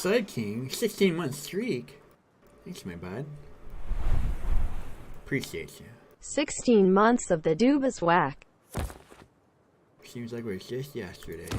Sled King, 16-month streak. Thanks, my bud. Appreciate you. 16 months of the Dubas whack. Seems like it was just yesterday.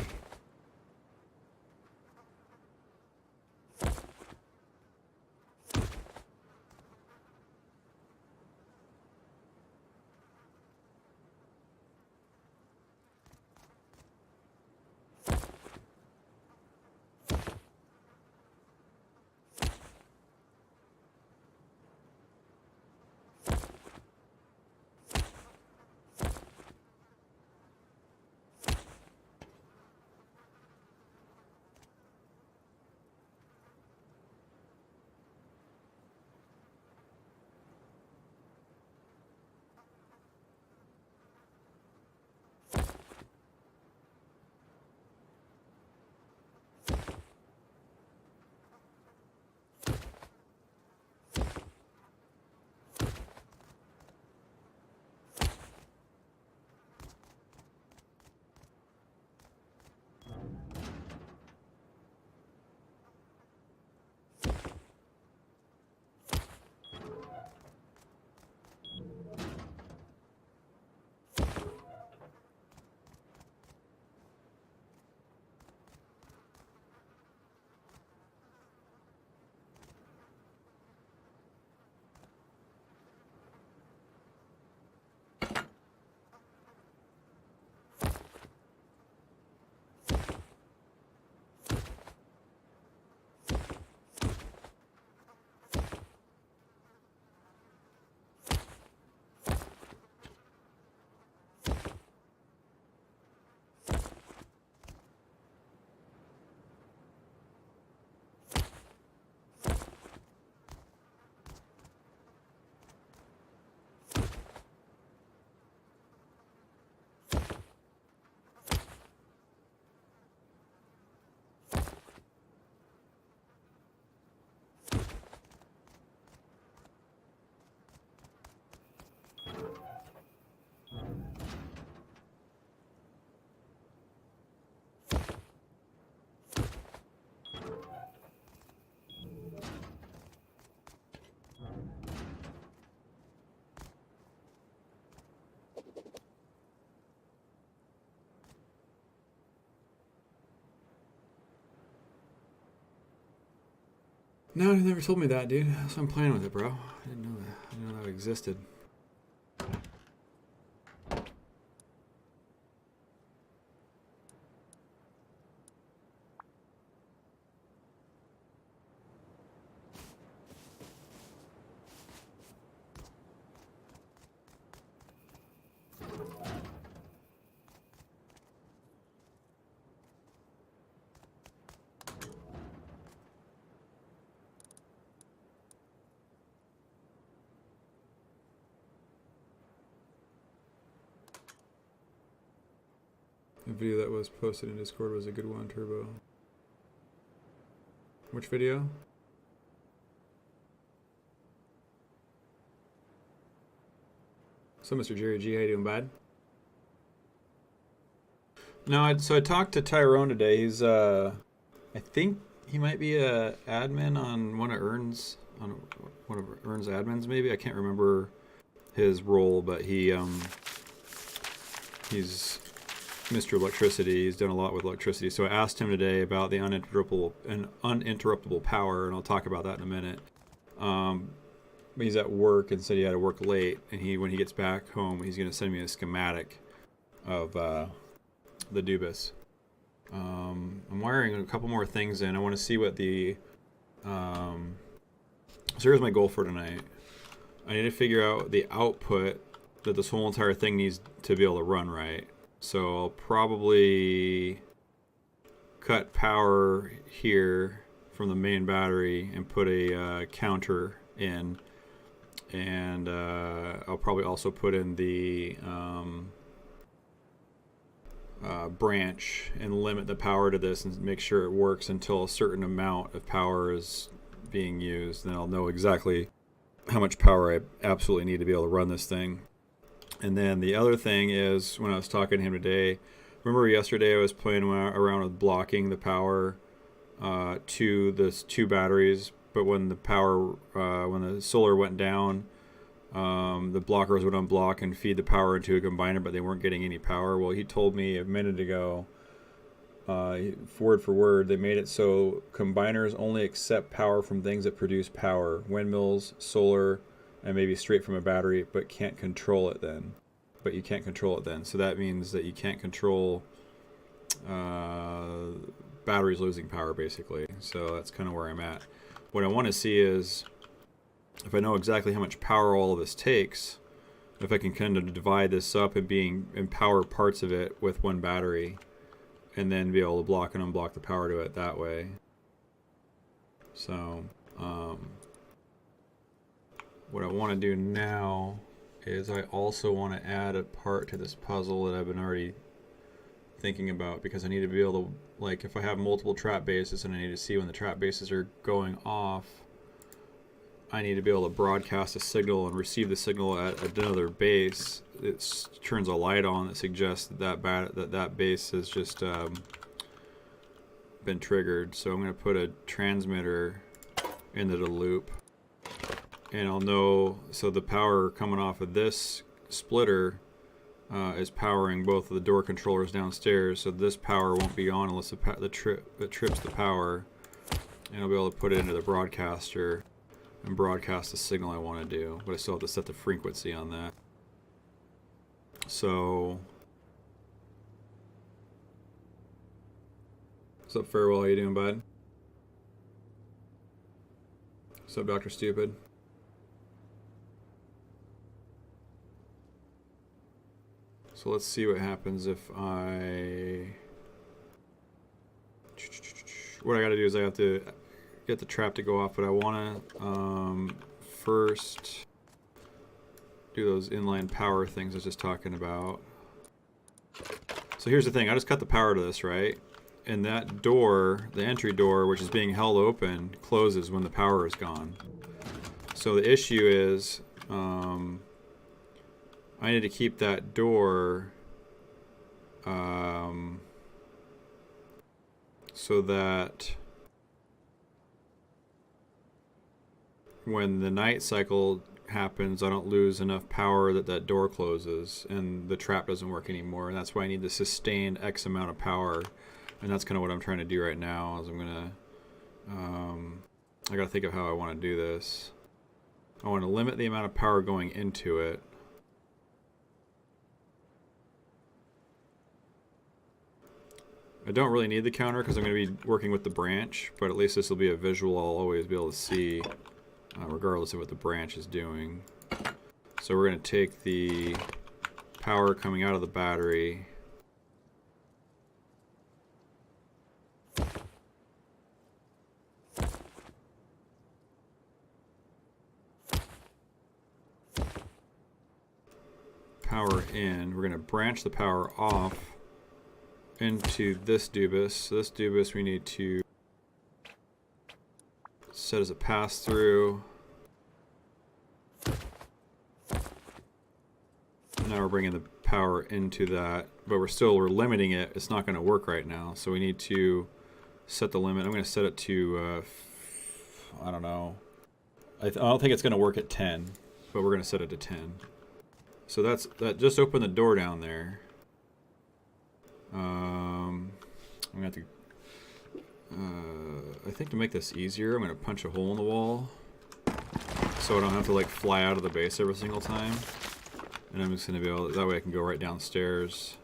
No, you never told me that, dude. That's why I'm playing with it, bro. I didn't know that. I didn't know that existed. The video that was posted in Discord was a good one, Turbo. Which video? So, Mr. Jerry G, how you doing, bud? No, so I talked to Tyrone today. He's, I think he might be a admin on one of Ern's admins, maybe. I can't remember his role, but he's Mr. Electricity. He's done a lot with electricity. So I asked him today about the uninterruptible power, and I'll talk about that in a minute. But he's at work and said he had to work late, and when he gets back home, he's going to send me a schematic of the Dubas. I'm wiring a couple more things in. I want to see what the... So here's my goal for tonight. I need to figure out the output that this whole entire thing needs to be able to run right. So I'll probably cut power here from the main battery and put a counter in. And I'll probably also put in the branch and limit the power to this and make sure it works until a certain amount of power is being used. Then I'll know exactly how much power I absolutely need to be able to run this thing. And then the other thing is, when I was talking to him today, remember yesterday I was playing around with blocking the power to the two batteries, but when the power, when the solar went down, the blockers would unblock and feed the power into a combiner, but they weren't getting any power. Well, he told me a minute ago, word for word, they made it so combiners only accept power from things that produce power, windmills, solar, and maybe straight from a battery, but can't control it then. But you can't control it then. So that means that you can't control batteries losing power, basically. So that's kind of where I'm at. What I want to see is, if I know exactly how much power all of this takes, if I can kind of divide this up and empower parts of it with one battery, and then be able to block and unblock the power to it that way. So, what I want to do now is I also want to add a part to this puzzle that I've been already thinking about, because I need to be able to, like, if I have multiple trap bases and I need to see when the trap bases are going off, I need to be able to broadcast a signal and receive the signal at another base. It turns a light on that suggests that base has just been triggered. So I'm going to put a transmitter into the loop, and I'll know. So the power coming off of this splitter is powering both of the door controllers downstairs. So this power won't be on unless it trips the power, and I'll be able to put it into the broadcaster and broadcast the signal I want to do, but I still have to set the frequency on that. So, what's up, Farewell? How you doing, bud? What's up, Dr. Stupid? So let's see what happens if I... What I gotta do is I have to get the trap to go off, but I want to first do those inline power things I was just talking about. So here's the thing, I just cut the power to this, right? And that door, the entry door, which is being held open, closes when the power is gone. So the issue is I need to keep that door so that when the night cycle happens, I don't lose enough power that door closes and the trap doesn't work anymore. And that's why I need the sustained X amount of power. And that's kind of what I'm trying to do right now. Is I'm gonna, I gotta think of how I want to do this. I want to limit the amount of power going into it. I don't really need the counter because I'm going to be working with the branch, but at least this will be a visual I'll always be able to see. Regardless of what the branch is doing. So we're going to take the power coming out of the battery, power in, we're going to branch the power off into this Dubus. So this Dubus we need to set as a pass-through. Now we're bringing the power into that, but we're limiting it. It's not going to work right now, so we need to set the limit. I'm going to set it to, I don't know. I don't think it's going to work at 10, but we're going to set it to 10. So that just opened the door down there. I'm going to have to. I think to make this easier, I'm going to punch a hole in the wall so I don't have to like fly out of the base every single time. And I'm just going to be able to, that way I can go right downstairs.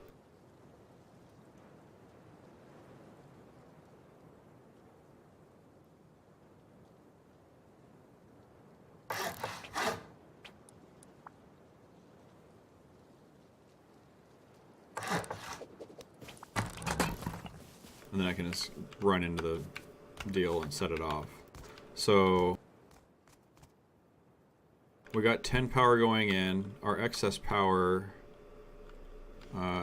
And then I can just run into the deal and set it off. So we got 10 power going in. Our excess power,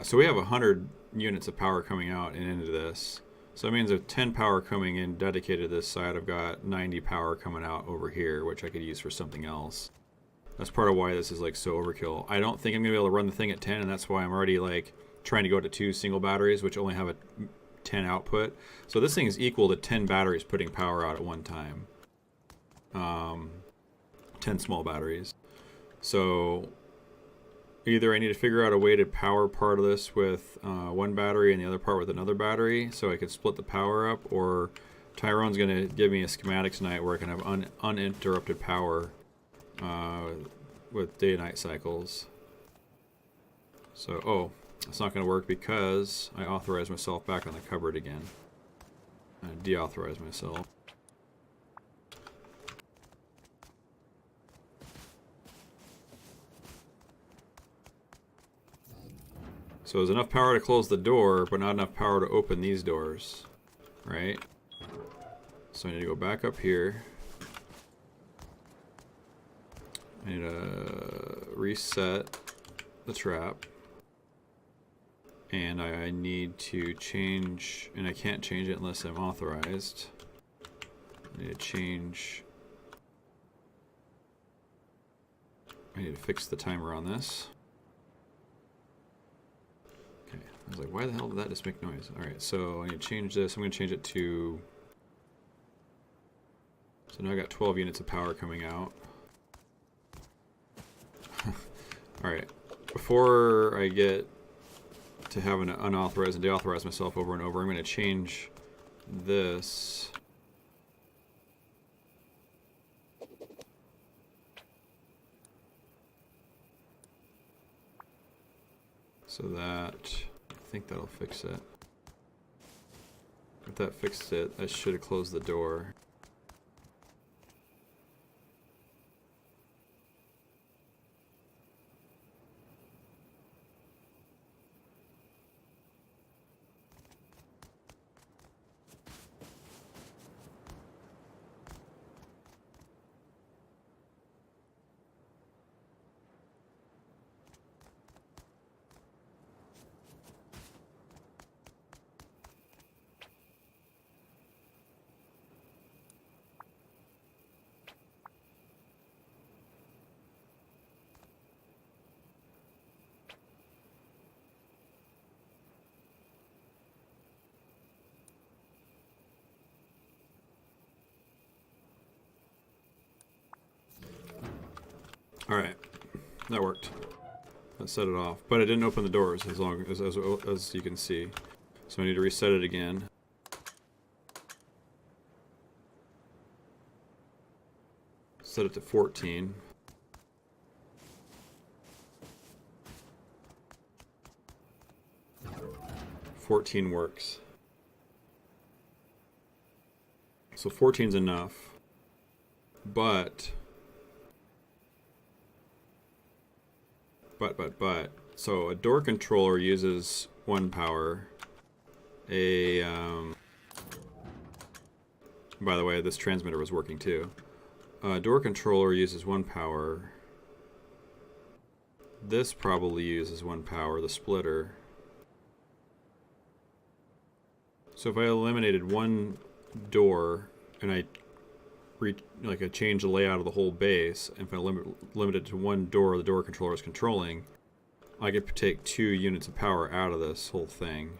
so we have 100 units of power coming out and into this. So that means with 10 power coming in dedicated to this side, I've got 90 power coming out over here, which I could use for something else. That's part of why this is like so overkill. I don't think I'm gonna be able to run the thing at 10, and that's why I'm already like trying to go to 2 single batteries, which only have a 10 output. So this thing is equal to 10 batteries putting power out at one time. 10 small batteries. So either I need to figure out a way to power part of this with one battery and the other part with another battery so I can split the power up, or Tyrone's going to give me a schematic tonight where I can have uninterrupted power with day-night cycles. So, it's not going to work because I authorized myself back on the cupboard again. I deauthorized myself. So there's enough power to close the door, but not enough power to open these doors, right? So I need to go back up here. I need to reset the trap. And I need to change, and I can't change it unless I'm authorized. I need to change, I need to fix the timer on this. Okay, I was like, why the hell did that just make noise? Alright, so I need to change this. I'm going to change it to, so now I got 12 units of power coming out. Alright, before I get to have an unauthorized and deauthorize myself over and over, I'm going to change this. So that, I think that'll fix it. If that fixed it, I should have closed the door. Alright, that worked. That set it off. But it didn't open the doors as you can see. So I need to reset it again. Set it to 14. "14 works. So 14's enough. But so a door controller uses 1 power. By the way, this transmitter was working too. A door controller uses 1 power. This probably uses 1 power, the splitter. So if I eliminated one door and I changed the layout of the whole base, and if I limited to one door the door controller is controlling, I could take 2 units of power out of this whole thing.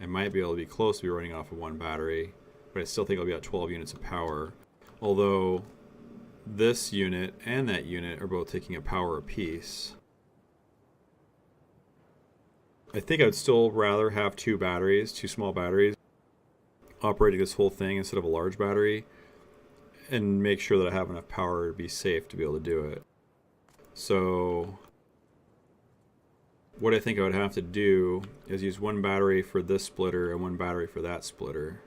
I might be able to be close to be running off of 1 battery, but I still think I'll be at 12 units of power. Although this unit and that unit are both taking a power apiece. I think I would still rather have 2 batteries, 2 small batteries, operating this whole thing instead of a large battery, and make sure that I have enough power to be safe to be able to do it. So what I think I would have to do is use 1 battery for this splitter and 1 battery for that splitter.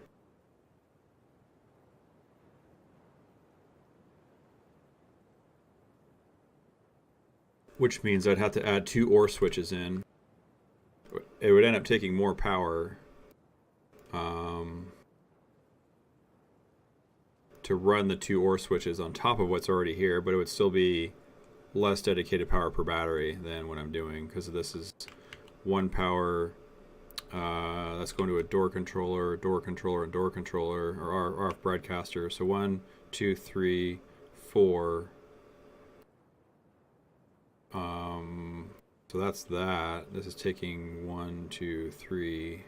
Which means I'd have to add 2 OR switches in. It would end up taking more power to run the 2 OR switches on top of what's already here, but it would still be less dedicated power per battery than what I'm doing, because this is 1 power that's going to a door controller, and door controller, or RF broadcaster. So 1, 2, 3, 4. So that's that. This is taking 1, 2, 3.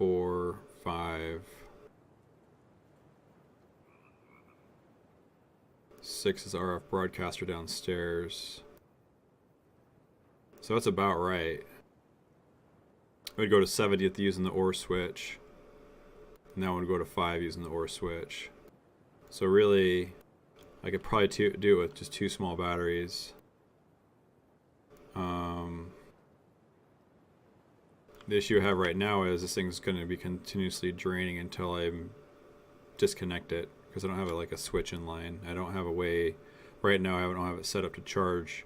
4, 5, 6 is RF broadcaster downstairs. So that's about right. I would go to 70th using the OR switch. And that would go to 5 using the OR switch. So really, I could probably do it with just 2 small batteries. The issue I have right now is this thing's going to be continuously draining until I disconnect it, because I don't have like a switch in line. I don't have a way right now. I don't have it set up to charge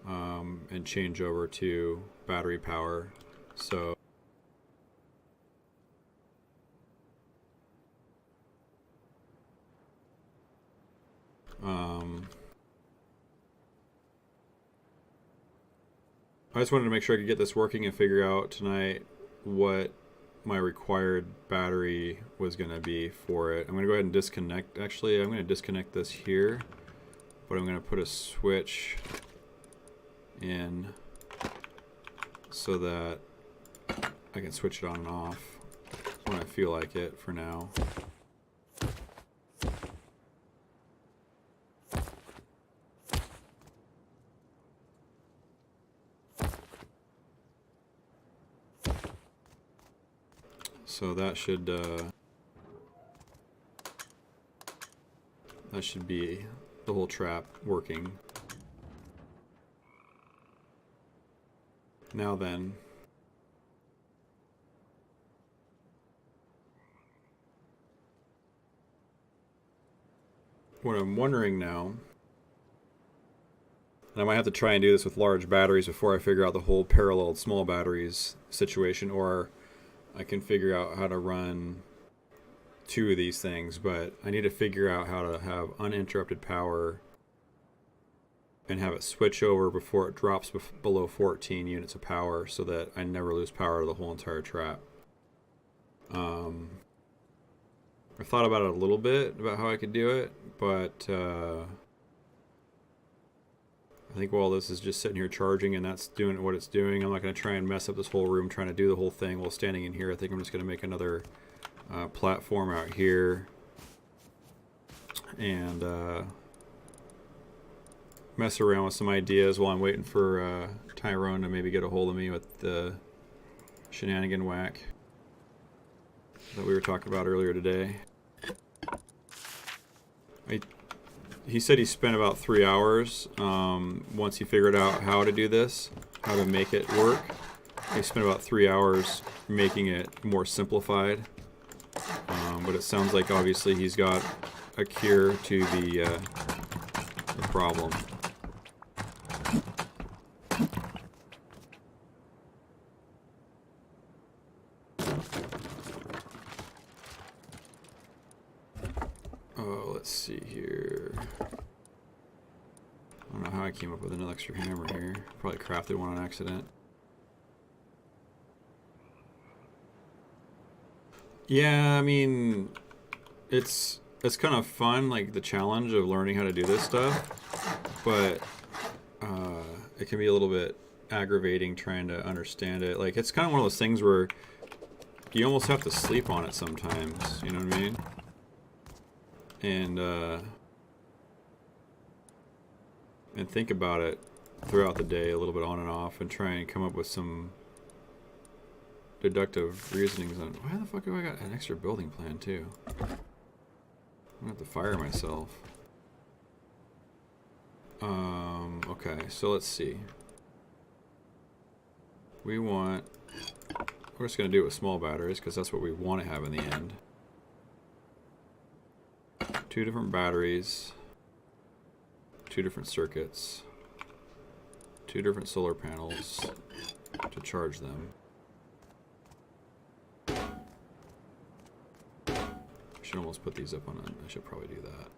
and change over to battery power. So I just wanted to make sure I could get this working and figure out tonight what my required battery was going to be for it. I'm going to go ahead and disconnect. Actually, I'm going to disconnect this here, but I'm going to put a switch in so that I can switch it on and off when I feel like it for now. So that should be the whole trap working. Now then, what I'm wondering now, and I might have to try and do this with large batteries before I figure out the whole paralleled small batteries situation, or I can figure out how to run 2 of these things, but I need to figure out how to have uninterrupted power and have it switch over before it drops below 14 units of power so that I never lose power to the whole entire trap. I thought about it a little bit about how I could do it, but I think while this is just sitting here charging and that's doing what it's doing, I'm not going to try and mess up this whole room trying to do the whole thing while standing in here. I think I'm just going to make another platform out here and mess around with some ideas while I'm waiting for Tyrone to maybe get a hold of me with the shenanigan whack that we were talking about earlier today. He said he spent about 3 hours once he figured out how to do this, how to make it work. He spent about 3 hours making it more simplified. But it sounds like obviously he's got a cure to the problem. Oh, let's see here. I don't know how I came up with an extra hammer here. Probably crafted one on accident. Yeah, I mean, it's kind of fun, like the challenge of learning how to do this stuff, but it can be a little bit aggravating trying to understand it. Like, it's kind of one of those things where you almost have to sleep on it sometimes, you know what I mean? And think about it throughout the day a little bit on and off and try and come up with some deductive reasonings on why the fuck have I got an extra building plan too? I'm gonna have to fire myself. Okay, so let's see. We're just gonna do it with small batteries because that's what we want to have in the end. 2 different batteries, 2 different circuits, 2 different solar panels to charge them. I should almost put these up on I should probably do that.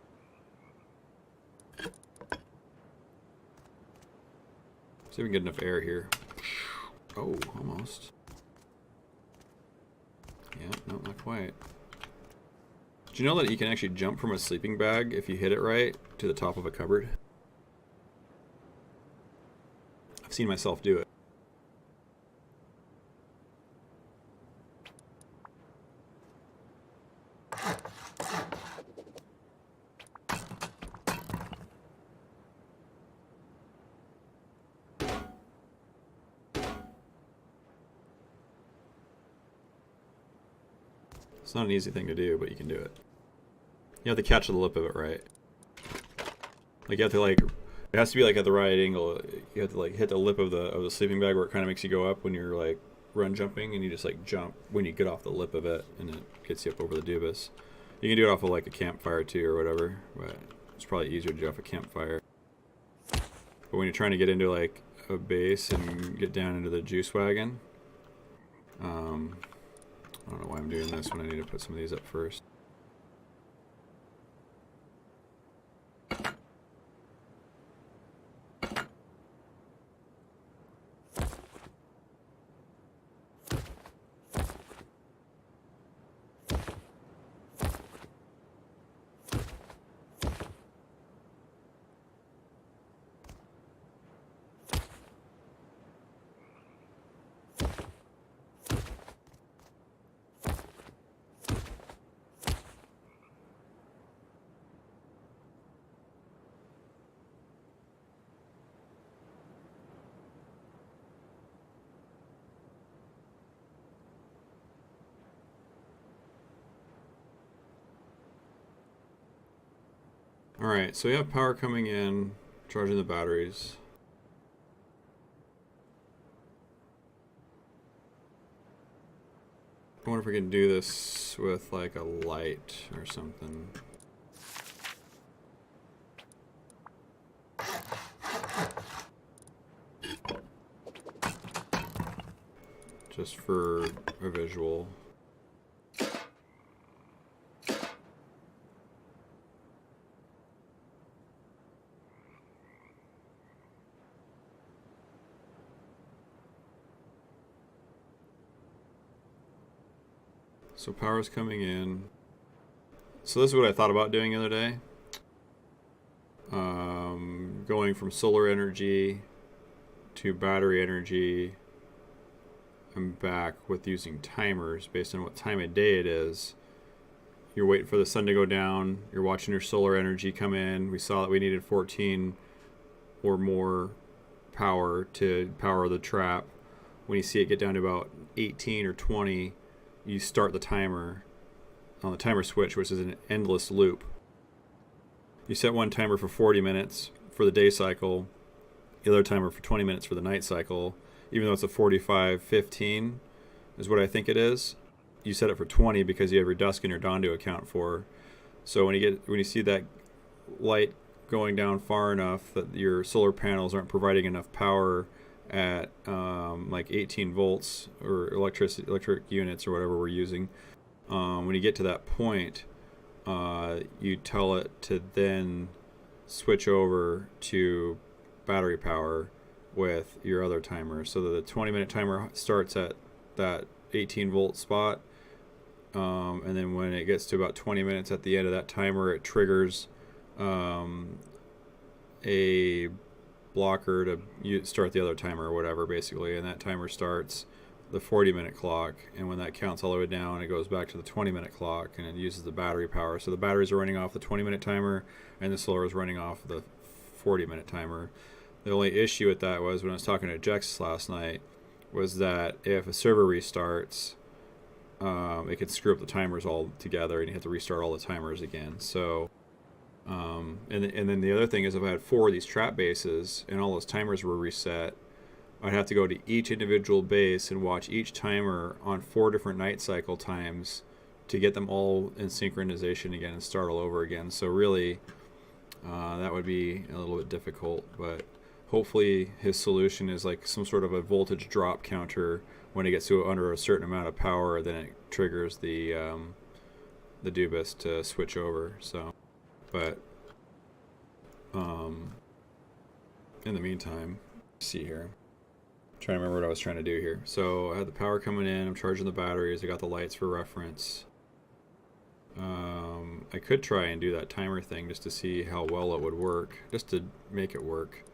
See if we can get enough air here. Oh, almost. Yeah, no, not quite. Do you know that you can actually jump from a sleeping bag if you hit it right to the top of a cupboard? I've seen myself do it. It's not an easy thing to do, but you can do it. You have to catch the lip of it right. Like you have to like, it has to be like at the right angle. You have to like hit the lip of the sleeping bag where it kind of makes you go up when you're like run jumping, and you just like jump when you get off the lip of it, and it gets you up over the dubus. You can do it off of like a campfire too or whatever, but it's probably easier to do off a campfire. But when you're trying to get into like a base and get down into the juice wagon, I don't know why I'm doing this when I need to put some of these up first. Alright, so we have power coming in, charging the batteries. I wonder if we can do this with like a light or something. Just for a visual. So power's coming in. So this is what I thought about doing the other day. Going from solar energy to battery energy and back with using timers based on what time of day it is. You're waiting for the sun to go down. You're watching your solar energy come in. We saw that we needed 14 or more power to power the trap. When you see it get down to about 18 or 20, you start the timer on the timer switch, which is an endless loop. You set one timer for 40 minutes for the day cycle, the other timer for 20 minutes for the night cycle. Even though it's a 45-15 is what I think it is, you set it for 20 because you have your dusk and your dawn to account for. So when you see that light going down far enough that your solar panels aren't providing enough power at like 18 volts or electric units or whatever we're using, when you get to that point, you tell it to then switch over to battery power with your other timer, so that the 20-minute timer starts at that 18 volt spot, and then when it gets to about 20 minutes at the end of that timer, it triggers a blocker to start the other timer or whatever, basically, and that timer starts the 40-minute clock, and when that counts all the way down, it goes back to the 20-minute clock, and it uses the battery power. So the batteries are running off the 20-minute timer, and the solar is running off the 40-minute timer. The only issue with that was when I was talking to Jex last night, was that if a server restarts, it could screw up the timers all together, and you have to restart all the timers again. So, and then the other thing is, if I had 4 of these trap bases and all those timers were reset, I'd have to go to each individual base and watch each timer on 4 different night cycle times to get them all in synchronization again and start all over again. So really, that would be a little bit difficult, but hopefully his solution is like some sort of a voltage drop counter. When it gets to under a certain amount of power, then it triggers the Dubus to switch over. So, but in the meantime, let's see here. Trying to remember what I was trying to do here. So I had the power coming in, I'm charging the batteries, I got the lights for reference. I could try and do that timer thing just to see how well it would work, just to make it work.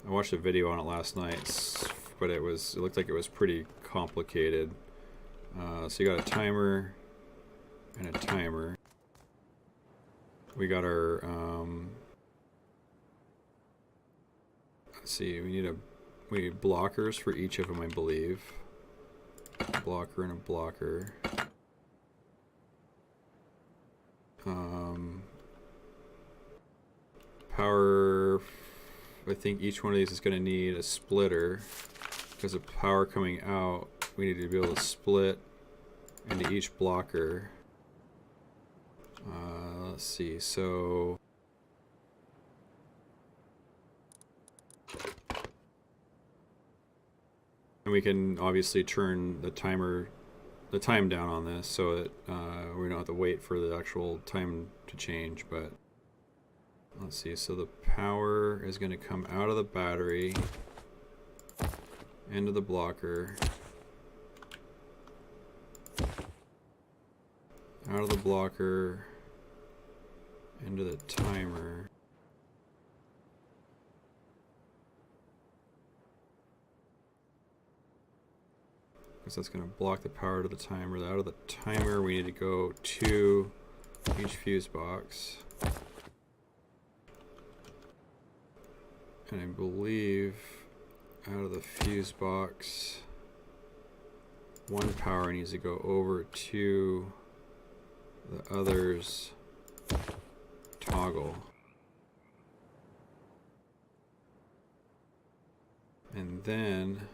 I watched a video on it last night, but it looked like it was pretty complicated. So you got a timer and a timer. We got our let's see, we need blockers for each of them, I believe. A blocker and a blocker. Power, I think each one of these is going to need a splitter because of power coming out. We need to be able to split into each blocker. Let's see, so and we can obviously turn the time down on this so that we don't have to wait for the actual time to change. But let's see, so the power is going to come out of the battery into the blocker, out of the blocker into the timer. Because that's going to block the power to the timer. Out of the timer, we need to go to each fuse box. And I believe out of the fuse box, one power needs to go over to the other's toggle. And then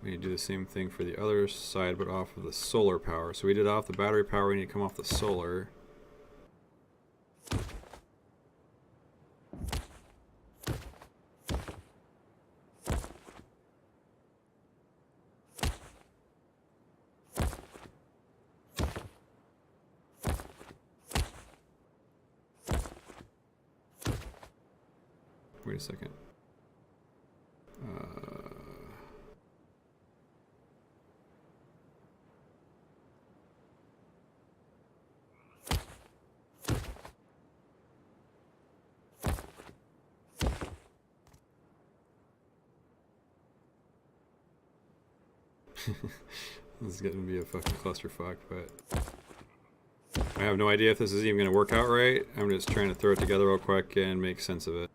we need to do the same thing for the other side, but off of the solar power. So we did off the battery power, we need to come off the solar. Wait a second. This is getting to be a fucking clusterfuck, but I have no idea if this is even going to work out right. I'm just trying to throw it together real quick and make sense of it.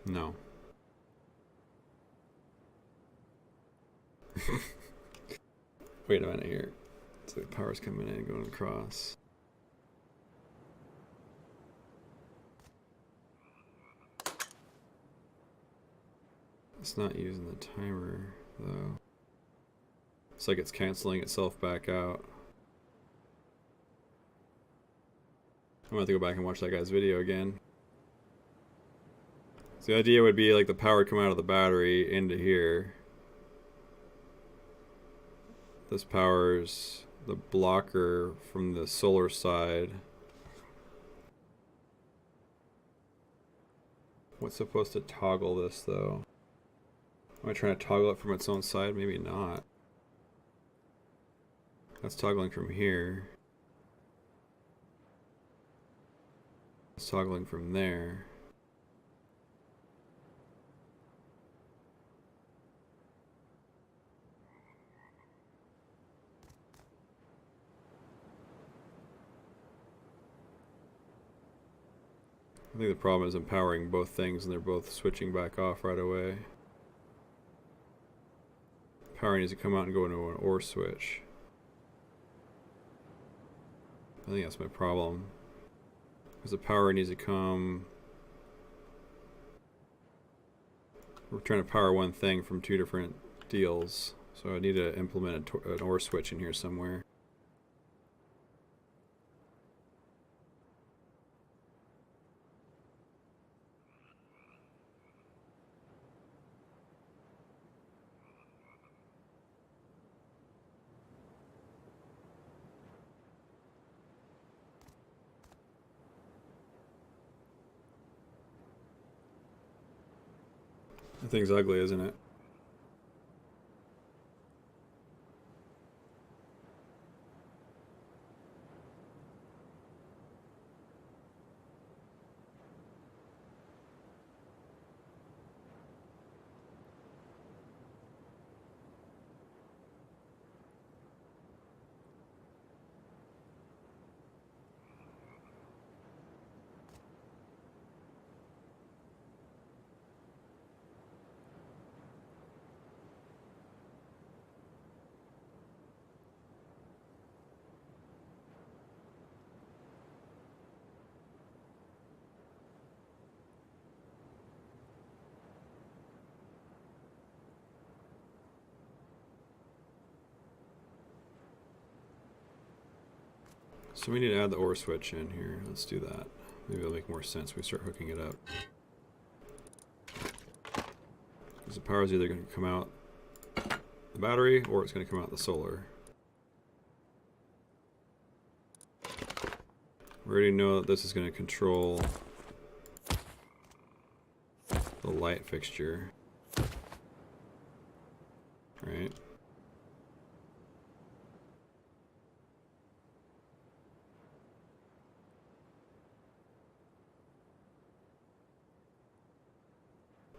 No. Wait a minute here. So the power's coming in and going across. It's not using the timer, though. It's like it's canceling itself back out. I'm gonna have to go back and watch that guy's video again. So the idea would be like the power would come out of the battery into here. This powers the blocker from the solar side. What's supposed to toggle this though? Am I trying to toggle it from its own side? Maybe not. That's toggling from here. It's toggling from there. I think the problem is empowering both things and they're both switching back off right away. Power needs to come out and go into an OR switch. I think that's my problem. Because the power needs to come... We're trying to power one thing from two different deals. So I need to implement an OR switch in here somewhere. The thing's ugly, isn't it? So we need to add the OR switch in here. Let's do that. Maybe it'll make more sense when we start hooking it up. Because the power is either going to come out the battery or it's going to come out the solar. We already know that this is going to control the light fixture. Right?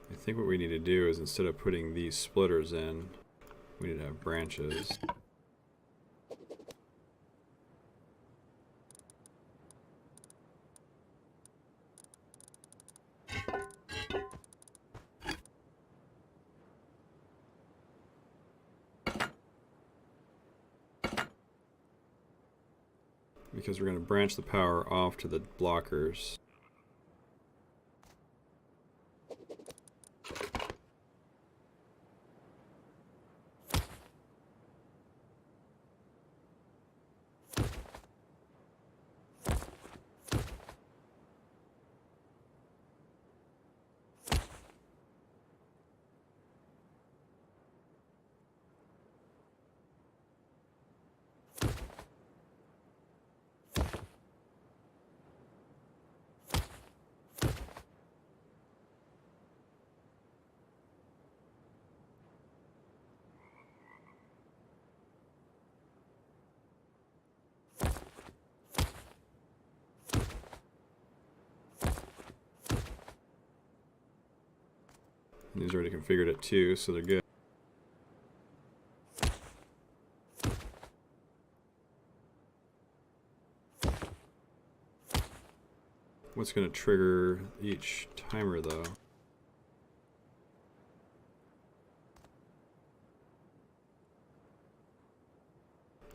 I think what we need to do is, instead of putting these splitters in, we need to have branches. Because we're going to branch the power off to the blockers. And these are already configured at 2, so they're good. What's going to trigger each timer, though?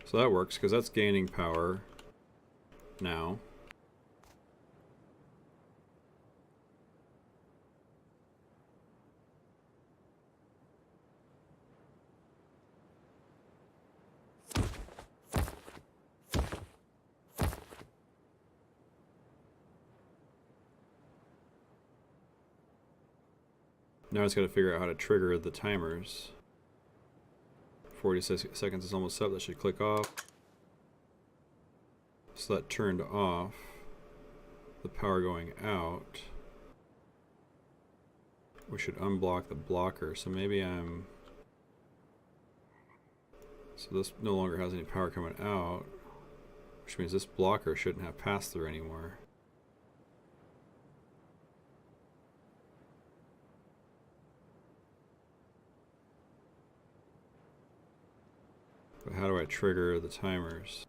So that works, because that's gaining power now. Now it's got to figure out how to trigger the timers. 40 seconds is almost up. That should click off. So that turned off the power going out. We should unblock the blocker. So maybe so this no longer has any power coming out, which means this blocker shouldn't have pass through anymore. But how do I trigger the timers?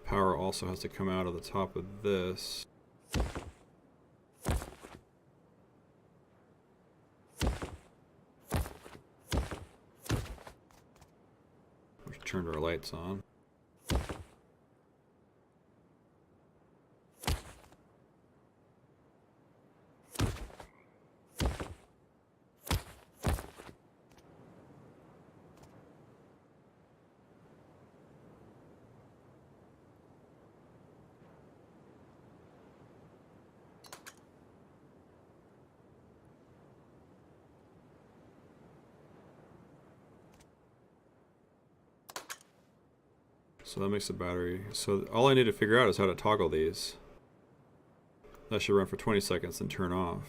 Power also has to come out of the top of this. We turned our lights on. So that makes the battery. So all I need to figure out is how to toggle these. That should run for 20 seconds and turn off.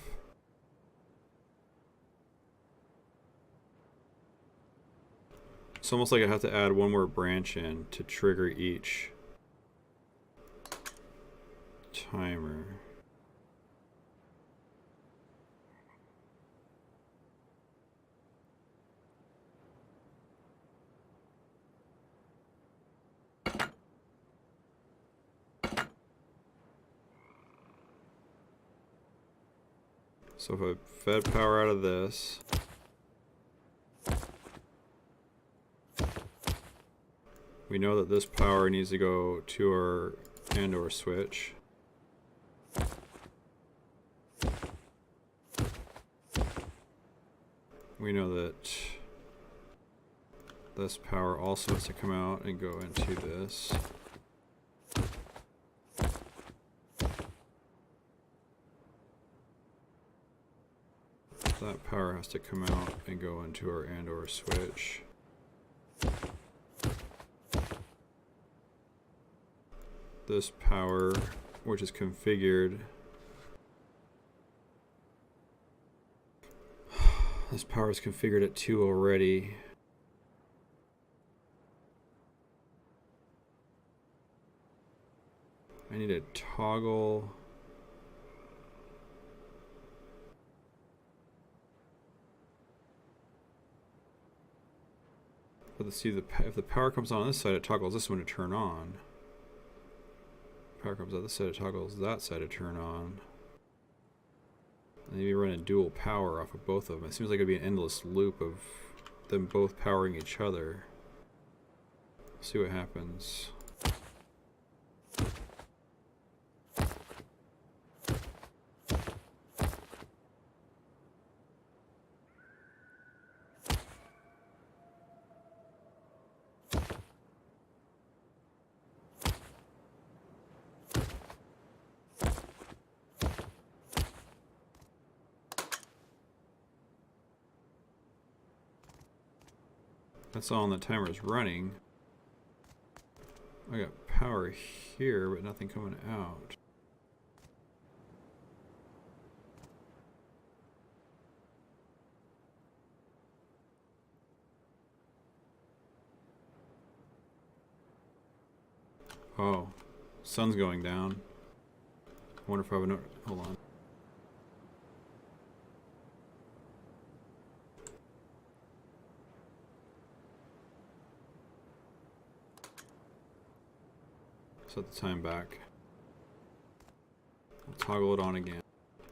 It's almost like I have to add one more branch in to trigger each timer. So if I fed power out of this, we know that this power needs to go to our and/or switch. we know that this power also has to come out and go into this. That power has to come out and go into our and/or switch. This power, which is configured, this power is configured at 2 already. I need a toggle. But let's see, if the power comes on this side, it toggles this one to turn on. Power comes on this side, it toggles that side to turn on. And you run a dual power off of both of them. It seems like it'd be an endless loop of them both powering each other. See what happens. That's all, and the timer's running. I got power here, but nothing coming out. Oh, sun's going down. I wonder if I have a hold on. Set the time back. I'll toggle it on again.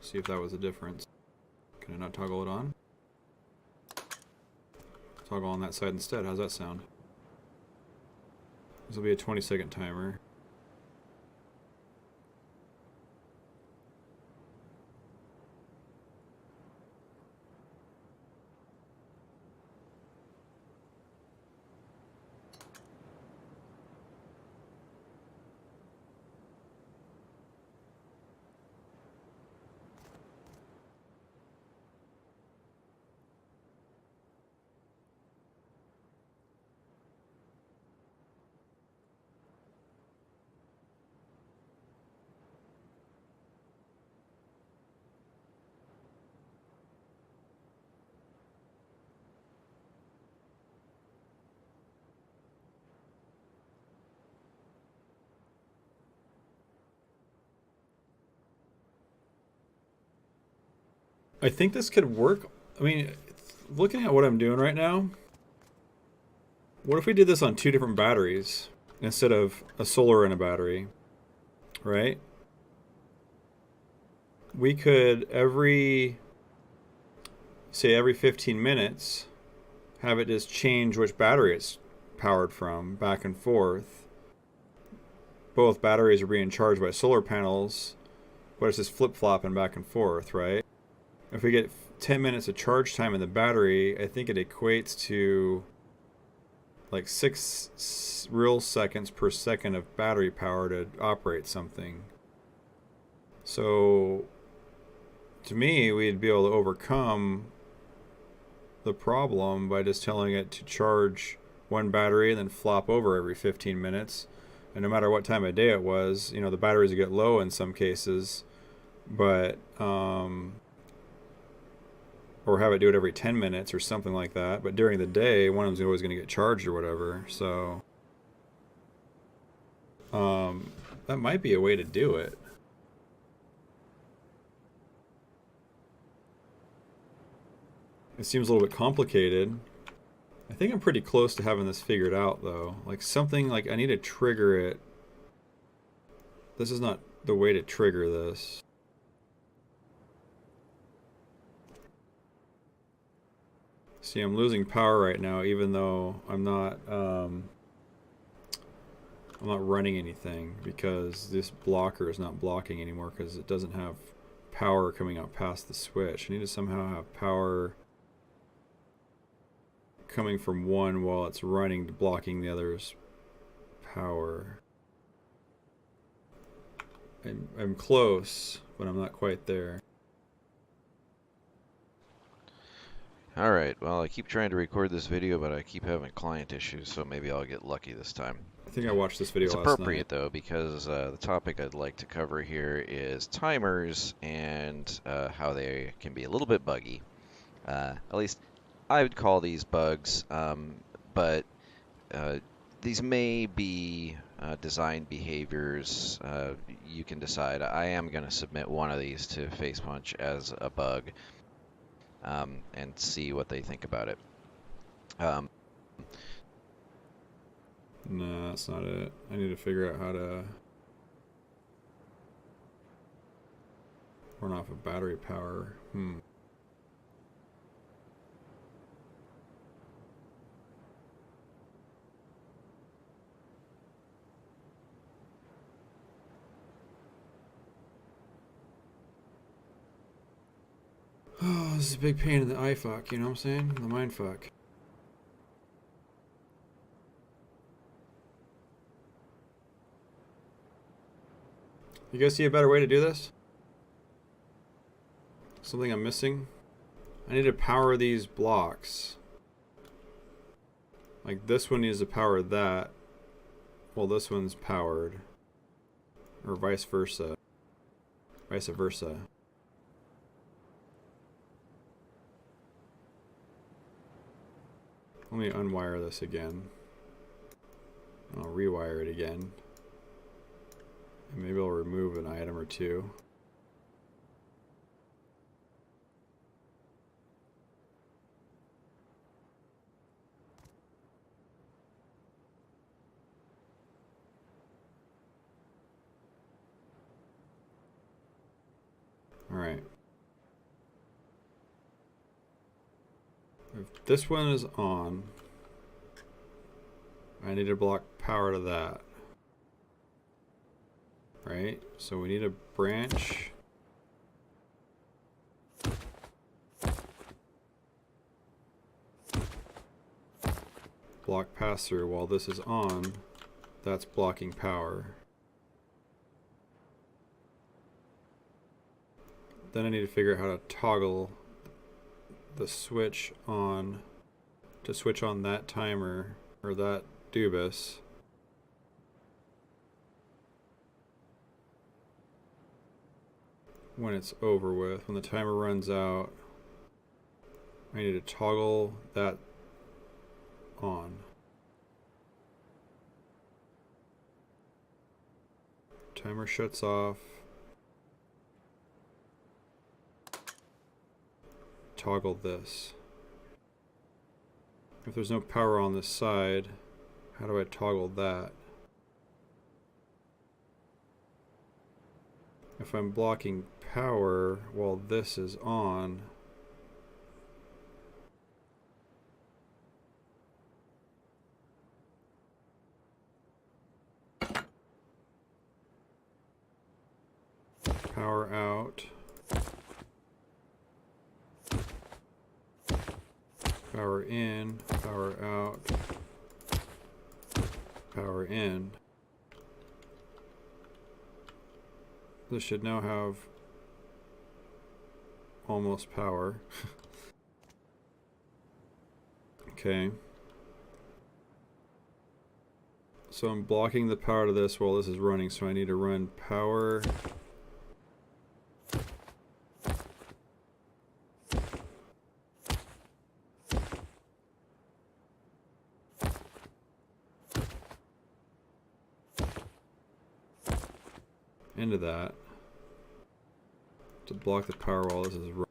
See if that was a difference. Can I not toggle it on? Toggle on that side instead. How's that sound? This will be a 20-second timer. I think this could work. I mean, looking at what I'm doing right now, what if we did this on 2 different batteries instead of a solar and a battery, right? We could say every 15 minutes, have it just change which battery it's powered from back and forth. Both batteries are being charged by solar panels, but it's just flip-flopping back and forth, right? If we get 10 minutes of charge time in the battery, I think it equates to like 6 real seconds per second of battery power to operate something. So to me, we'd be able to overcome the problem by just telling it to charge one battery and then flop over every 15 minutes. And no matter what time of day it was, you know, the batteries would get low in some cases, but or have it do it every 10 minutes or something like that. But during the day, one of them's always going to get charged or whatever. So that might be a way to do it. It seems a little bit complicated. I think I'm pretty close to having this figured out, though. Like something like I need to trigger it. This is not the way to trigger this. See, I'm losing power right now, even though I'm not running anything, because this blocker is not blocking anymore because it doesn't have power coming out past the switch. I need to somehow have power coming from one while it's running, blocking the other's power. I'm close, but I'm not quite there. Alright, well, I keep trying to record this video, but I keep having client issues, so maybe I'll get lucky this time. I think I watched this video It's last appropriate, night. though, because the topic I'd like to cover here is timers and how they can be a little bit buggy. At least I would call these bugs, but these may be design behaviors. You can decide. I am going to submit one of these to Facepunch as a bug and see what they think about it. No, that's not it. I need to figure out how to run off of battery power. Oh, this is a big pain in the eye fuck, you know what I'm saying? The mind fuck. You guys see a better way to do this? Something I'm missing? I need to power these blocks. Like this one needs to power that, while this one's powered. Or vice versa. Vice versa. Let me unwire this again. I'll rewire it again. And maybe I'll remove an item or two. Alright. If this one is on, I need to block power to that. Right? So we need a branch. Block pass through while this is on. That's blocking power. Then I need to figure out how to toggle the switch on to switch on that timer or that Dubus. When it's over with, when the timer runs out, I need to toggle that on. Timer shuts off. Toggle this. If there's no power on this side, how do I toggle that? If I'm blocking power while this is on, power out, power in, power out, power in. This should now have almost power. Okay. So I'm blocking the power to this while this is running, so I need to run power. Into that to block the power while this is running.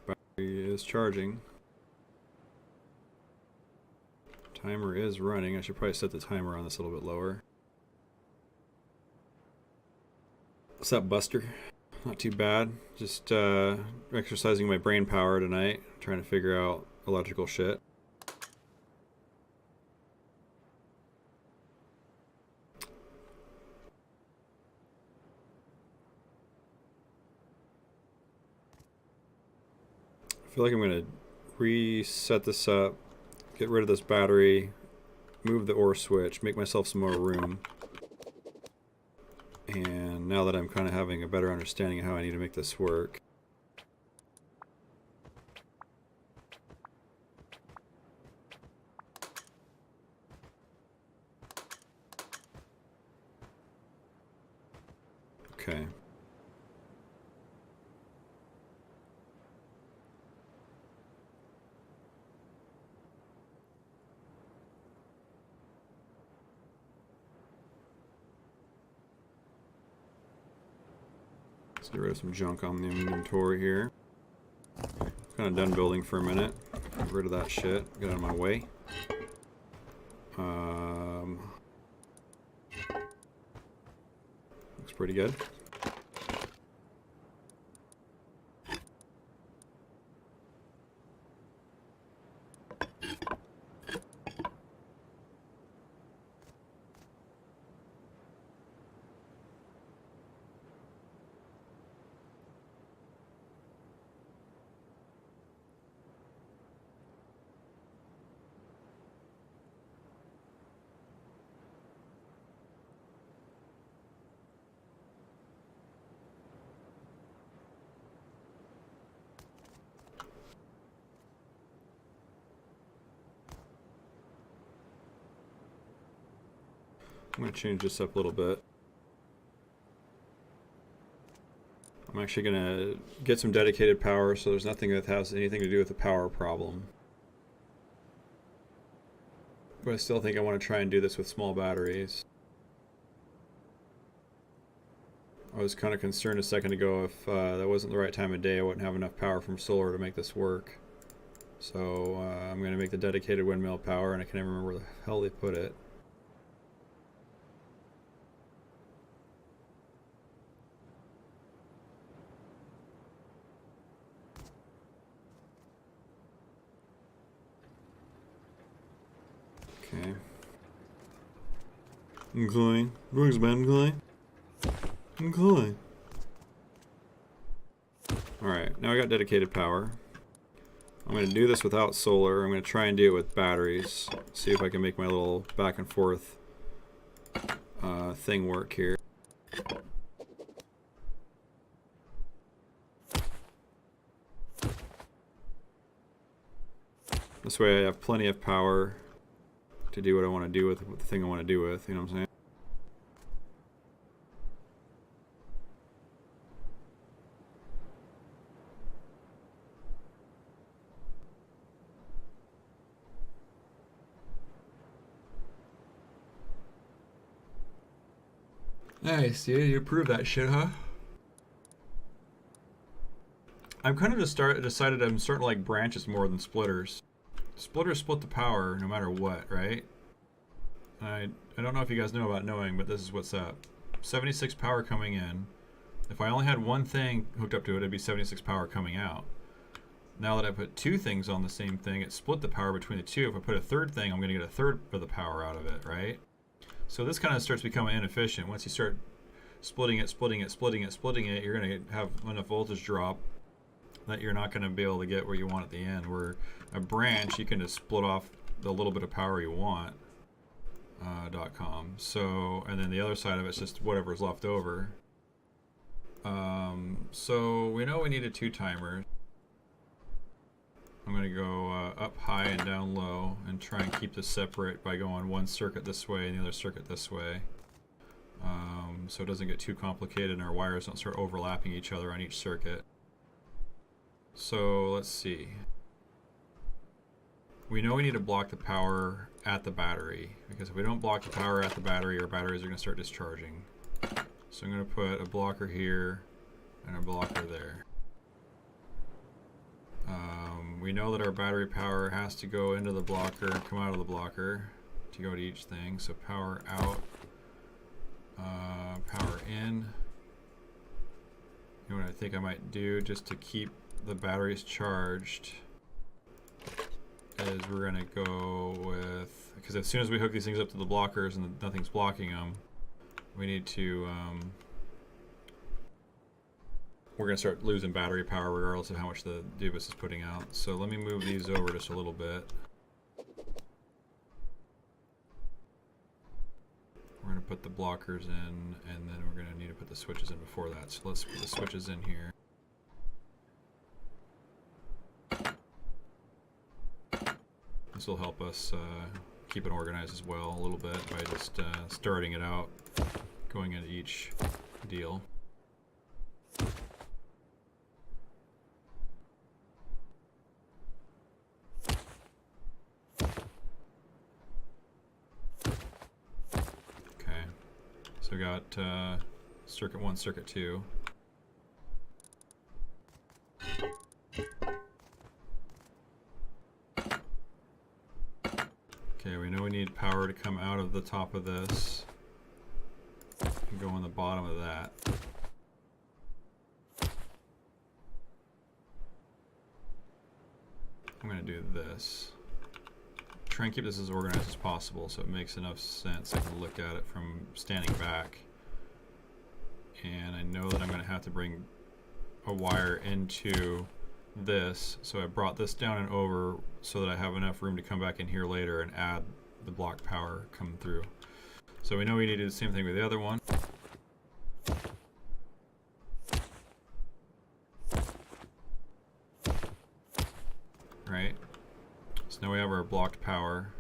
Battery is charging. Timer is running. I should probably set the timer on this a little bit lower. What's up, Buster? Not too bad. Just exercising my brain power tonight, trying to figure out electrical shit. I feel like I'm going to reset this up, get rid of this battery, move the ore switch, make myself some more room. And now that I'm kind of having a better understanding of how I need to make this work, okay. Let's get rid of some junk on the inventory here. Kind of done building for a minute. Get rid of that shit. Get out of my way. Looks pretty good. I'm going to change this up a little bit. I'm actually going to get some dedicated power so there's nothing that has anything to do with the power problem. But I still think I want to try and do this with small batteries. I was kind of concerned a second ago if that wasn't the right time of day, I wouldn't have enough power from solar to make this work. So I'm going to make the dedicated windmill power, and I can't remember where the hell they put it. Okay. Okay. Thanks, man. Okay. Okay. Alright, now I got dedicated power. I'm going to do this without solar. I'm going to try and do it with batteries. See if I can make my little back and forth thing work here. This way I have plenty of power to do what I want to do with the thing I want to do with, you know what I'm saying? Nice, dude. You approved that shit, huh? I'm kind of decided I'm starting to like branches more than splitters. Splitters split the power no matter what, right? I don't know if you guys know about knowing, but this is what's up. 76 power coming in. If I only had one thing hooked up to it, it'd be 76 power coming out. Now that I put two things on the same thing, it split the power between the two. If I put a third thing, I'm going to get a third of the power out of it, right? So this kind of starts becoming inefficient. Once you start splitting it, you're going to have enough voltage drop that you're not going to be able to get where you want at the end. Where a branch, you can just split off the little bit of power you want. .com. So, and then the other side of it's just whatever's left over. So we know we needed 2 timers. I'm going to go up high and down low and try and keep this separate by going one circuit this way and the other circuit this way. So it doesn't get too complicated and our wires don't start overlapping each other on each circuit. So let's see. We know we need to block the power at the battery, because if we don't block the power at the battery, our batteries are going to start discharging. So I'm going to put a blocker here and a blocker there. We know that our battery power has to go into the blocker and come out of the blocker to go to each thing. So power out, power in. You want what I think I might do just to keep the batteries charged is we're gonna go with, because as soon as we hook these things up to the blockers and nothing's blocking them, we need to we're gonna start losing battery power regardless of how much the Dubus is putting out. So let me move these over just a little bit. We're gonna put the blockers in, and then we're gonna need to put the switches in before that. So let's put the switches in here. This will help us keep it organized as well a little bit by just starting it out, going into each deal. Okay, so we got circuit 1, circuit 2. Okay, we know we need power to come out of the top of this and go on the bottom of that. I'm going to do this. Try and keep this as organized as possible so it makes enough sense I can look at it from standing back. And I know that I'm going to have to bring a wire into this, so I brought this down and over so that I have enough room to come back in here later and add the block power coming through. So we know we need to do the same thing with the other one. Right? So now we have our blocked power.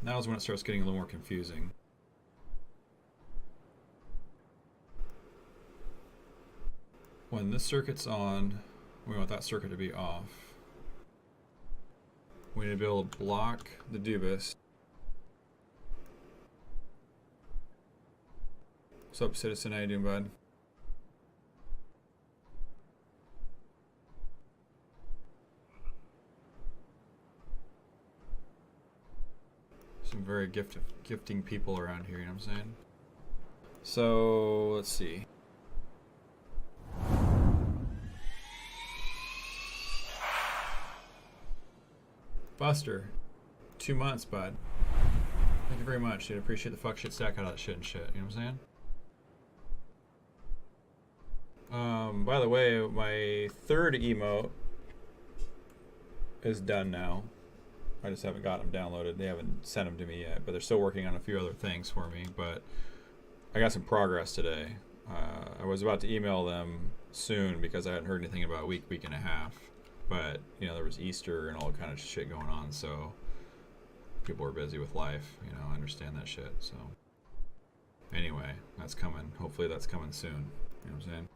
Now is when it starts getting a little more confusing. When this circuit's on, we want that circuit to be off. We need to be able to block the Dubus. What's up, Citizen? How you doing, bud? Some very gifting people around here, you know what I'm saying? So, let's see. Buster, 2 months, bud. Thank you very much, dude. Appreciate the fuck shit stack out of that shit and shit, you know what I'm saying? By the way, my third emote is done now. I just haven't got them downloaded. They haven't sent them to me yet, but they're still working on a few other things for me. But I got some progress today. I was about to email them soon because I hadn't heard anything about a week and a half. But, you know, there was Easter and all kind of shit going on, so people were busy with life. You know, I understand that shit, so. Anyway, that's coming. Hopefully that's coming soon. You know what I'm saying?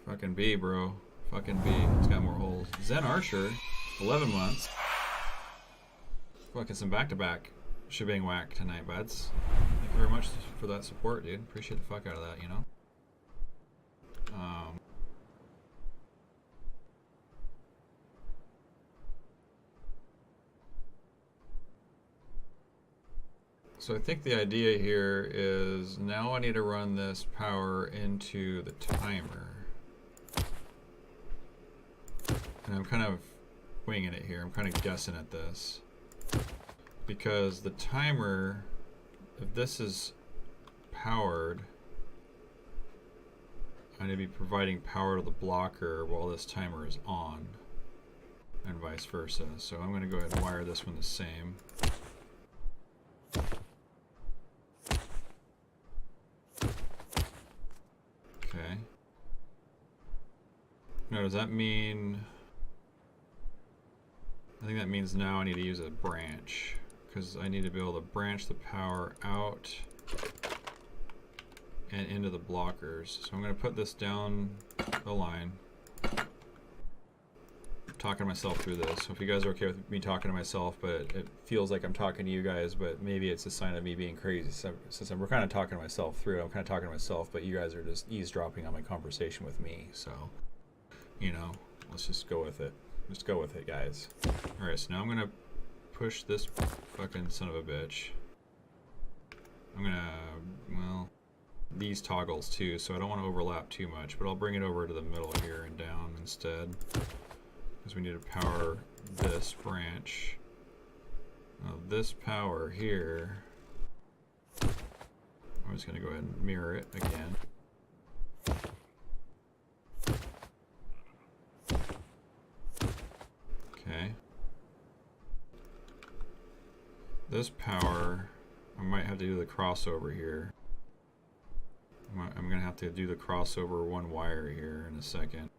Fucking B, bro. Fucking B. It's got more holes. Zen Archer, 11 months. Fucking some back-to-back shebang whack tonight, buds. Thank you very much for that support, dude. Appreciate the fuck out of that, you know? So I think the idea here is now I need to run this power into the timer. And I'm kind of winging it here. I'm kind of guessing at this. Because the timer, if this is powered, I need to be providing power to the blocker while this timer is on. And vice versa. So I'm going to go ahead and wire this one the same. Okay. Now does that mean... I think that means now I need to use a branch, because I need to be able to branch the power out and into the blockers. So I'm going to put this down the line. I'm talking to myself through this. So if you guys are okay with me talking to myself, but it feels like I'm talking to you guys, but maybe it's a sign of me being crazy. So, since we're kind of talking to myself through it, I'm kind of talking to myself, but you guys are just eavesdropping on my conversation with me. So, you know, Let's just go with it. Just go with it, guys. Alright, so now I'm gonna push this fucking son of a bitch. I'm gonna, well, these toggles too, so I don't want to overlap too much, but I'll bring it over to the middle here and down instead. Because we need to power this branch. Now this power here, I'm just gonna go ahead and mirror it again. Okay. This power, I might have to do the crossover here. I'm gonna have to do the crossover one wire here in a second.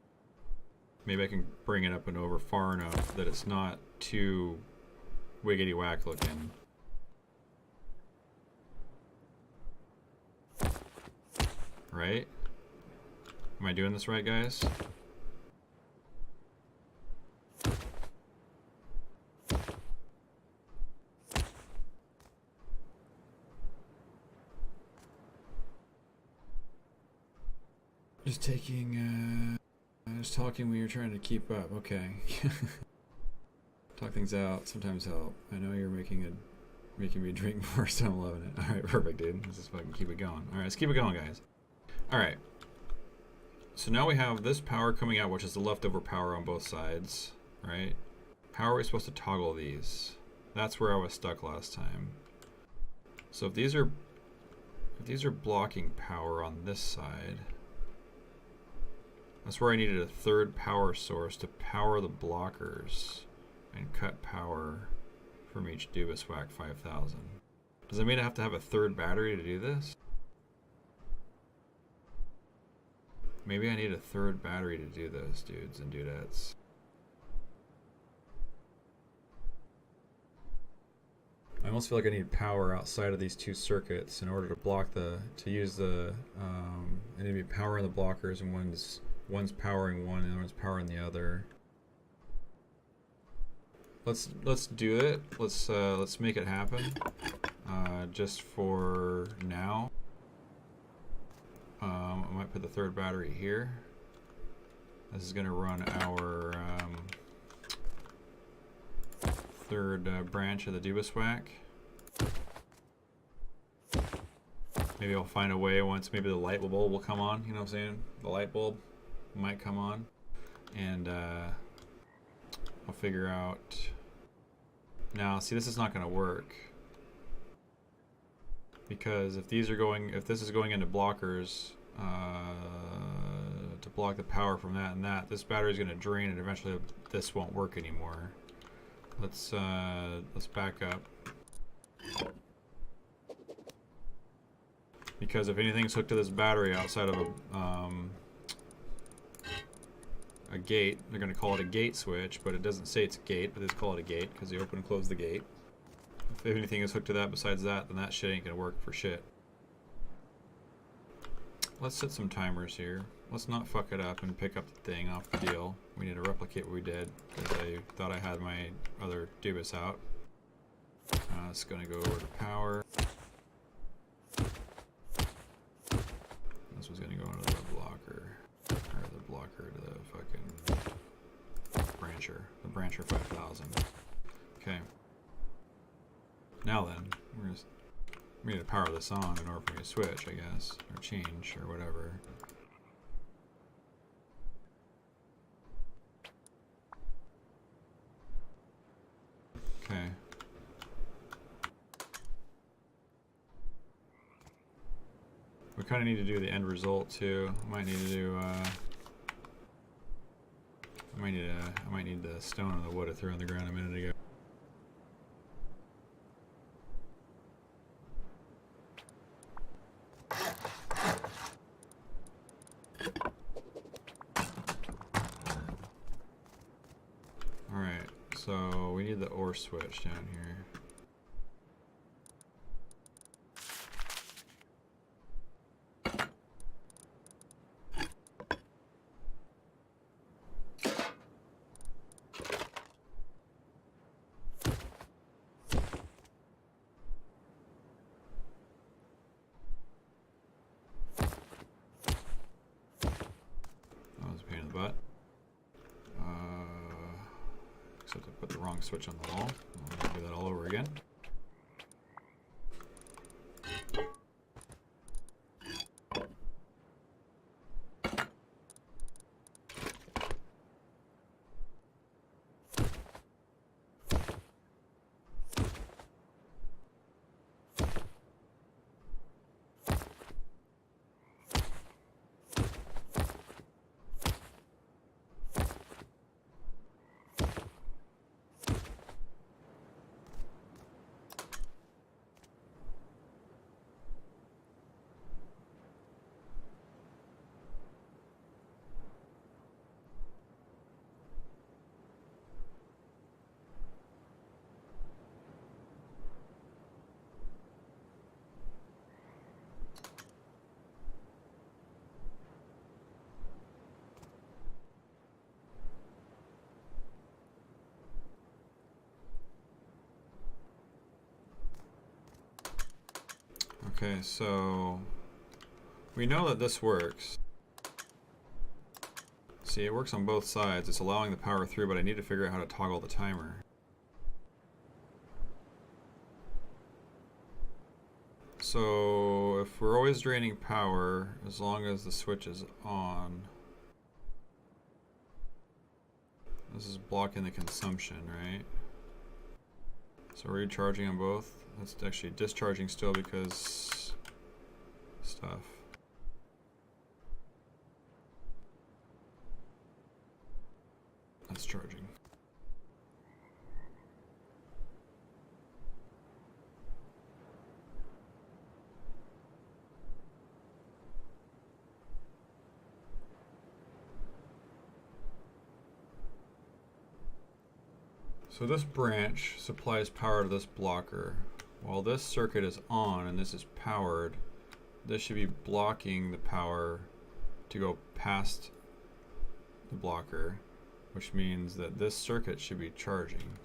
Maybe I can bring it up and over far enough that it's not too wiggity whack looking. Right? Am I doing this right, guys? Just taking, just talking when you're trying to keep up. Okay. Talk things out sometimes help. I know you're making me drink more, so I'm loving it. All right, perfect, dude. Let's just fucking keep it going. All right, let's keep it going, guys. All right. So now we have this power coming out, which is the leftover power on both sides, right? How are we supposed to toggle these? That's where I was stuck last time. So if these are blocking power on this side, that's where I needed a third power source to power the blockers and cut power from each Dubaswhack 5000. Does that mean I have to have a third battery to do this? Maybe I need a third battery to do this, dudes and dudettes. I almost feel like I need power outside of these two circuits in order to block I need to be powering the blockers, and one's powering one and the other one's powering the other. Let's do it. Let's make it happen. Just for now. I might put the third battery here. This is gonna run our third branch of the Dubaswhack. Maybe I'll find a way once maybe the light bulb will come on, you know what I'm saying? The light bulb might come on, and I'll figure out. Now, see, this is not gonna work because if this is going into blockers to block the power from that and that, this battery is gonna drain, and eventually this won't work anymore. Let's back up, because if anything's hooked to this battery outside of a gate, they're going to call it a gate switch, but it doesn't say it's a gate, but they just call it a gate because they open and close the gate. If anything is hooked to that besides that, then that shit ain't going to work for shit. Let's set some timers here. Let's not fuck it up and pick up the thing off the deal. We need to replicate what we did because I thought I had my other Dubas out. It's going to go over to power. This was going to go into the blocker. Or the blocker to the fucking brancher. The brancher 5000. Okay. Now then, we need to power this on in order for me to switch, I guess. Or change, or whatever. Okay. We kind of need to do the end result too. I might need to do. I might need the stone and the wood I threw on the ground a minute ago. All right, so we need the ore switch down here. Except I put the wrong switch on the wall. I'll do that all over again. Okay, so we know that this works. See, it works on both sides. It's allowing the power through, but I need to figure out how to toggle the timer. So if we're always draining power, as long as the switch is on, this is blocking the consumption, right? So we're recharging on both. That's actually discharging still because stuff. That's charging. So this branch supplies power to this blocker. While this circuit is on and this is powered, this should be blocking the power to go past the blocker, which means that this circuit should be charging.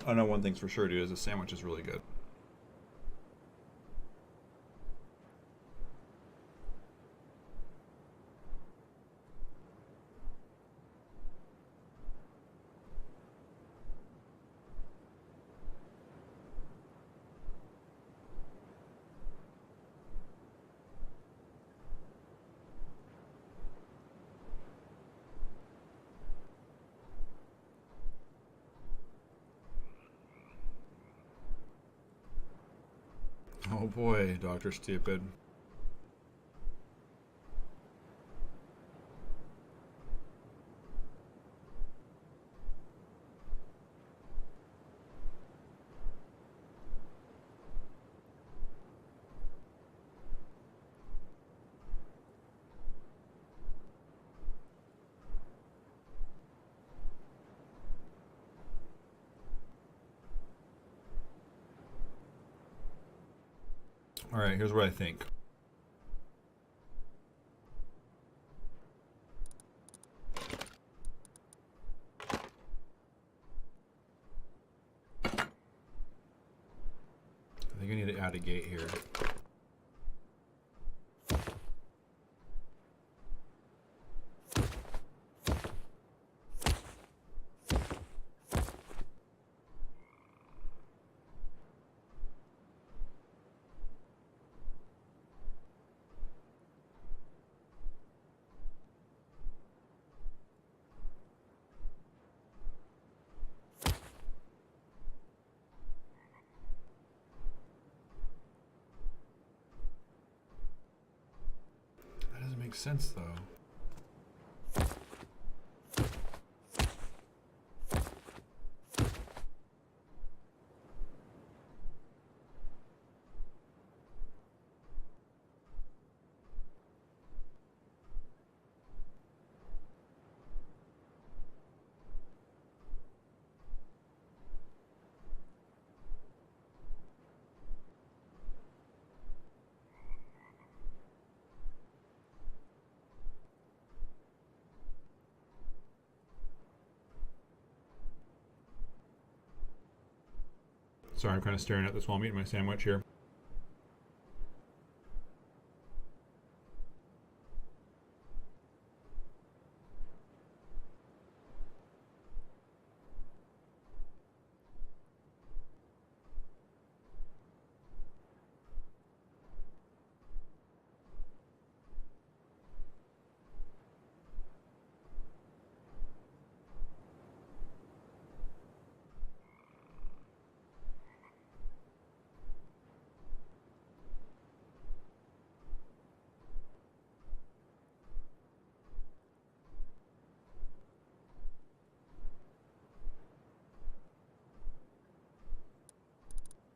I know one thing's for sure, dude, is the sandwich is really good. Oh boy, Dr. Stupid. All right, here's what I think. I think I need to add a gate here. That doesn't make sense though. Sorry, I'm kind of staring at this while I'm eating my sandwich here.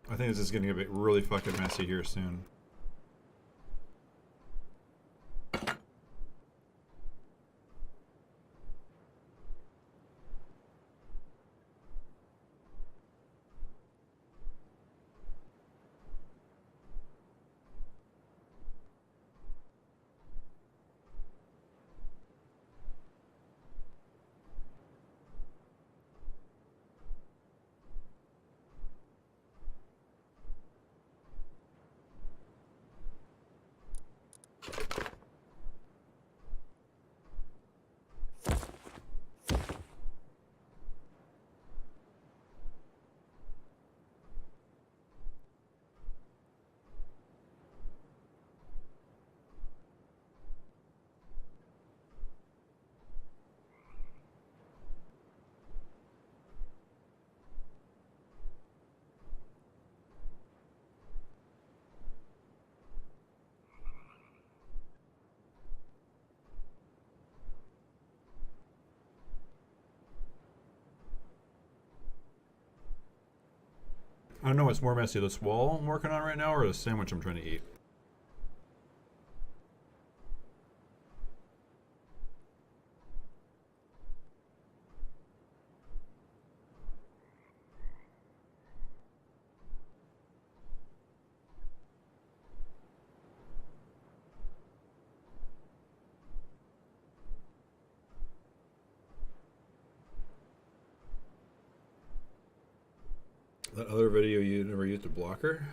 I think this is going to get really fucking messy here soon. I don't know what's more messy, this wall I'm working on right now or the sandwich I'm trying to eat. That other video you never used a blocker?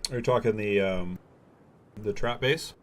Are you talking the trap base?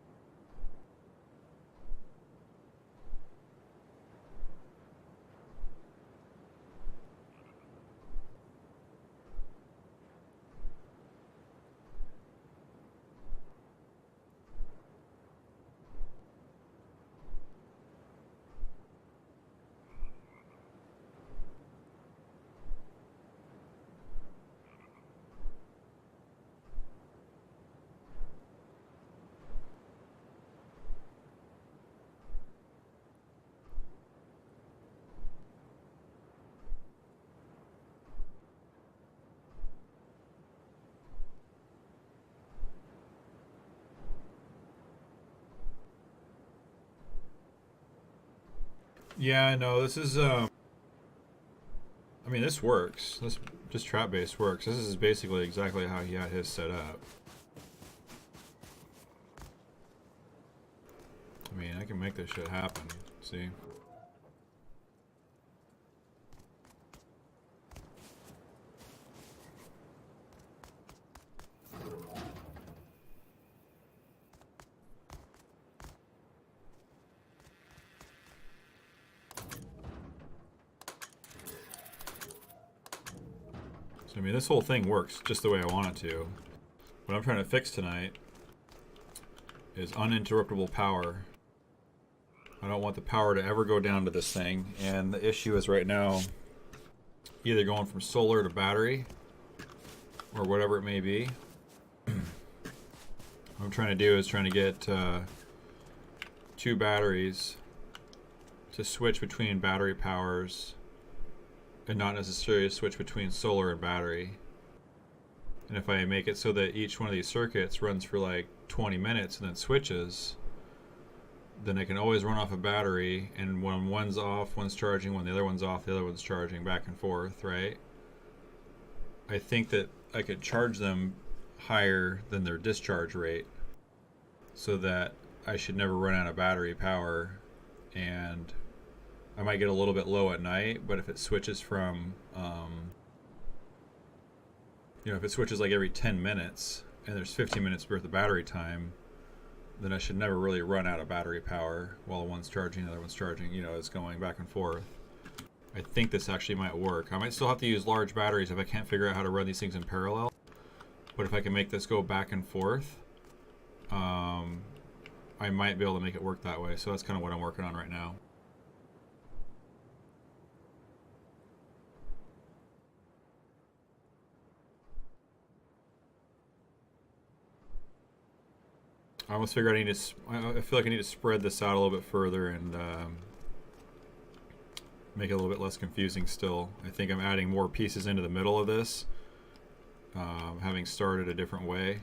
Yeah, no, this is I mean, this works. This trap base works. This is basically exactly how he had his set up. I mean, I can make this shit happen. See? So, I mean, this whole thing works just the way I want it to. What I'm trying to fix tonight is uninterruptible power. I don't want the power to ever go down to this thing, and the issue is right now either going from solar to battery or whatever it may be. What I'm trying to do is trying to get 2 batteries to switch between battery powers and not necessarily switch between solar and battery. And if I make it so that each one of these circuits runs for like 20 minutes and then switches, then I can always run off a battery, and when one's off, one's charging, when the other one's off, the other one's charging, back and forth, right? I think that I could charge them higher than their discharge rate so that I should never run out of battery power, and I might get a little bit low at night, but if it switches from, if it switches like every 10 minutes and there's 15 minutes worth of battery time, then I should never really run out of battery power while one's charging, the other one's charging, it's going back and forth. I think this actually might work. I might still have to use large batteries if I can't figure out how to run these things in parallel. But if I can make this go back and forth, I might be able to make it work that way. So that's kind of what I'm working on right now. I almost figured I feel like I need to spread this out a little bit further and make it a little bit less confusing still. I think I'm adding more pieces into the middle of this, having started a different way.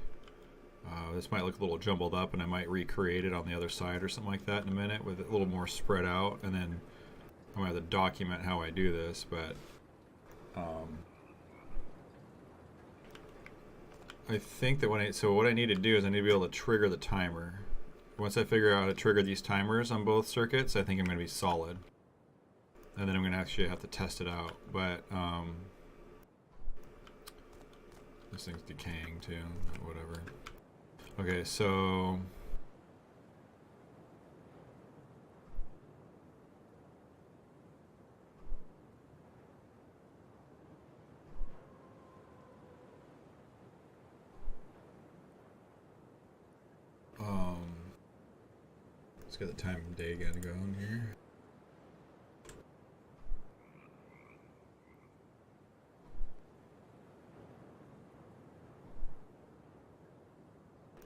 This might look a little jumbled up, and I might recreate it on the other side or something like that in a minute with it a little more spread out, and then I'm going to have to document how I do this, but I think that what I need to do is I need to be able to trigger the timer. Once I figure out how to trigger these timers on both circuits, I think I'm going to be solid. And then I'm going to actually have to test it out. But this thing's decaying too, whatever. Okay, so let's get the time of day again going here.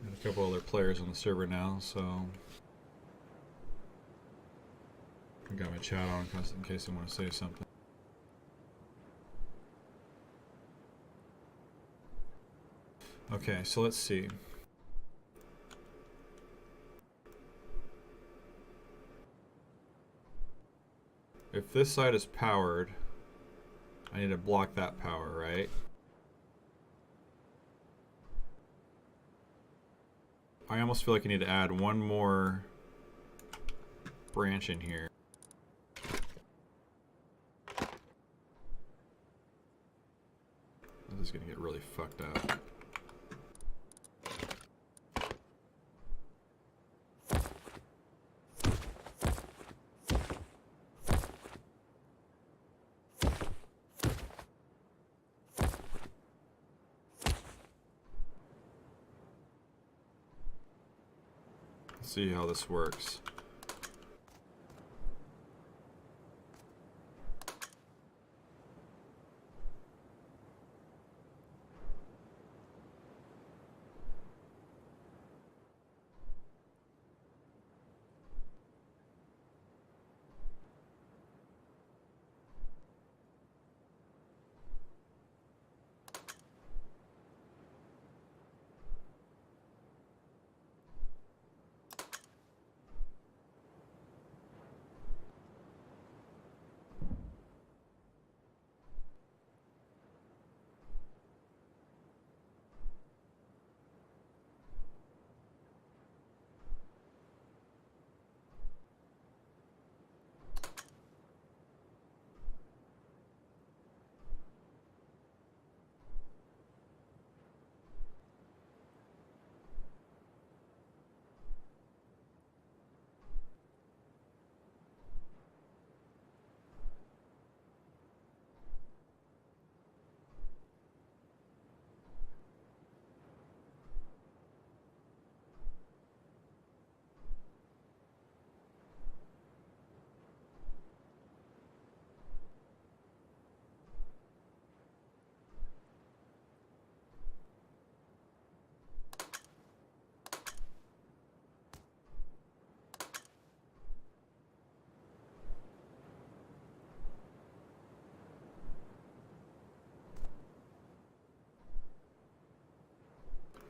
Got a couple other players on the server now, so I got my chat on in case I want to say something. Okay, so let's see. If this side is powered, I need to block that power, right? I almost feel like I need to add one more branch in here. This is gonna get really fucked up. See how this works.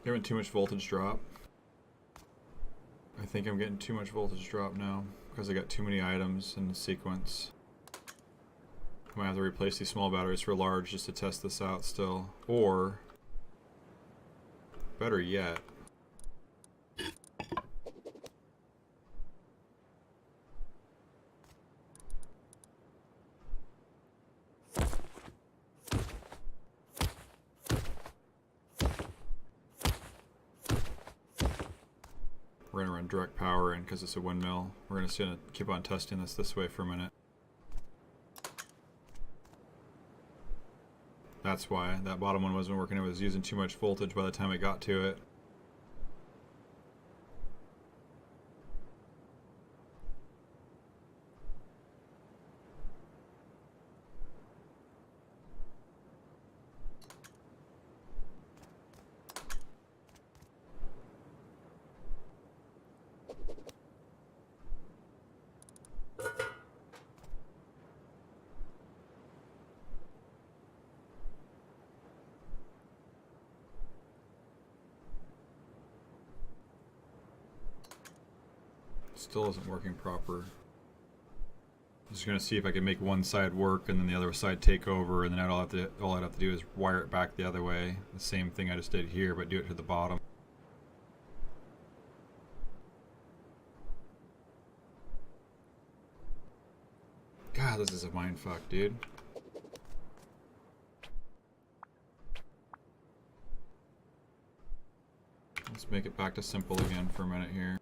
Getting too much voltage drop. I think I'm getting too much voltage drop now because I got too many items in the sequence. I might have to replace these small batteries for large just to test this out still. Or, better yet, we're going to run direct power in because it's a windmill. We're just going to keep on testing this way for a minute. That's why that bottom one wasn't working. It was using too much voltage by the time it got to it. Still isn't working proper. Just gonna see if I can make one side work and then the other side take over, and then all I'd have to do is wire it back the other way. The same thing I just did here, but do it to the bottom. God, this is a mindfuck, dude. Let's make it back to simple again for a minute here.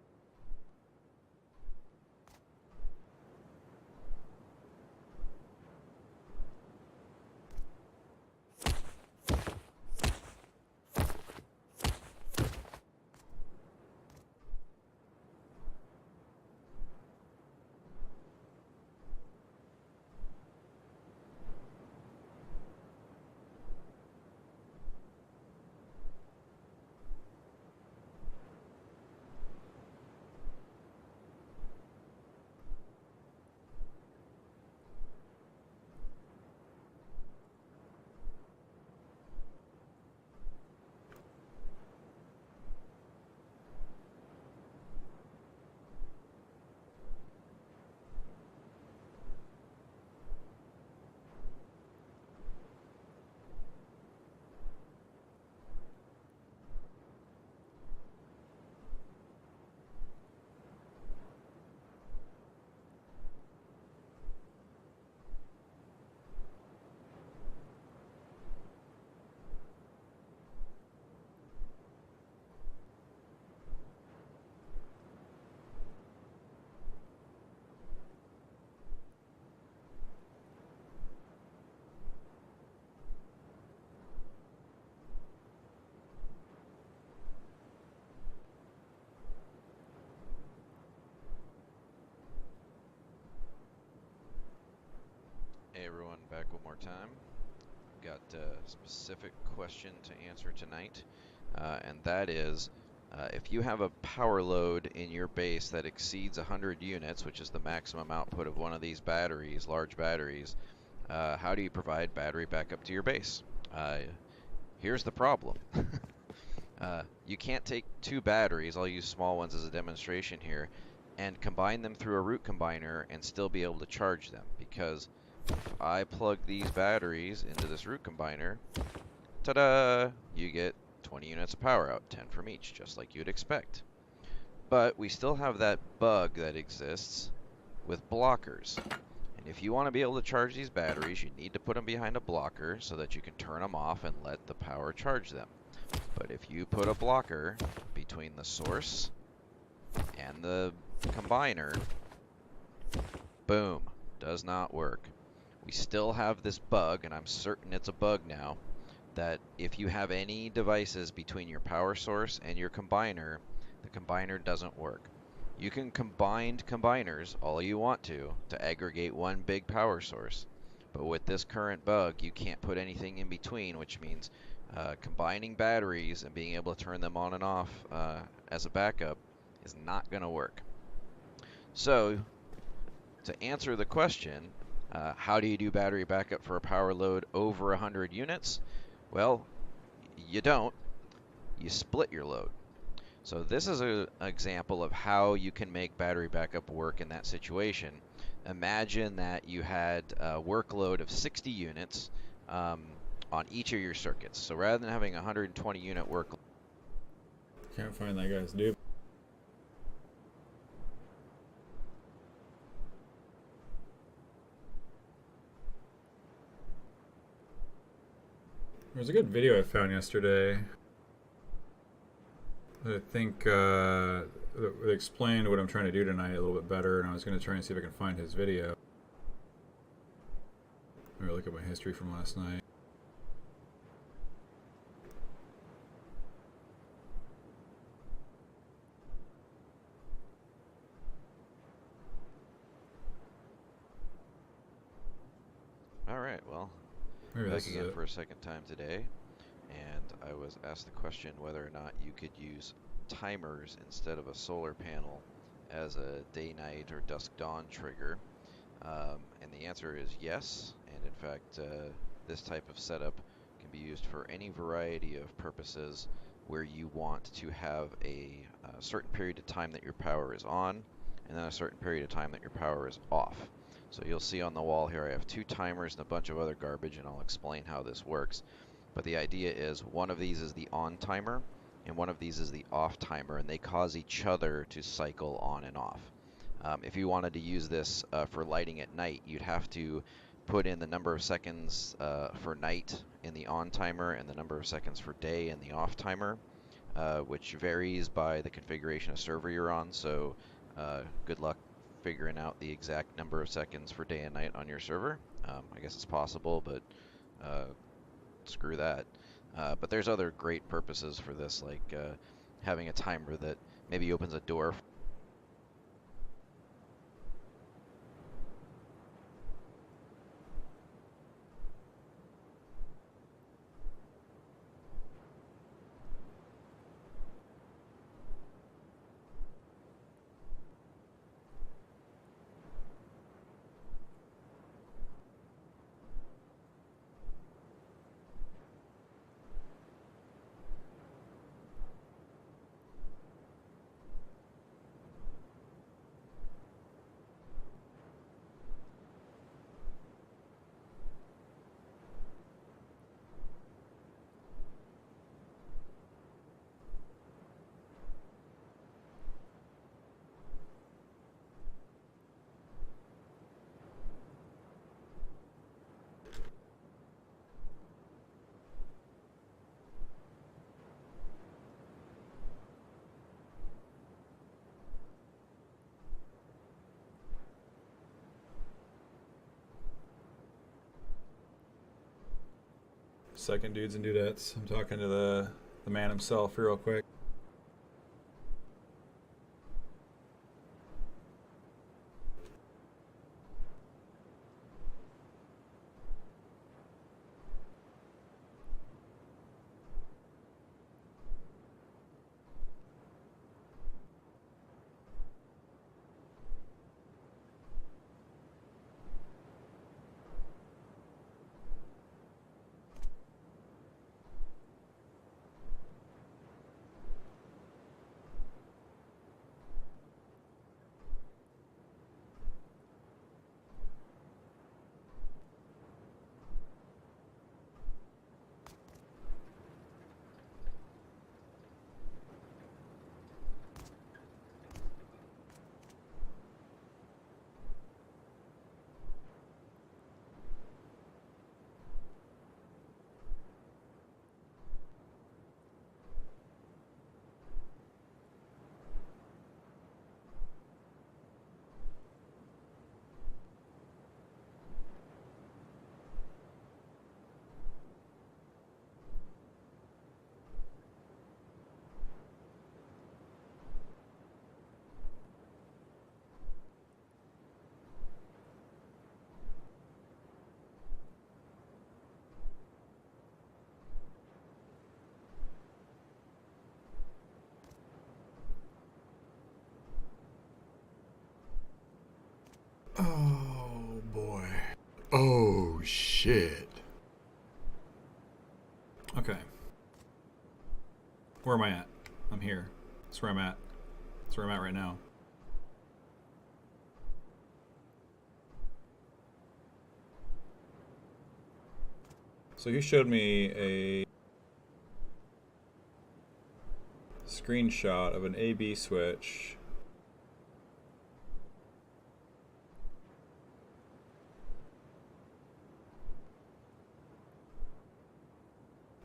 Hey everyone, back one more time. Got a specific question to answer tonight, and that is, if you have a power load in your base that exceeds 100 units, which is the maximum output of one of these batteries, large batteries, how do you provide battery backup to your base? Here's the problem. You can't take two batteries, I'll use small ones as a demonstration here, and combine them through a root combiner and still be able to charge them, because if I plug these batteries into this root combiner, ta-da! You get 20 units of power out, 10 from each, just like you'd expect. But we still have that bug that exists with blockers. And if you want to be able to charge these batteries, you need to put them behind a blocker so that you can turn them off and let the power charge them. But if you put a blocker between the source and the combiner, boom, does not work. We still have this bug, and I'm certain it's a bug now, that if you have any devices between your power source and your combiner, the combiner doesn't work. You can combine combiners all you want to aggregate one big power source, but with this current bug, you can't put anything in between, which means combining batteries and being able to turn them on and off as a backup is not going to work. So, to answer the question, how do you do battery backup for a power load over 100 units? Well, you don't. you split your load. So this is an example of how you can make battery backup work in that situation. Imagine that you had a workload of 60 units on each of your circuits. So rather than having a 120 unit workload, Can't find that guy's dupe. There was a good video I found yesterday. I think it explained what I'm trying to do tonight a little bit better, and I was going to try and see if I can find his video. Let me look at my history from last night. all right, well, Maybe back this is again it. for a second time today, and I was asked the question whether or not you could use timers instead of a solar panel as a day-night or dusk-dawn trigger. And the answer is yes, and in fact, this type of setup can be used for any variety of purposes where you want to have a certain period of time that your power is on, and then a certain period of time that your power is off. So you'll see on the wall here I have 2 timers and a bunch of other garbage, and I'll explain how this works. But the idea is one of these is the on timer, and one of these is the off timer, and they cause each other to cycle on and off. If you wanted to use this for lighting at night, you'd have to put in the number of seconds for night in the on timer and the number of seconds for day in the off timer, which varies by the configuration of server you're on. So good luck figuring out the exact number of seconds for day and night on your server. I guess it's possible, but screw that. But there's other great purposes for this, like having a timer that maybe opens a door. Second dudes and dudettes. I'm talking to the man himself real quick. Oh boy. Oh shit. Okay. Where am I at? I'm here. That's where I'm at. That's where I'm at right now. So he showed me a screenshot of an AB switch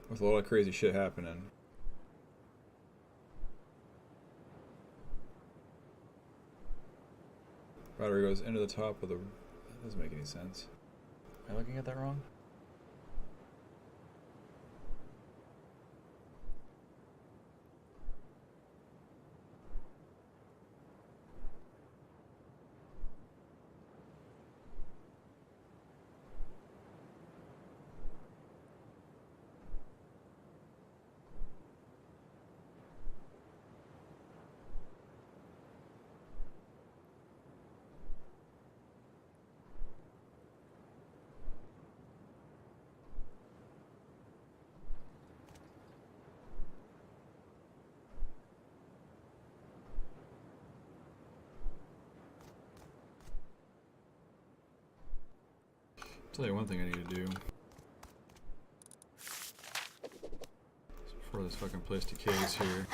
with a lot of crazy shit happening. Battery goes into the top of the... That doesn't make any sense. Am I looking at that wrong? I'll tell you one thing I need to do. Before this fucking place decays here.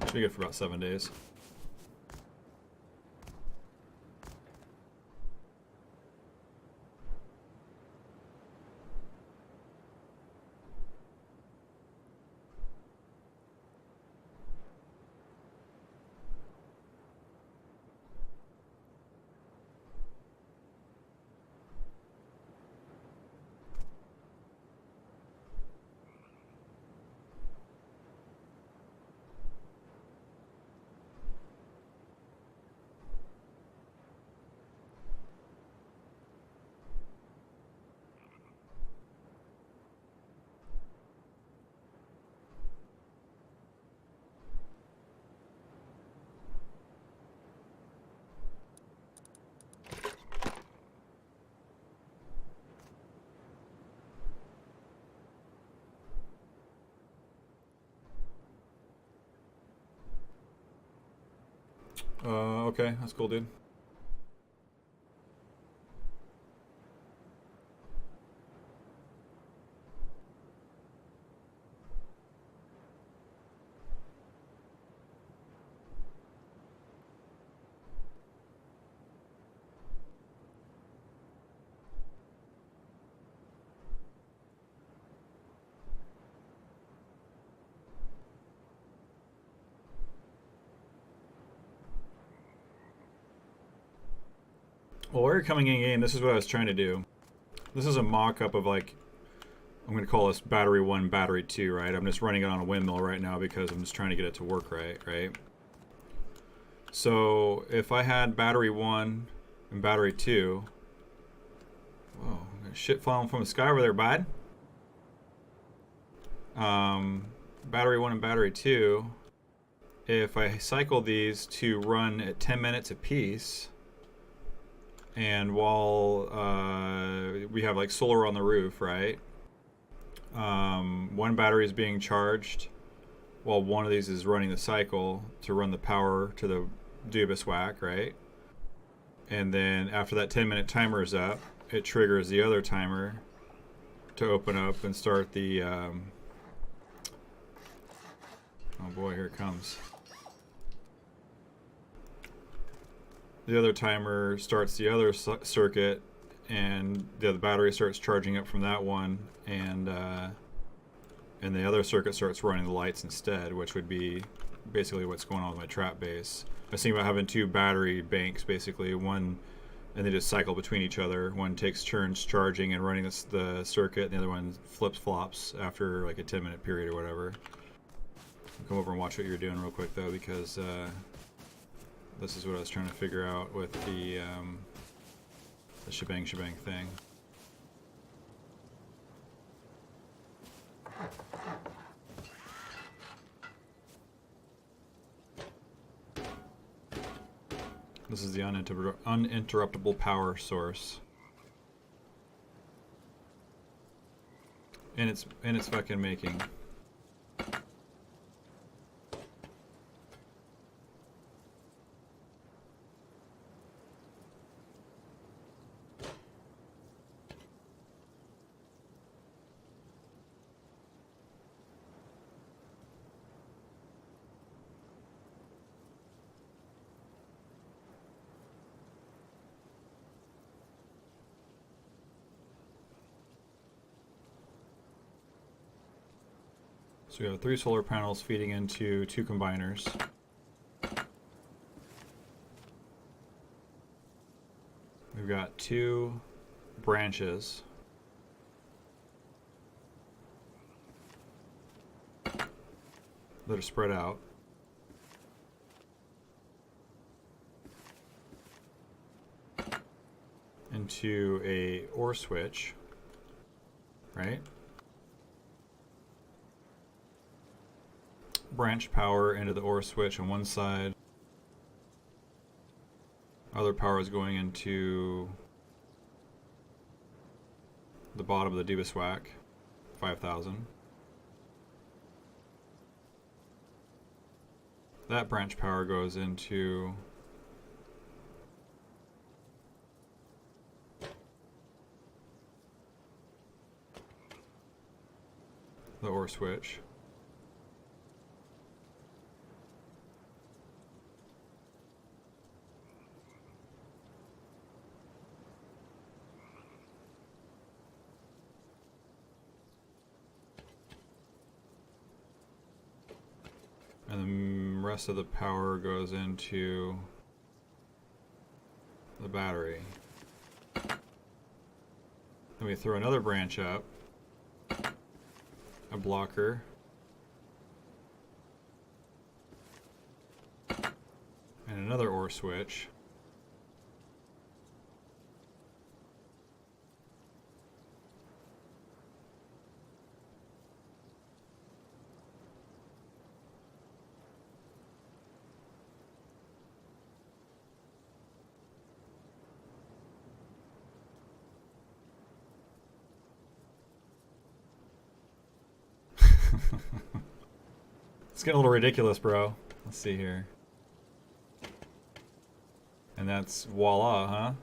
Should be good for about 7 days. Okay, that's cool, dude. Well, while you're coming in game, this is what I was trying to do. This is a mock-up of, like, I'm going to call this battery 1, battery 2, right? I'm just running it on a windmill right now because I'm just trying to get it to work right? So if I had battery 1 and battery 2... Whoa, shit falling from the sky over there, bud. Battery 1 and battery 2, if I cycle these to run at 10 minutes apiece... And while we have like solar on the roof, right? One battery is being charged while one of these is running the cycle to run the power to the Dubaswak, right? And then after that 10-minute timer is up, it triggers the other timer to open up and start the... oh boy, here it comes. The other timer starts the other circuit, and the battery starts charging up from that one, and the other circuit starts running the lights instead, which would be basically what's going on with my trap base. I was thinking about having 2 battery banks, basically, one and they just cycle between each other. One takes turns charging and running the circuit, and the other one flips flops after like a 10-minute period or whatever. I'll come over and watch what you're doing real quick though, because this is what I was trying to figure out with the shebang thing. This is the uninterruptible power source. And it's fucking making. So we have 3 solar panels feeding into 2 combiners. We've got 2 branches. That are spread out. Into a OR switch, right? Branch power into the OR switch on one side. Other power is going into the bottom of the Dubaswak, 5000. That branch power goes into the OR switch. And the rest of the power goes into the battery. Then we throw another branch up, a blocker, and another OR switch. It's getting a little ridiculous, bro. Let's see here. And that's voila, huh?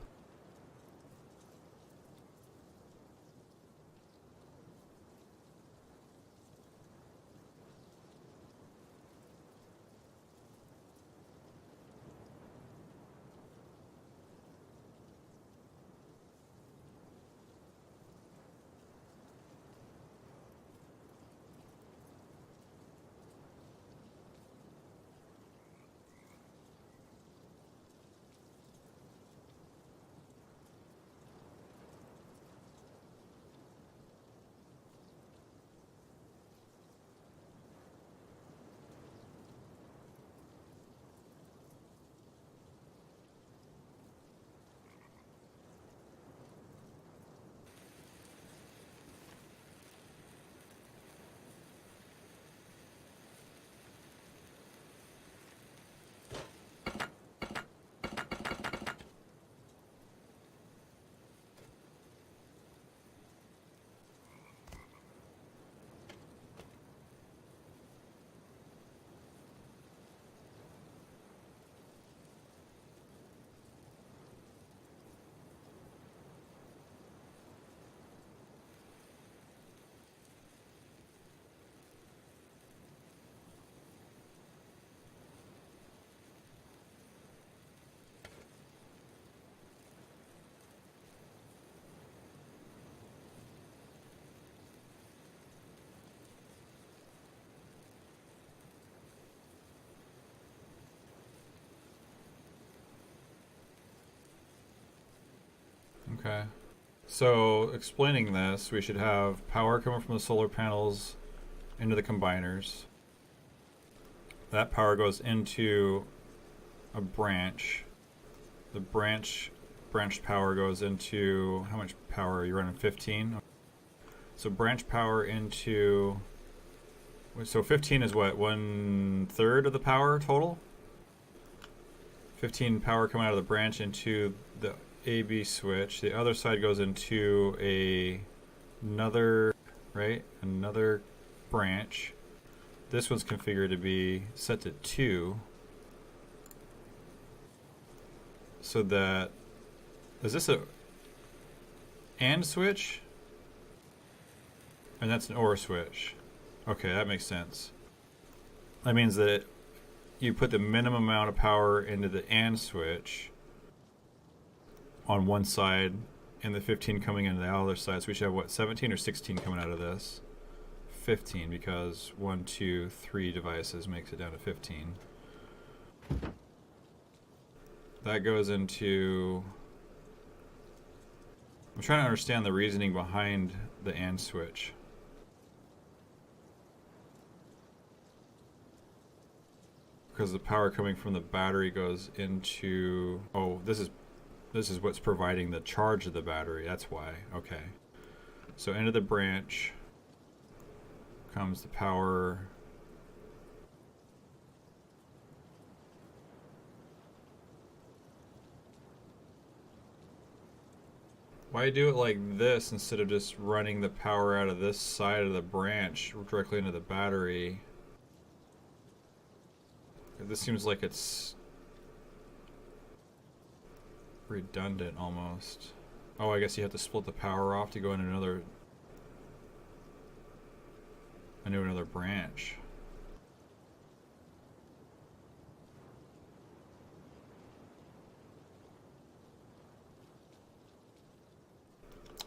Okay. So, explaining this, we should have power coming from the solar panels into the combiners. That power goes into a branch. The branched power goes into, how much power are you running? 15? So branch power into, so 15 is what, 1/3 of the power total? 15 power coming out of the branch into the AB switch. The other side goes into another, right? Another branch. This one's configured to be set to 2. So that, is this a AND switch? And that's an OR switch. Okay, that makes sense. That means that you put the minimum amount of power into the AND switch on one side and the 15 coming into the other side. So we should have what, 17 or 16 coming out of this? 15, because 1, 2, 3 devices makes it down to 15. That goes into, I'm trying to understand the reasoning behind the AND switch. Because the power coming from the battery goes into, oh, this is what's providing the charge of the battery. That's why. Okay. So into the branch comes the power. Why do it like this instead of just running the power out of this side of the branch directly into the battery? This seems like it's redundant almost. Oh, I guess you have to split the power off to go into another branch.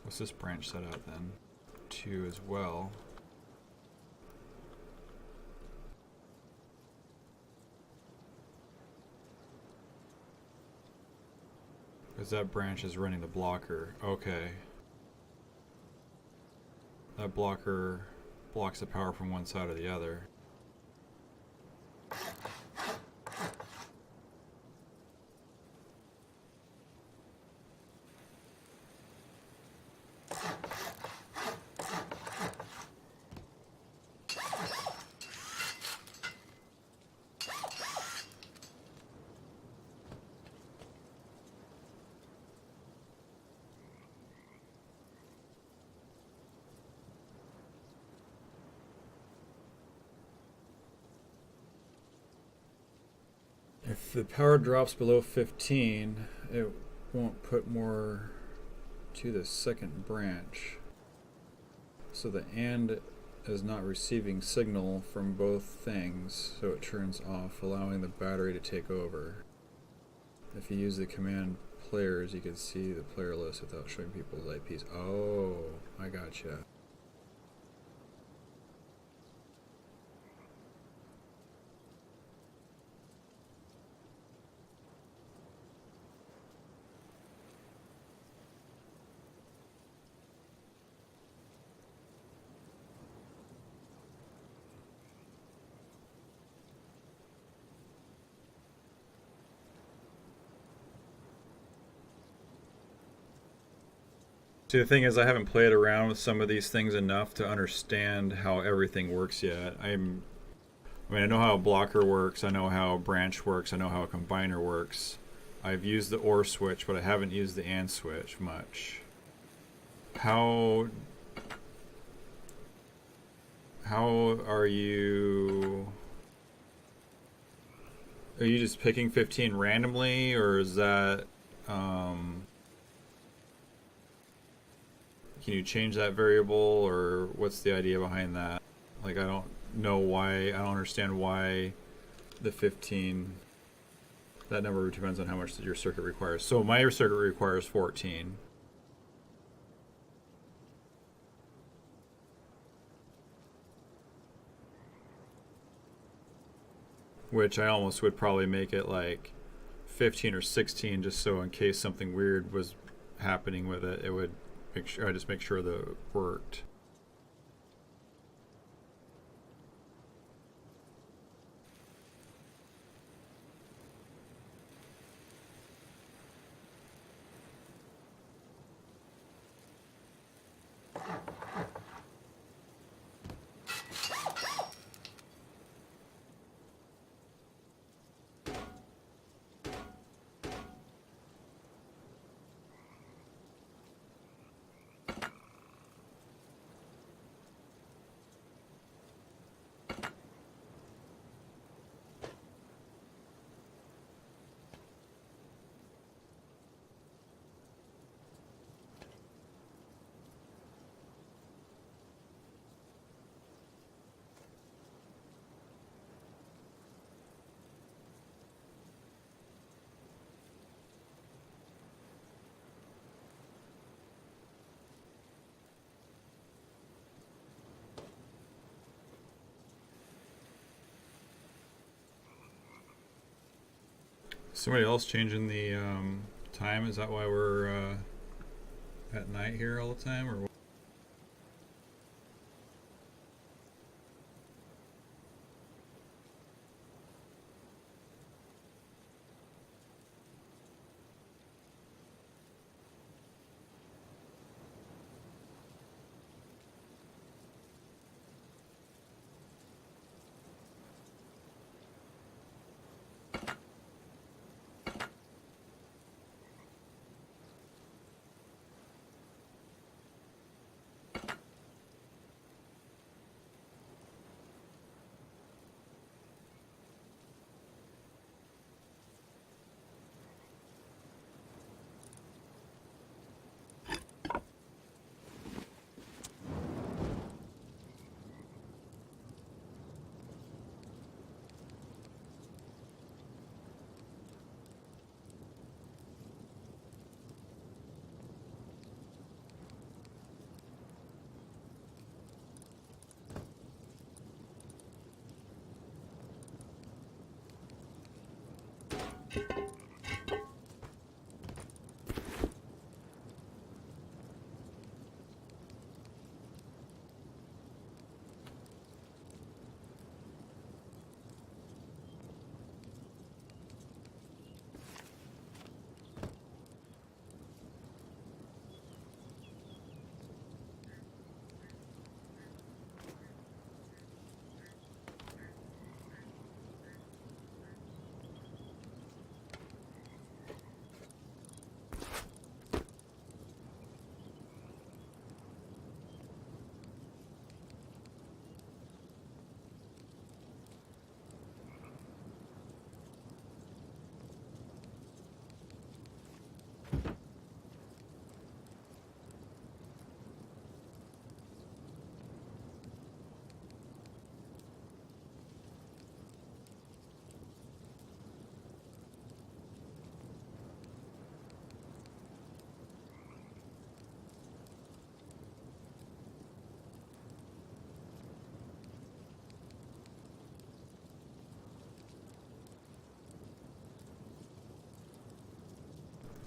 What's this branch set out then? 2 as well. Because that branch is running the blocker. Okay. That blocker blocks the power from one side or the other. If the power drops below 15, it won't put more to the second branch. So the AND is not receiving signal from both things, so it turns off, allowing the battery to take over. If you use the command players, you can see the player list without showing people's IPs. Oh, I gotcha. See, the thing is, I haven't played around with some of these things enough to understand how everything works yet. I know how a blocker works, I know how a branch works, I know how a combiner works. I've used the OR switch, but I haven't used the AND switch much. How are you just picking 15 randomly, or is that can you change that variable, or what's the idea behind that? Like, I don't know why, I don't understand why the 15, that number depends on how much your circuit requires. So my circuit requires 14. Which I almost would probably make it like 15 or 16, just so in case something weird was happening with it, it would make sure I just make sure that it worked. Somebody else changing the time? Is that why we're at night here all the time, or what?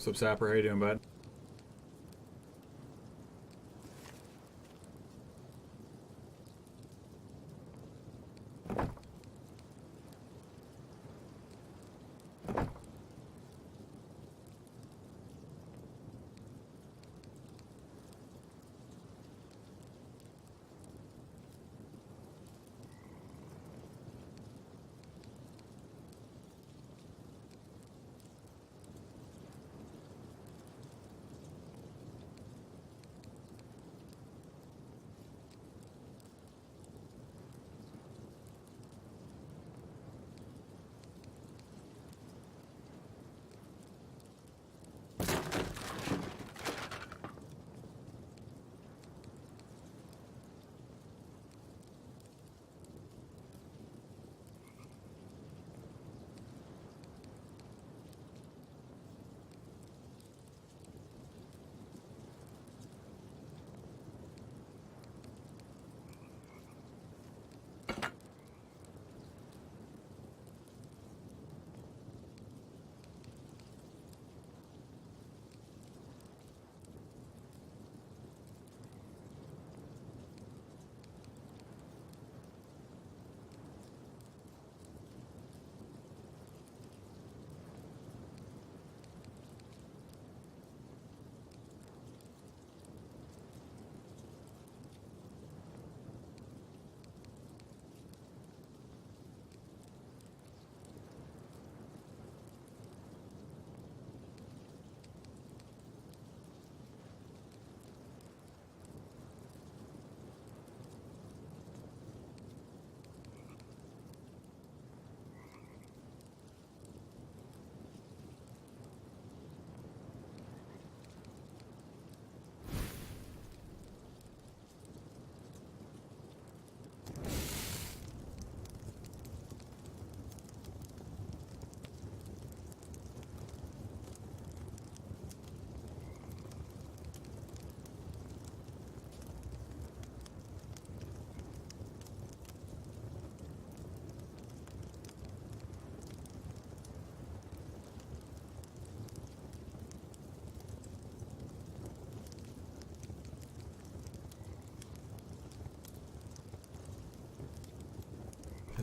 What's up, Sapper? How you doing, bud?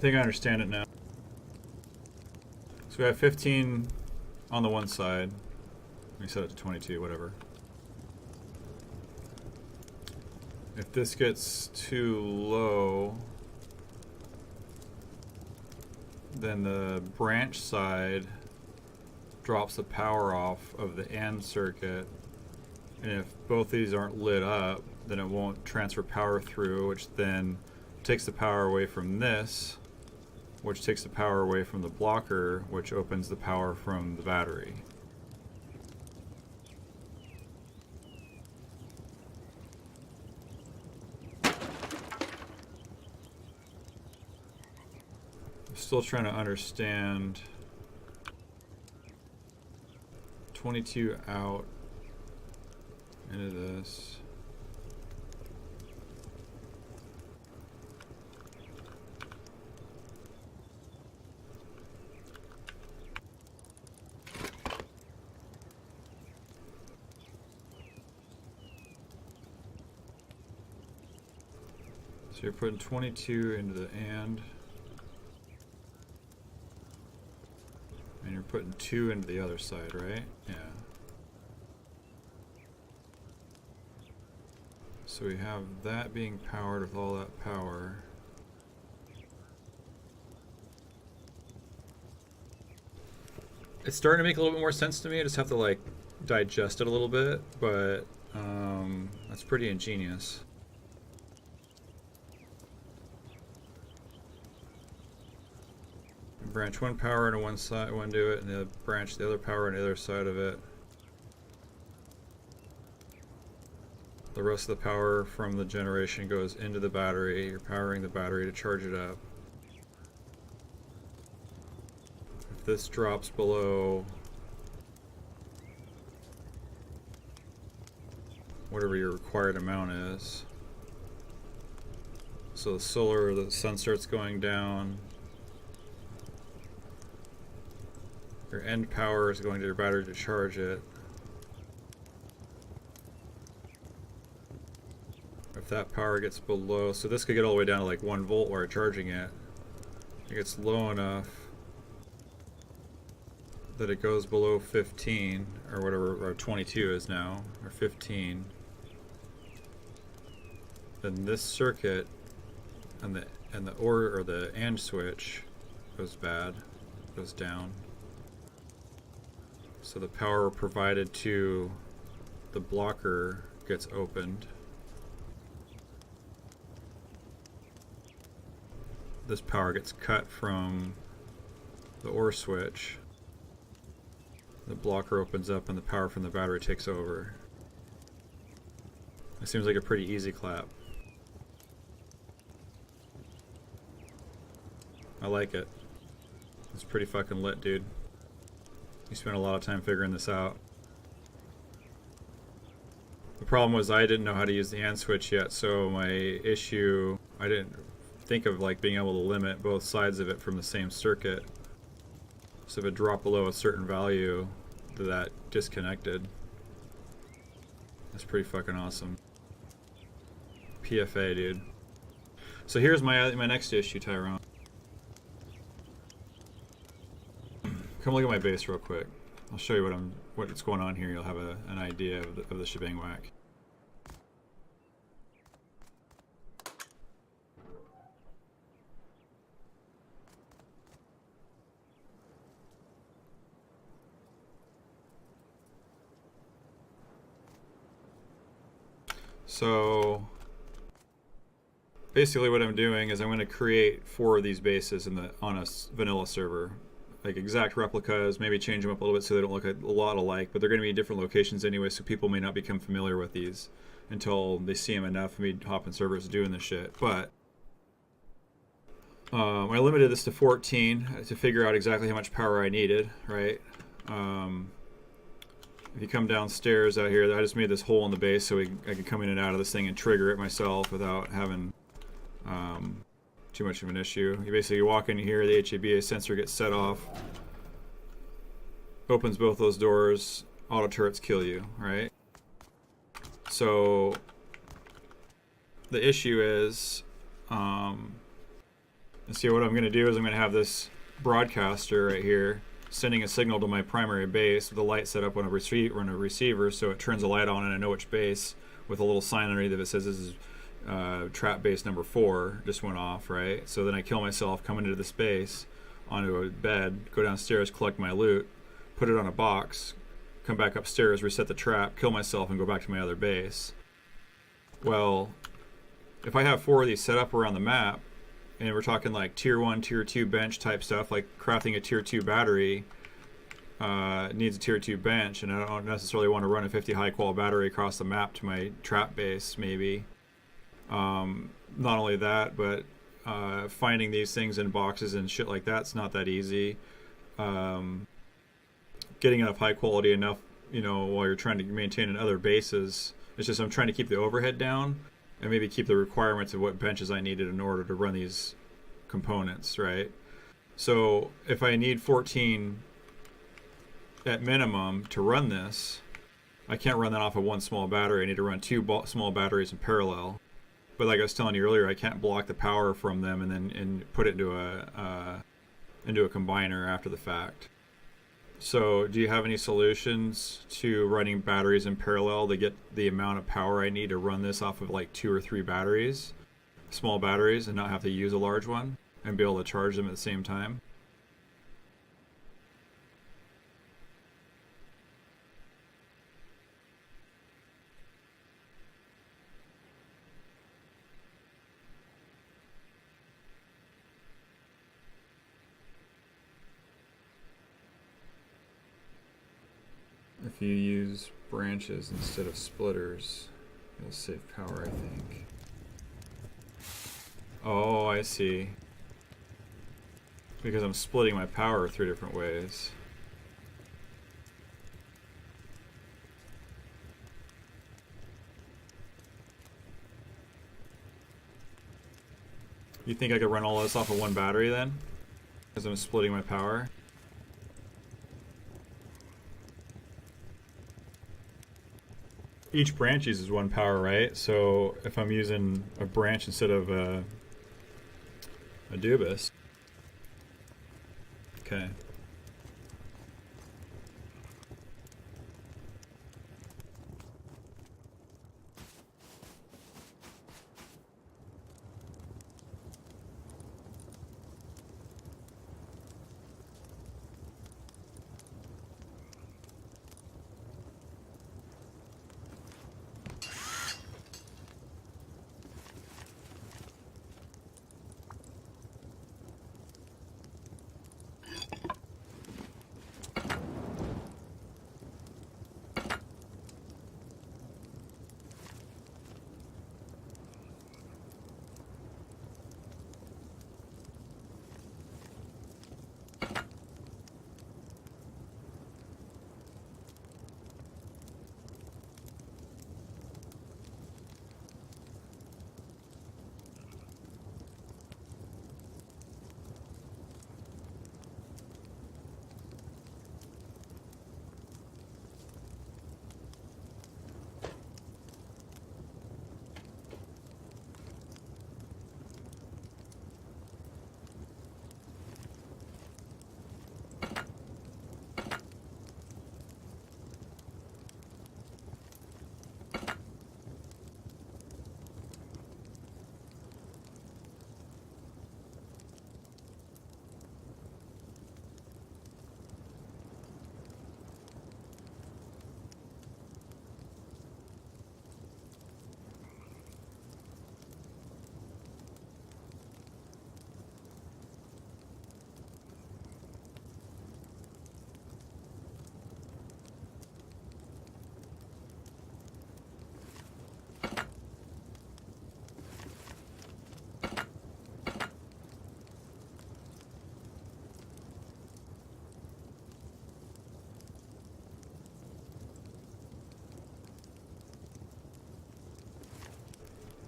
think I understand it now. So we have 15 on the one side. We set it to 22, whatever. If this gets too low, then the branch side drops the power off of the AND circuit. And if both these aren't lit up, then it won't transfer power through, which then takes the power away from this, which takes the power away from the blocker, which opens the power from the battery. Still trying to understand 22 out into this. So you're putting 22 into the AND. And you're putting 2 into the other side, right? Yeah. So we have that being powered with all that power. It's starting to make a little bit more sense to me. I just have to like digest it a little bit, but that's pretty ingenious. Branch one power into one side, one do it, and the branch the other power on the other side of it. The rest of the power from the generation goes into the battery. You're powering the battery to charge it up. If this drops below whatever your required amount is, so the sun starts going down. Your end power is going to your battery to charge it. If that power gets below, so this could get all the way down to like 1 volt while you're charging it. It gets low enough that it goes below 15 or whatever, or 22 is now, or 15. Then this circuit and the OR or the AND switch goes bad, goes down. So the power provided to the blocker gets opened. This power gets cut from the OR switch. The blocker opens up and the power from the battery takes over. It seems like a pretty easy clap. I like it. It's pretty fucking lit, dude. You spent a lot of time figuring this out. The problem was I didn't know how to use the AND switch yet, so my issue, I didn't think of like being able to limit both sides of it from the same circuit. So if it dropped below a certain value, that disconnected. That's pretty fucking awesome. PFA, dude. So here's my next issue, Tyrone. Come look at my base real quick. I'll show you what's going on here. You'll have an idea of the shebang whack. So basically what I'm doing is I'm going to create 4 of these bases on a vanilla server. Like exact replicas, maybe change them up a little bit so they don't look a lot alike, but they're going to be in different locations anyway, so people may not become familiar with these until they see them enough of me hopping servers doing this shit. But I limited this to 14 to figure out exactly how much power I needed, right? If you come downstairs out here, I just made this hole in the base so I could come in and out of this thing and trigger it myself without having too much of an issue. You basically walk in here, the HABA sensor gets set off, opens both those doors, auto turrets kill you, right? So the issue is And see, what I'm going to do is I'm going to have this broadcaster right here sending a signal to my primary base with the light set up on a receiver, so it turns a light on and I know which base, with a little sign underneath that says this is trap base number 4 just went off, right? So then I kill myself, come into this base, onto a bed, go downstairs, collect my loot, put it on a box, come back upstairs, reset the trap, kill myself, and go back to my other base. Well, if I have 4 of these set up around the map, and we're talking like tier 1, tier 2 bench type stuff, like crafting a tier 2 battery needs a tier 2 bench, and I don't necessarily want to run a 50 high qual battery across the map to my trap base, maybe. Not only that, but finding these things in boxes and shit like that's not that easy. Getting enough high quality enough, while you're trying to maintain in other bases. It's just I'm trying to keep the overhead down and maybe keep the requirements of what benches I needed in order to run these components, right? So if I need 14 at minimum to run this, I can't run that off of one small battery. I need to run 2 small batteries in parallel. But like I was telling you earlier, I can't block the power from them and put it into a combiner after the fact. So do you have any solutions to running batteries in parallel to get the amount of power I need to run this off of like 2 or 3 batteries, small batteries, and not have to use a large one and be able to charge them at the same time? If you use branches instead of splitters, you'll save power, I think. Oh, I see. Because I'm splitting my power 3 different ways. You think I could run all this off of one battery then? Because I'm splitting my power? Each branch uses 1 power, right? So if I'm using a branch instead of a Dubus. Okay.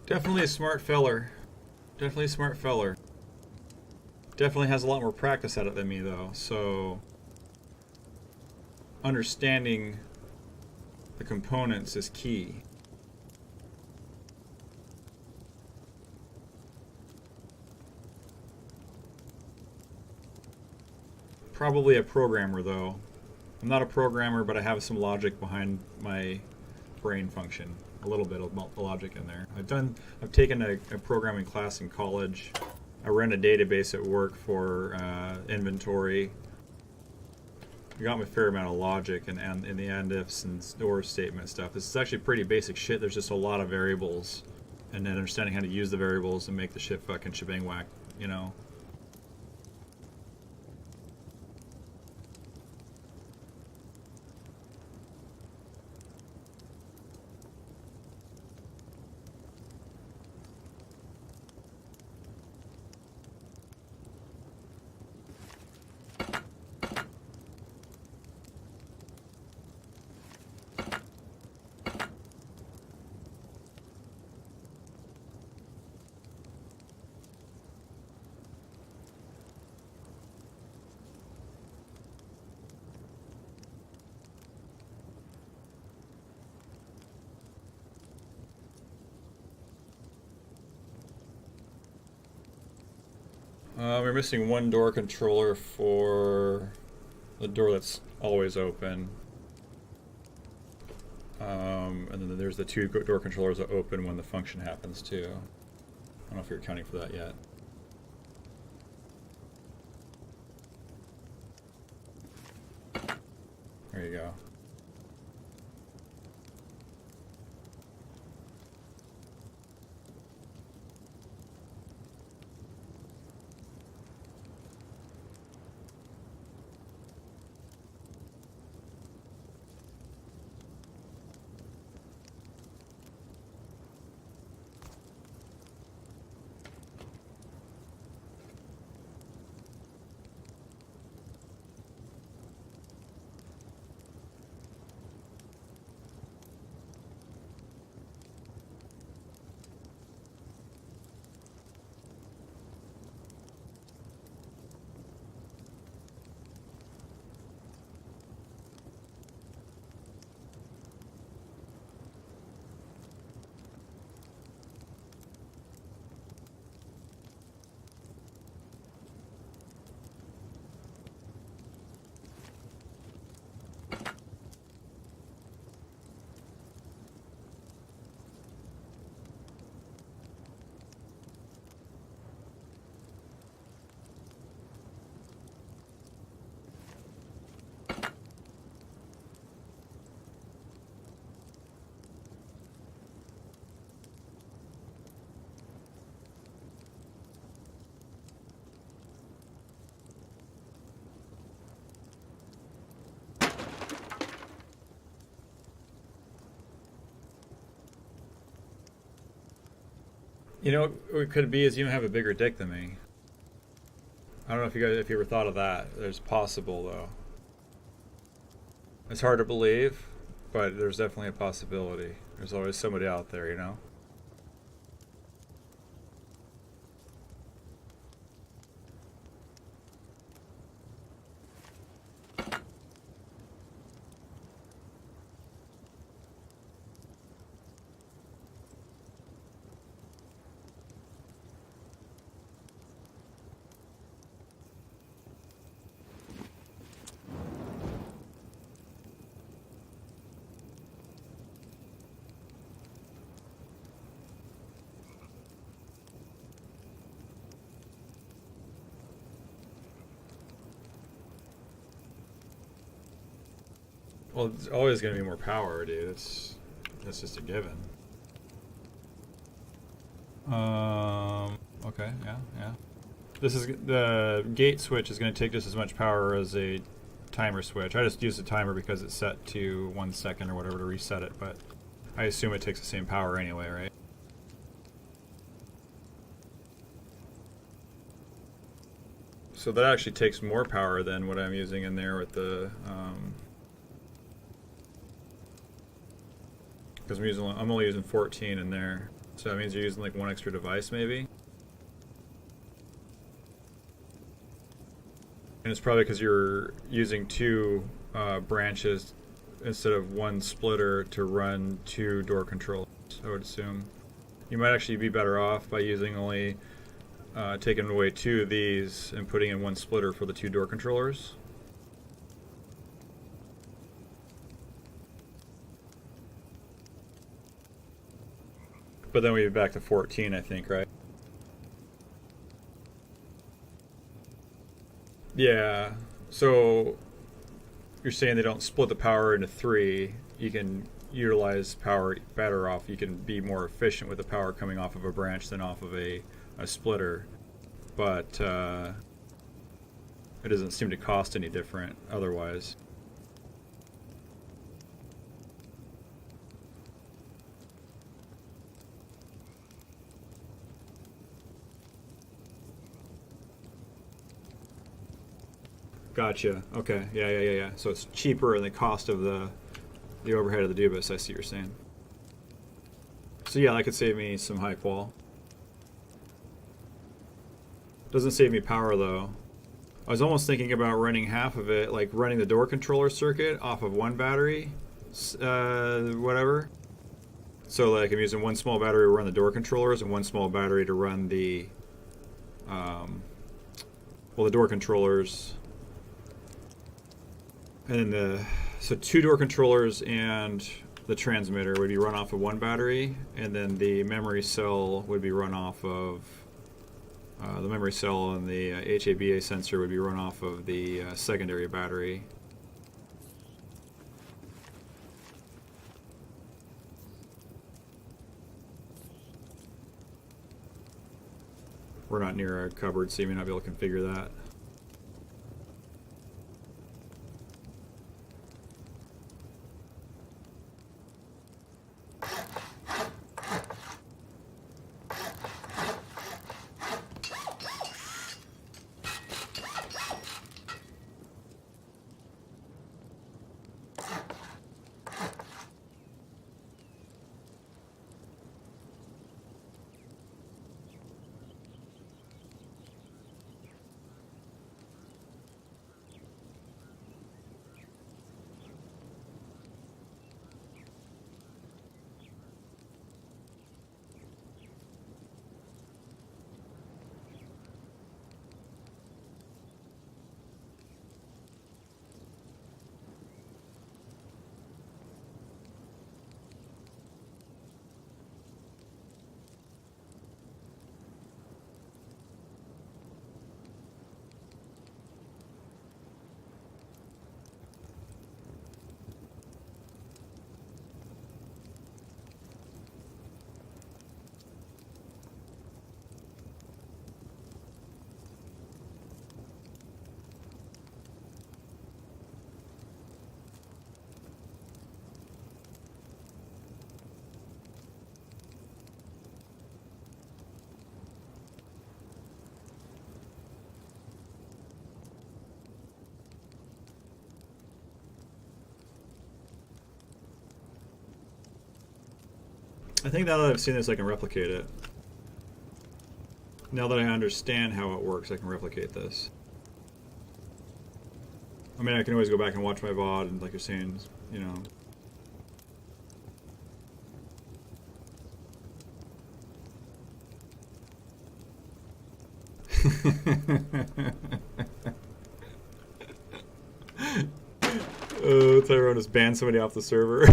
Definitely a smart feller. Definitely a smart feller. Definitely has a lot more practice at it than me, though, so understanding the components is key. probably a programmer though. I'm not a programmer, but I have some logic behind my brain function. A little bit of logic in there. I've taken a programming class in college. I ran a database at work for inventory. I got me a fair amount of logic and in the and ifs and or statement stuff. This is actually pretty basic shit. There's just a lot of variables, and then understanding how to use the variables and make the shit fucking shebang whack, you know. We're missing one door controller for the door that's always open. And then there's the two door controllers that open when the function happens too. I don't know if you're accounting for that yet. There you go. You know what it could be is you have a bigger dick than me. I don't know if you ever thought of that. There's possible though. It's hard to believe, but there's definitely a possibility. There's always somebody out there, you know? Well, it's always going to be more power, dude. That's just a given. Okay, yeah. This is the gate switch is going to take just as much power as a timer switch. I just use the timer because it's set to 1 second or whatever to reset it, but I assume it takes the same power anyway, right? So that actually takes more power than what I'm using in there with the because I'm only using 14 in there, so that means you're using like one extra device maybe. And it's probably because you're using two branches instead of one splitter to run two door controllers, I would assume. You might actually be better off by using only taking away two of these and putting in one splitter for the two door controllers. But then we'd be back to 14, I think, right? Yeah. So you're saying they don't split the power into three. You can utilize power better off. You can be more efficient with the power coming off of a branch than off of a splitter. But it doesn't seem to cost any different otherwise. Gotcha. Okay. Yeah. So it's cheaper in the cost of the overhead of the Dubus. I see what you're saying. So yeah, that could save me some high qual. Doesn't save me power though. I was almost thinking about running half of it, like running the door controller circuit off of one battery, whatever. So like I'm using one small battery to run the door controllers and one small battery to run the, the door controllers. And then so two door controllers and the transmitter would be run off of one battery, and then the memory cell would be run off of the memory cell, and the HABA sensor would be run off of the secondary battery. We're not near a cupboard, so you may not be able to configure that. I think now that I've seen this, I can replicate it. Now that I understand how it works, I can replicate this. I mean, I can always go back and watch my VOD, and like you're saying, you know. Tyrone just banned somebody off the server.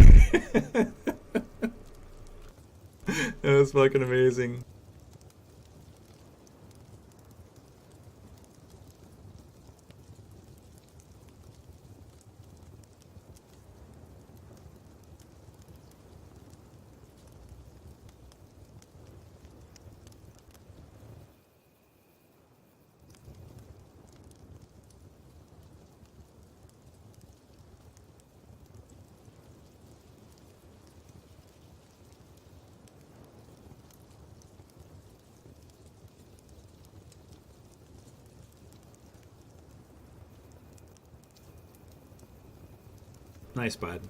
That was fucking amazing. Nice, bud.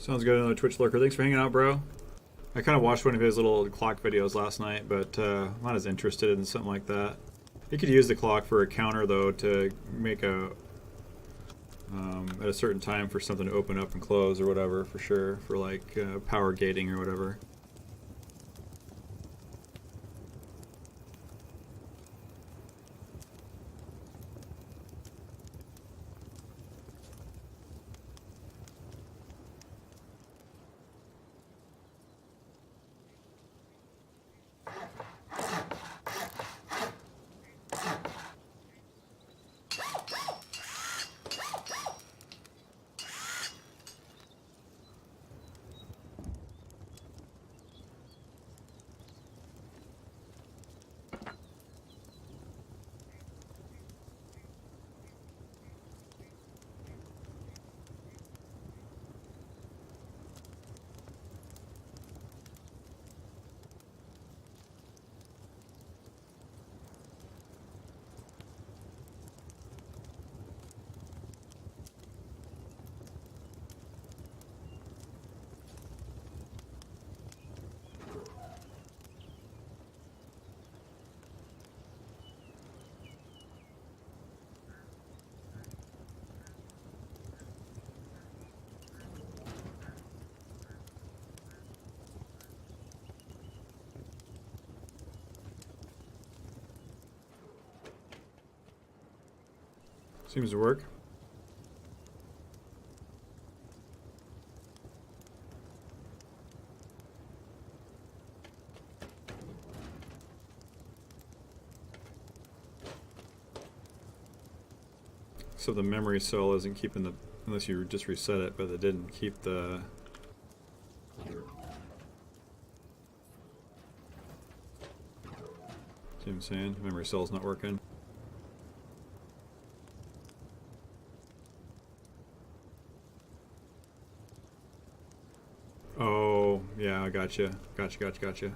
Sounds good. Another Twitch lurker. Thanks for hanging out, bro. I kind of watched one of his little clock videos last night, but I'm not as interested in something like that. You could use the clock for a counter, though, to make a at a certain time for something to open up and close or whatever, for sure, for like power gating or whatever. Seems to work. So the memory cell isn't keeping the, unless you just reset it, but it didn't keep the. See what I'm saying? Memory cell's not working. Oh, yeah, I gotcha. Gotcha.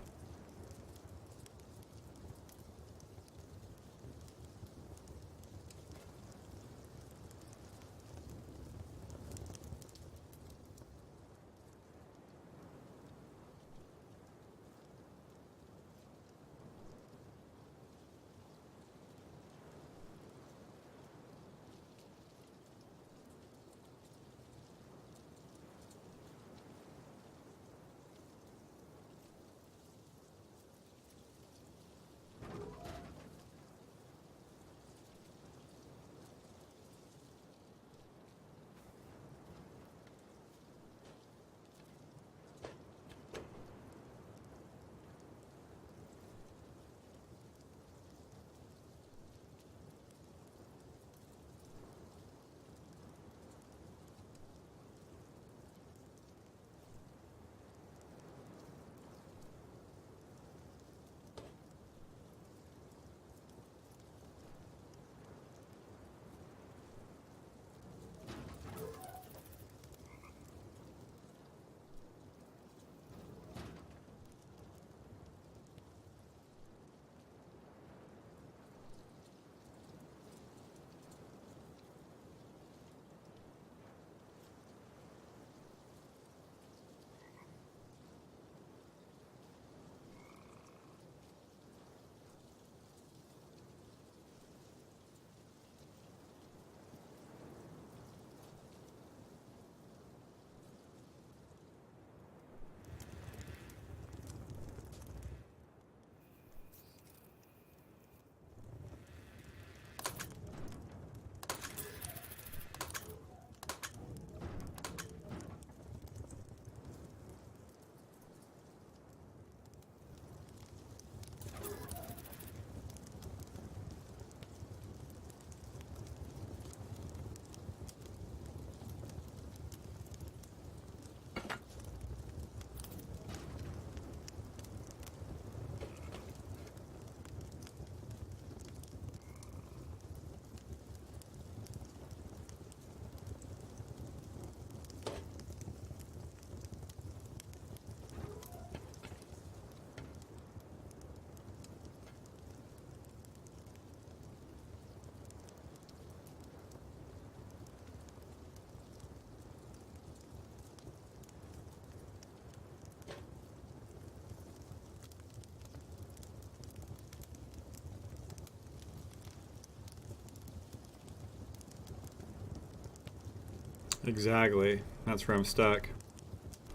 Exactly. That's where I'm stuck.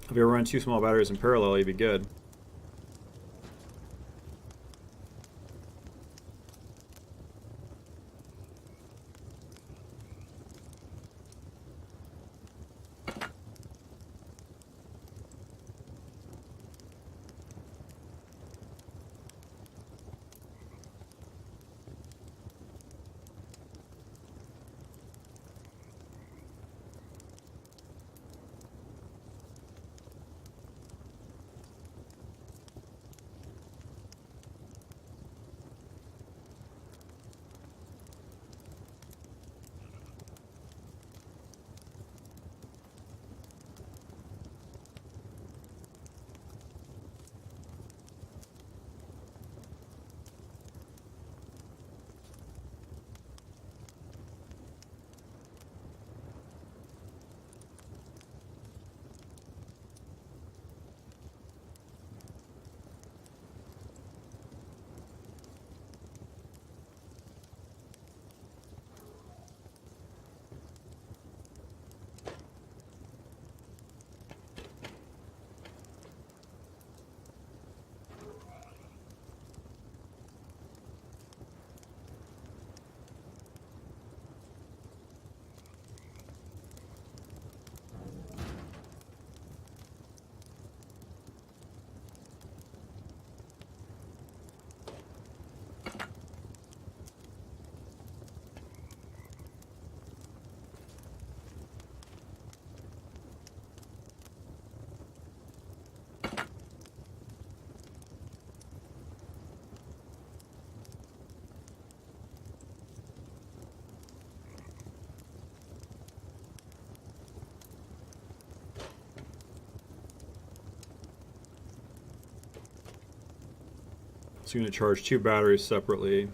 If you run two small batteries in parallel, you'd be good. So you're going to charge two batteries separately.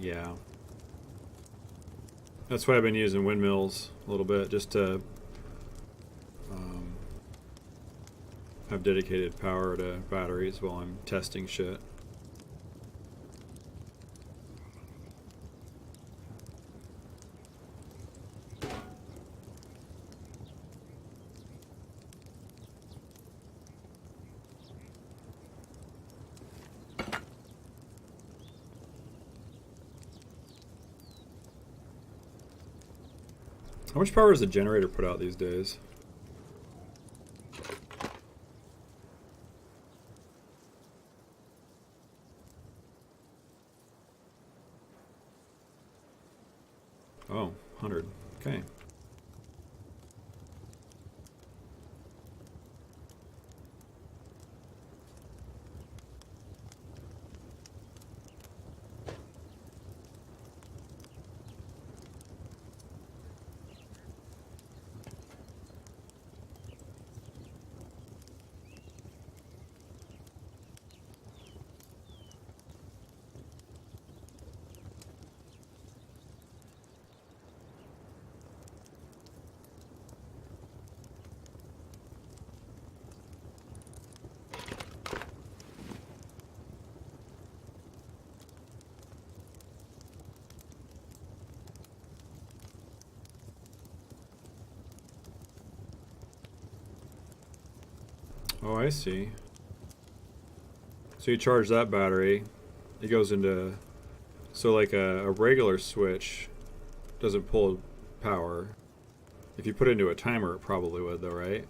Yeah. That's why I've been using windmills a little bit, just to have dedicated power to batteries while I'm testing shit. How much power does a generator put out these days? Oh, 100. Okay. Oh, I see. So you charge that battery, it goes into So like a regular switch doesn't pull power. If you put it into a timer, it probably would though, right?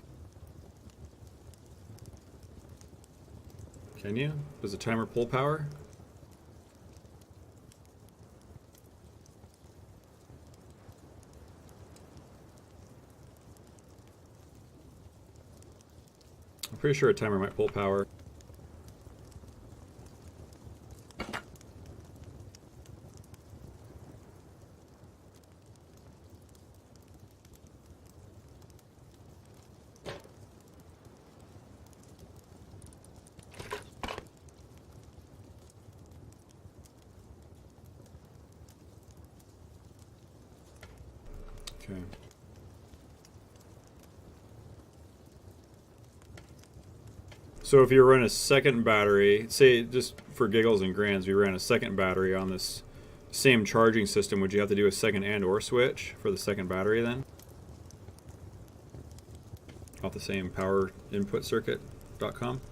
Can you? Does a timer pull power? I'm pretty sure a timer might pull power. Okay. So if you run a second battery, say just for giggles and grins, we ran a second battery on this same charging system, would you have to do a second and or switch for the second battery then? Off the same power input circuit.com?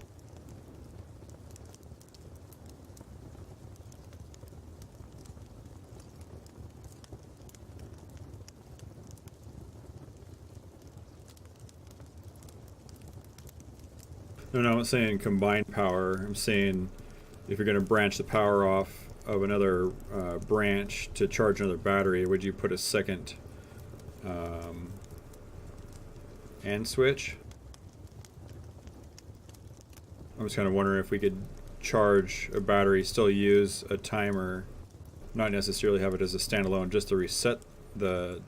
No, no, I'm not saying combined power. I'm saying if you're going to branch the power off of another branch to charge another battery, would you put a second AND switch? I'm just kind of wondering if we could charge a battery, still use a timer, not necessarily have it as a standalone just to reset the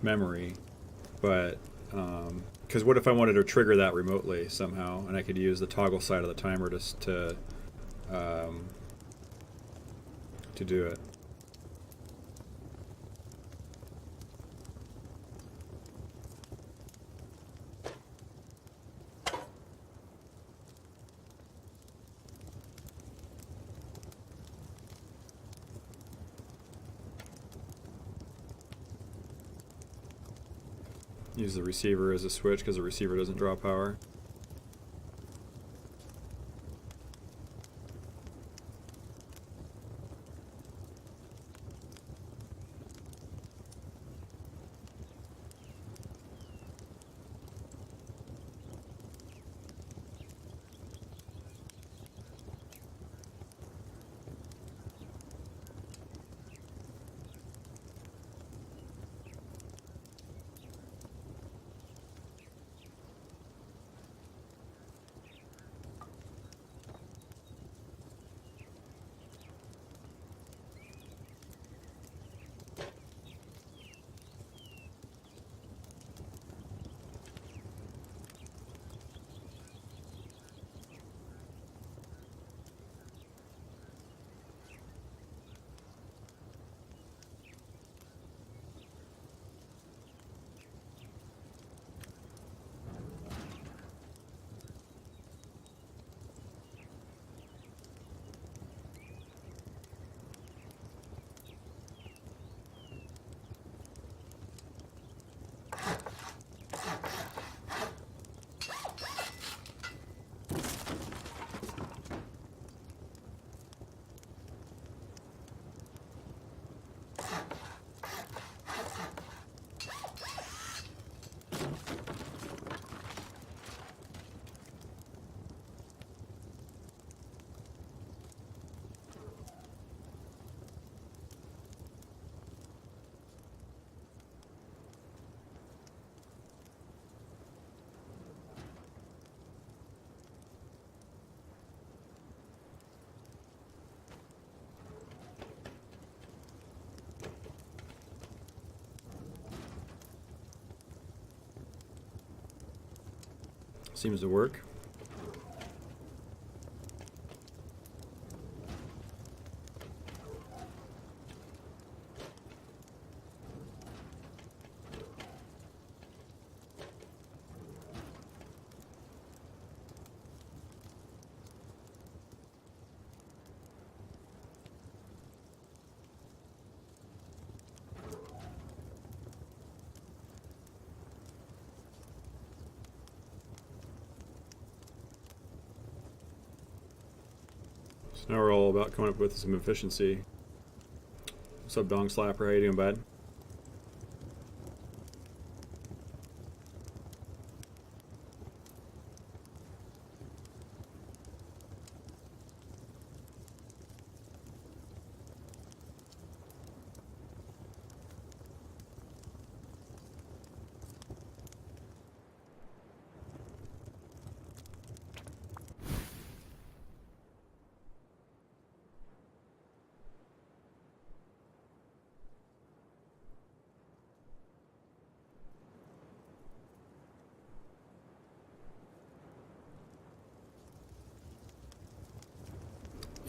memory, but because what if I wanted to trigger that remotely somehow, and I could use the toggle side of the timer just to do it. Use the receiver as a switch because the receiver doesn't draw power. Seems to work. So now we're all about coming up with some efficiency. What's up, Dong Slapper? How you doing, bud?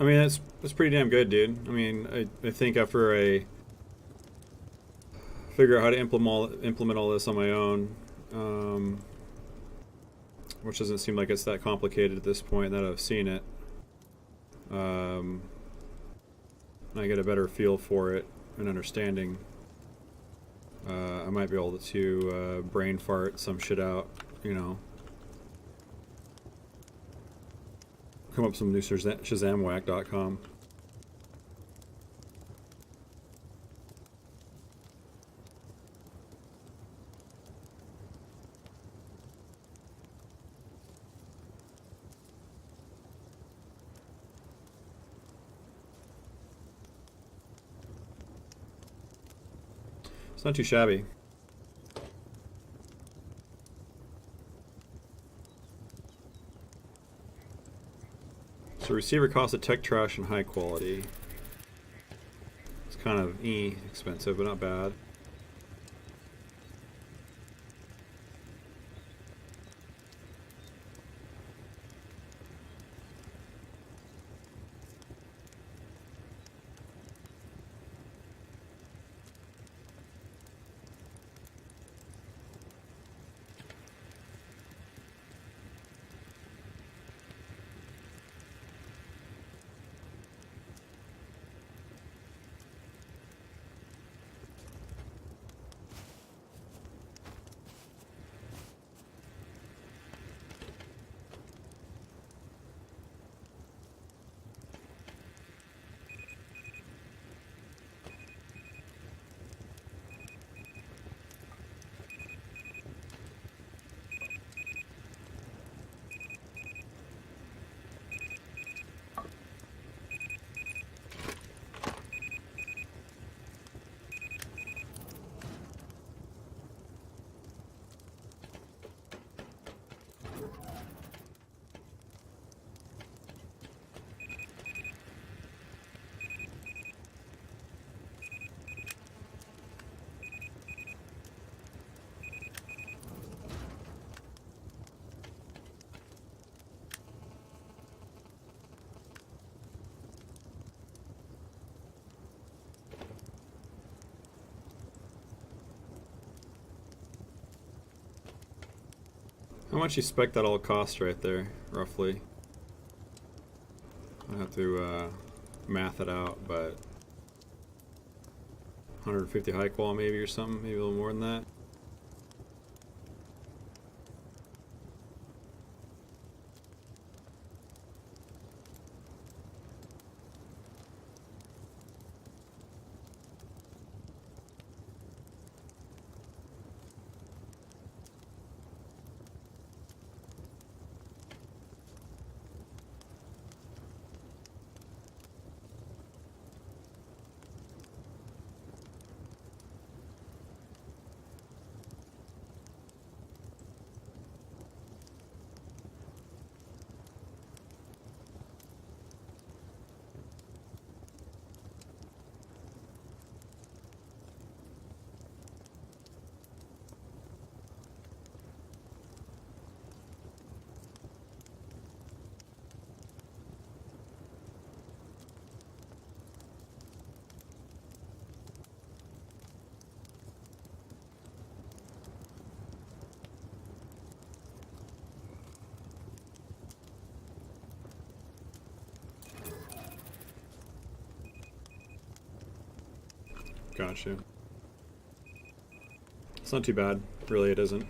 I mean, that's pretty damn good, dude. I mean, I think after I figure out how to implement all this on my own, which doesn't seem like it's that complicated at this point that I've seen it, I get a better feel for it and understanding. I might be able to brain fart some shit out, you know. Come up with some new Shazamwhack.com. It's not too shabby. So receiver cost of tech trash and high quality. It's kind of expensive, but not bad. How much you expect that all cost right there, roughly? I have to math it out, but 150 high qual maybe or something, maybe a little more than that. Gotcha. It's not too bad. Really, it isn't.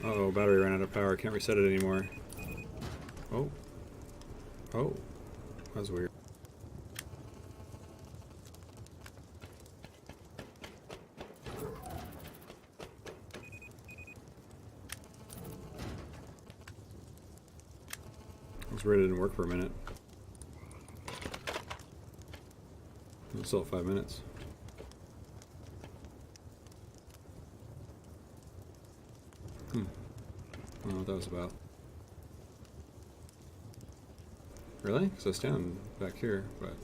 Uh-oh, battery ran out of power. Can't reset it anymore. Oh. Oh. That's weird. I was worried it didn't work for a minute. It's still at 5 minutes. I don't know what that was about. Really? Because I was standing back here, but...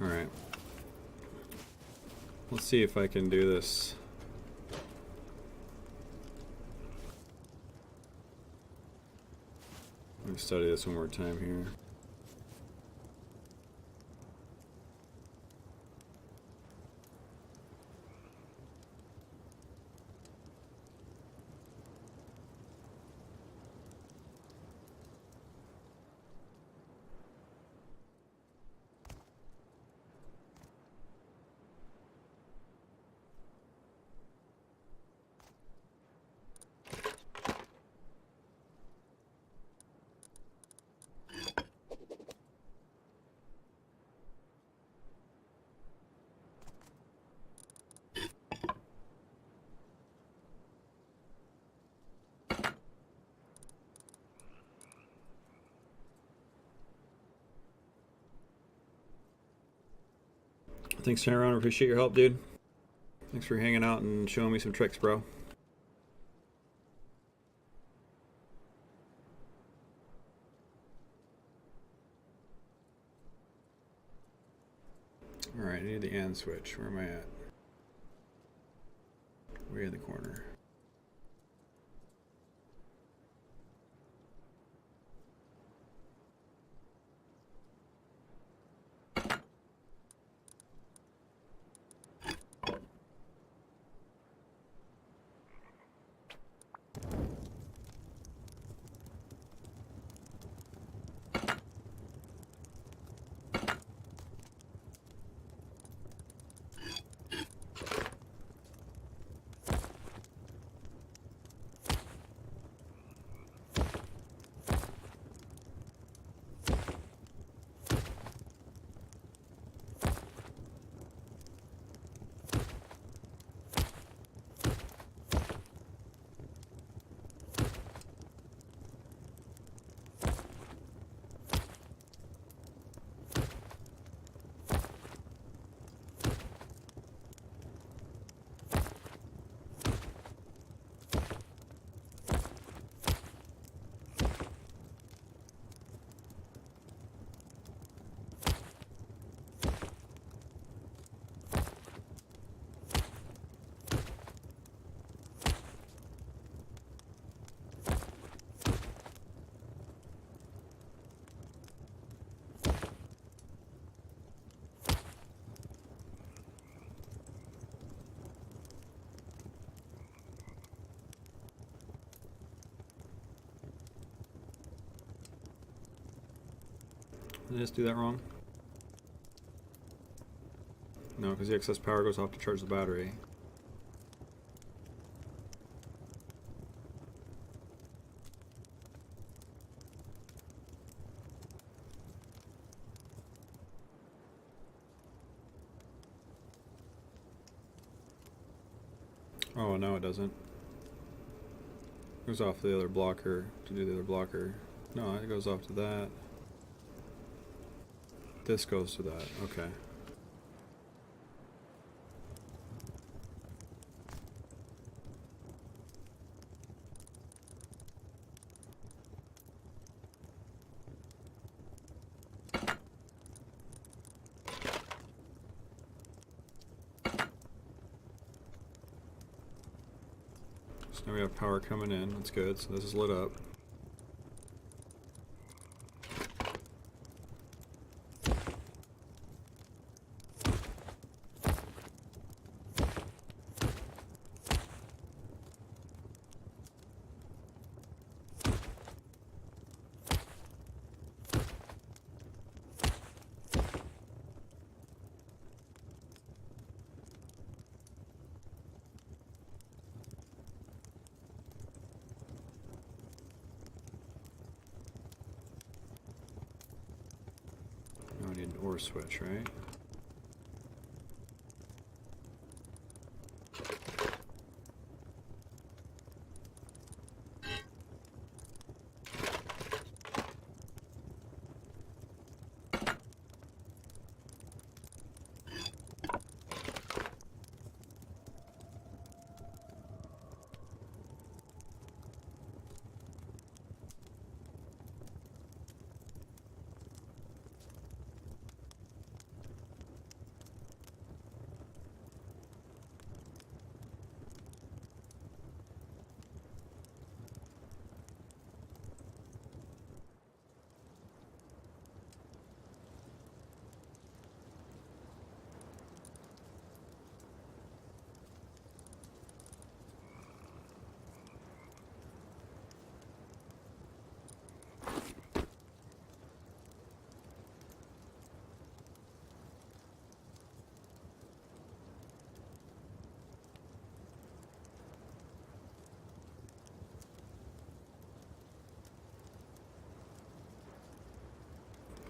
Alright. Let's see if I can do this. Let me study this one more time here. Thanks, Tyrone. Appreciate your help, dude. Thanks for hanging out and showing me some tricks, bro. Alright, I need the AND switch. Where am I at? Way in the corner. Did I just do that wrong? No, because the excess power goes off to charge the battery. Oh, no it doesn't. It goes off the other blocker to do the other blocker. No, it goes off to that. This goes to that. Okay. So now we have power coming in. That's good. So this is lit up. Now we need an OR switch, right?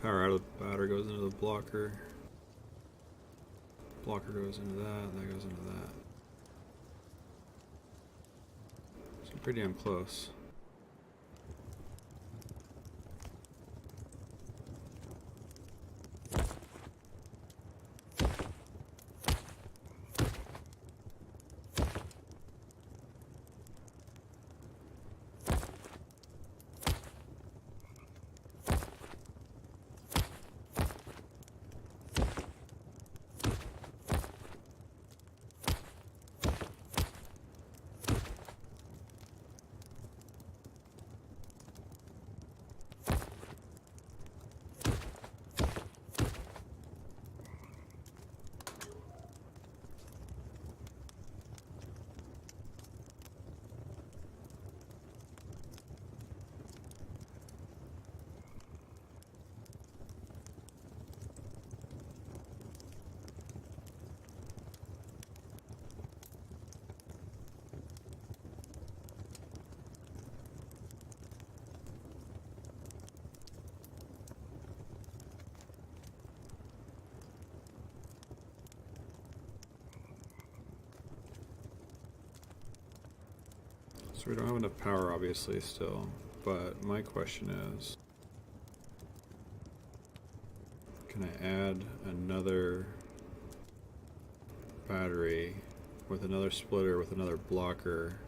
Power out of the battery goes into the blocker. Blocker goes into that, and that goes into that. So pretty damn close. So we don't have enough power, obviously, still. But my question is, can I add another battery with another splitter with another blocker?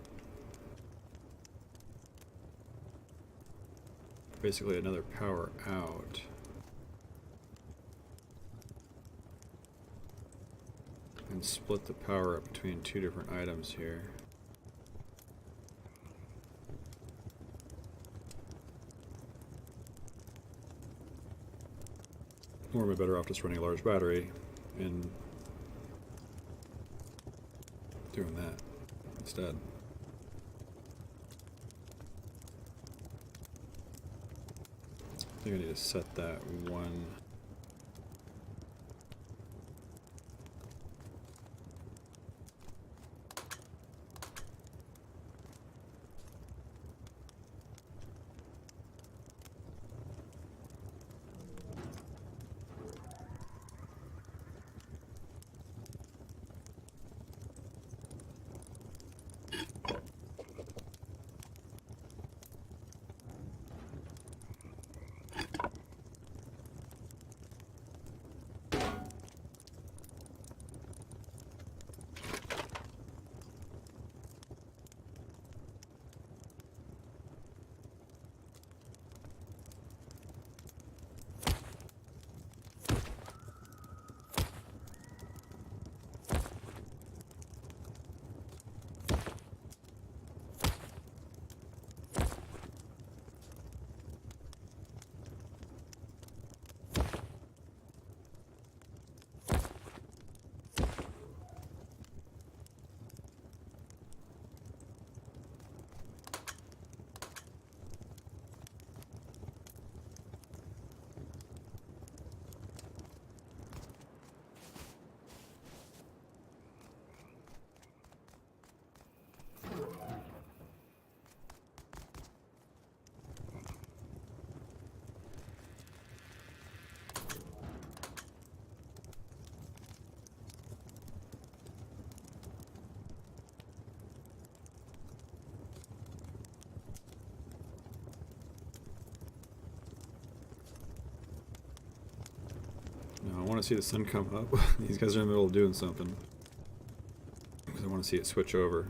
Basically another power out. And split the power up between two different items here. Or am I better off just running a large battery and doing that instead? I think I need to set that one. want to see the sun come up. These guys are in the middle of doing something. Because I want to see it switch over.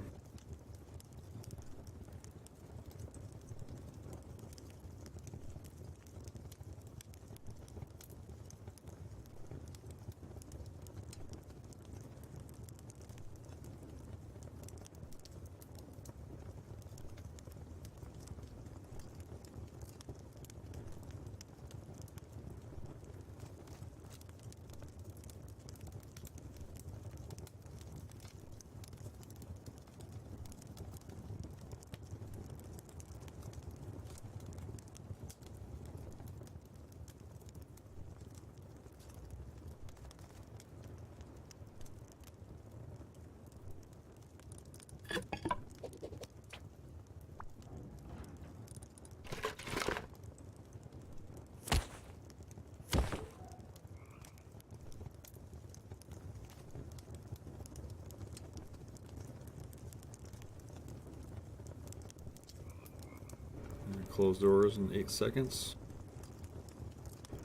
Close doors in 8 seconds.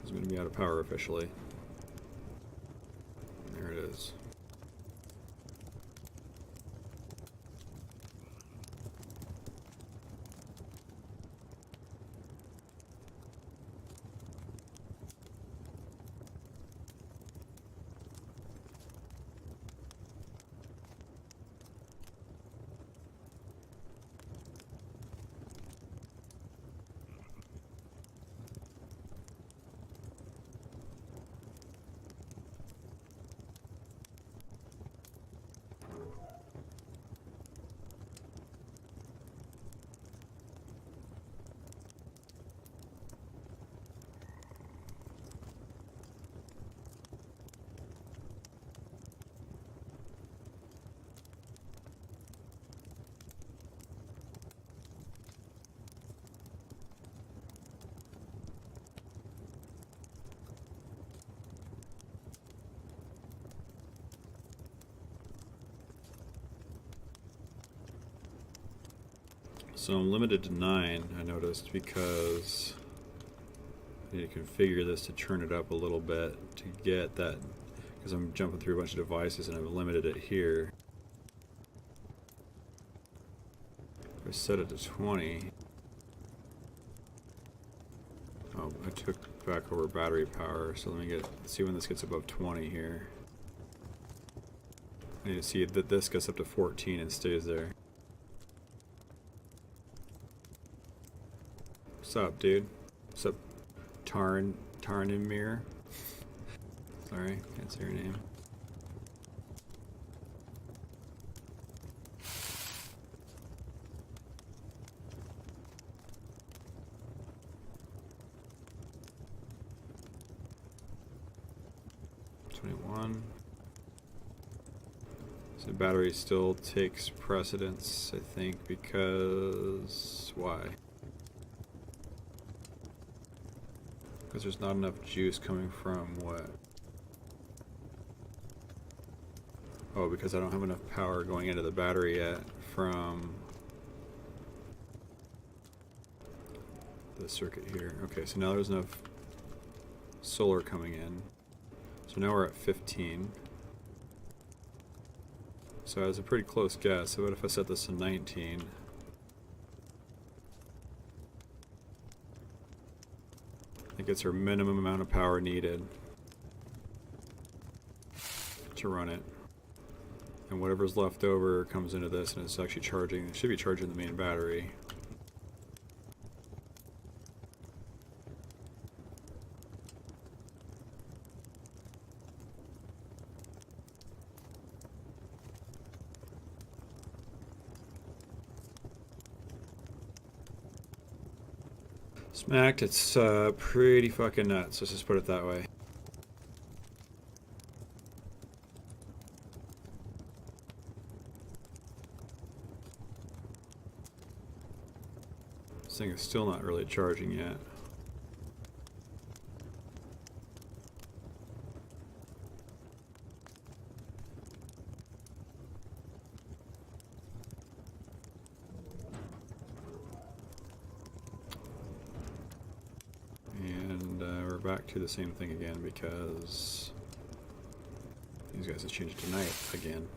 It's going to be out of power officially. There it is. So I'm limited to 9, I noticed, because I need to configure this to turn it up a little bit to get that, because I'm jumping through a bunch of devices and I've limited it here. If I set it to 20, oh, I took back over battery power, so let me see when this gets above 20 here. I need to see that this gets up to 14 and stays there. What's up, dude? What's up, Tarnimir? Sorry, can't say your name. So battery still takes precedence, I think, because why? Because there's not enough juice coming from what? Oh, because I don't have enough power going into the battery yet from the circuit here. Okay, so now there's enough solar coming in. So now we're at 15. So it was a pretty close guess. So what if I set this to 19? I think it's our minimum amount of power needed to run it. And whatever's left over comes into this and it's actually charging. It should be charging the main battery. Smacked, it's pretty fucking nuts, let's just put it that way. This thing is still not really charging yet. And we're back to the same thing again because These guys have changed to night again.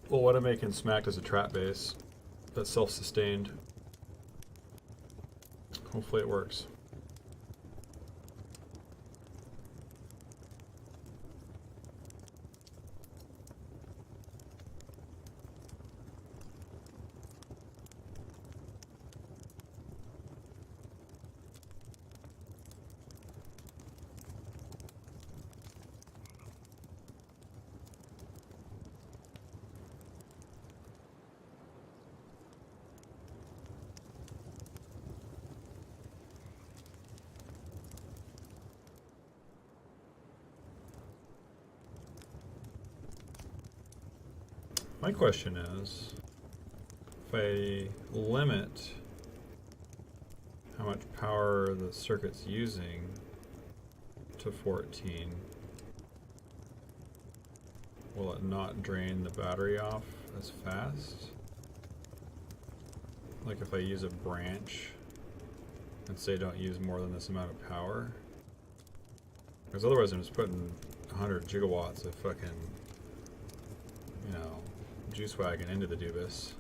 Well, what I'm making smacked is a trap base that's self-sustained. Hopefully it works. My question is, if I limit how much power the circuit's using to 14, will it not drain the battery off as fast? Like if I use a branch and say don't use more than this amount of power? Because otherwise I'm just putting 100 gigawatts of fucking, you know, juice wagon into the Dubas.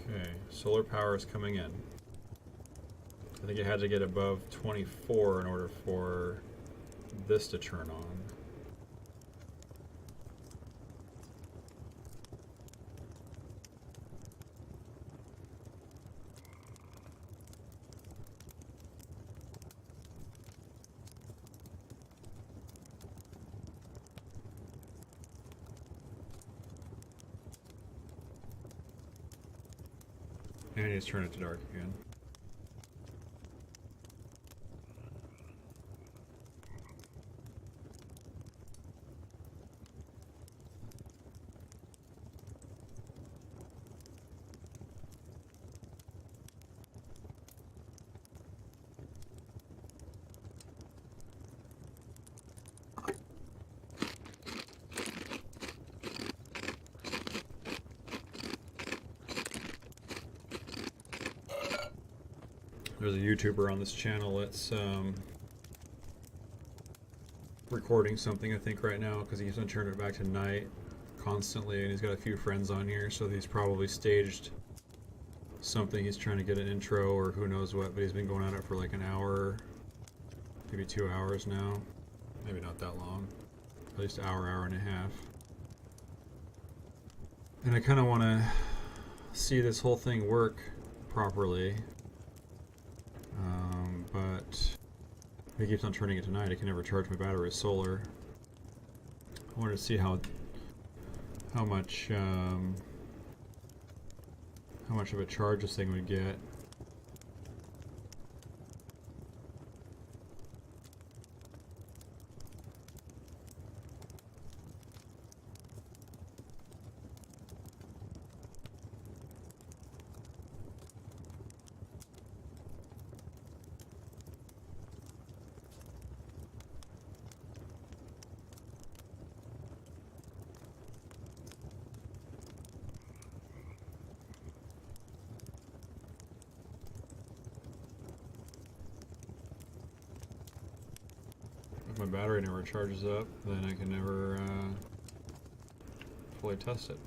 Okay, solar power is coming in. I think it had to get above 24 in order for this to turn on. And just turn it to dark again. There's a YouTuber on this channel that's recording something, I think, right now, because he's been turning it back to night constantly, and he's got a few friends on here, so he's probably staged something. He's trying to get an intro or who knows what, but he's been going at it for like an hour, maybe 2 hours now. Maybe not that long. At least an hour, hour and a half. And I kind of want to see this whole thing work properly. But if it keeps on turning it tonight, I can never charge my battery with solar. I wanted to see how much of a charge this thing would get. my battery never charges up, then I can never fully test it.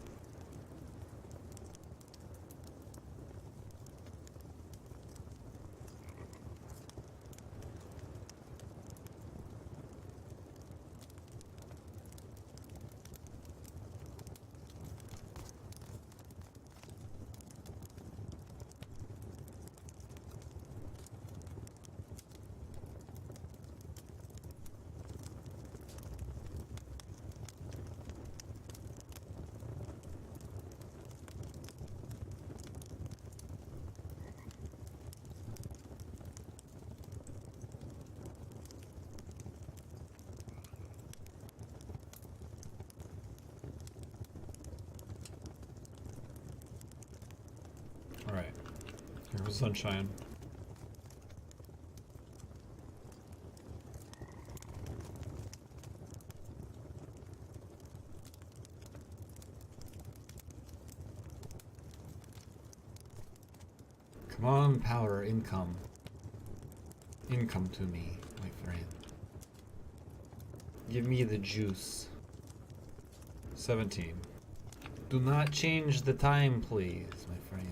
Alright, here was sunshine. Come on, power, income. Income to me, my friend. Give me the juice. 17. Do not change the time, please, my friend.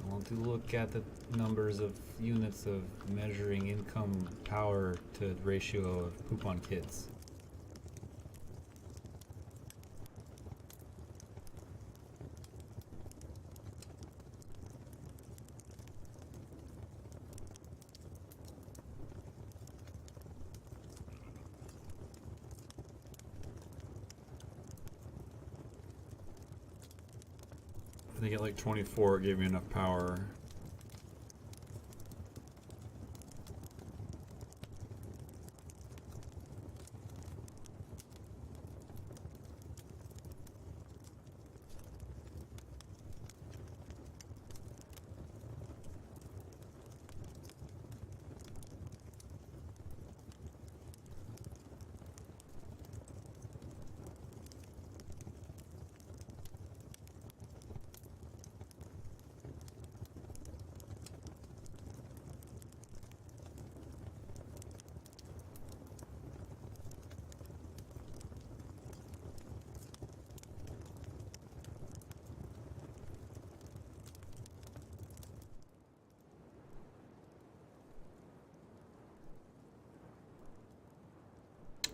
I want to look at the numbers of units of measuring income power to ratio of poop on kids. I think at like 24 it gave me enough power.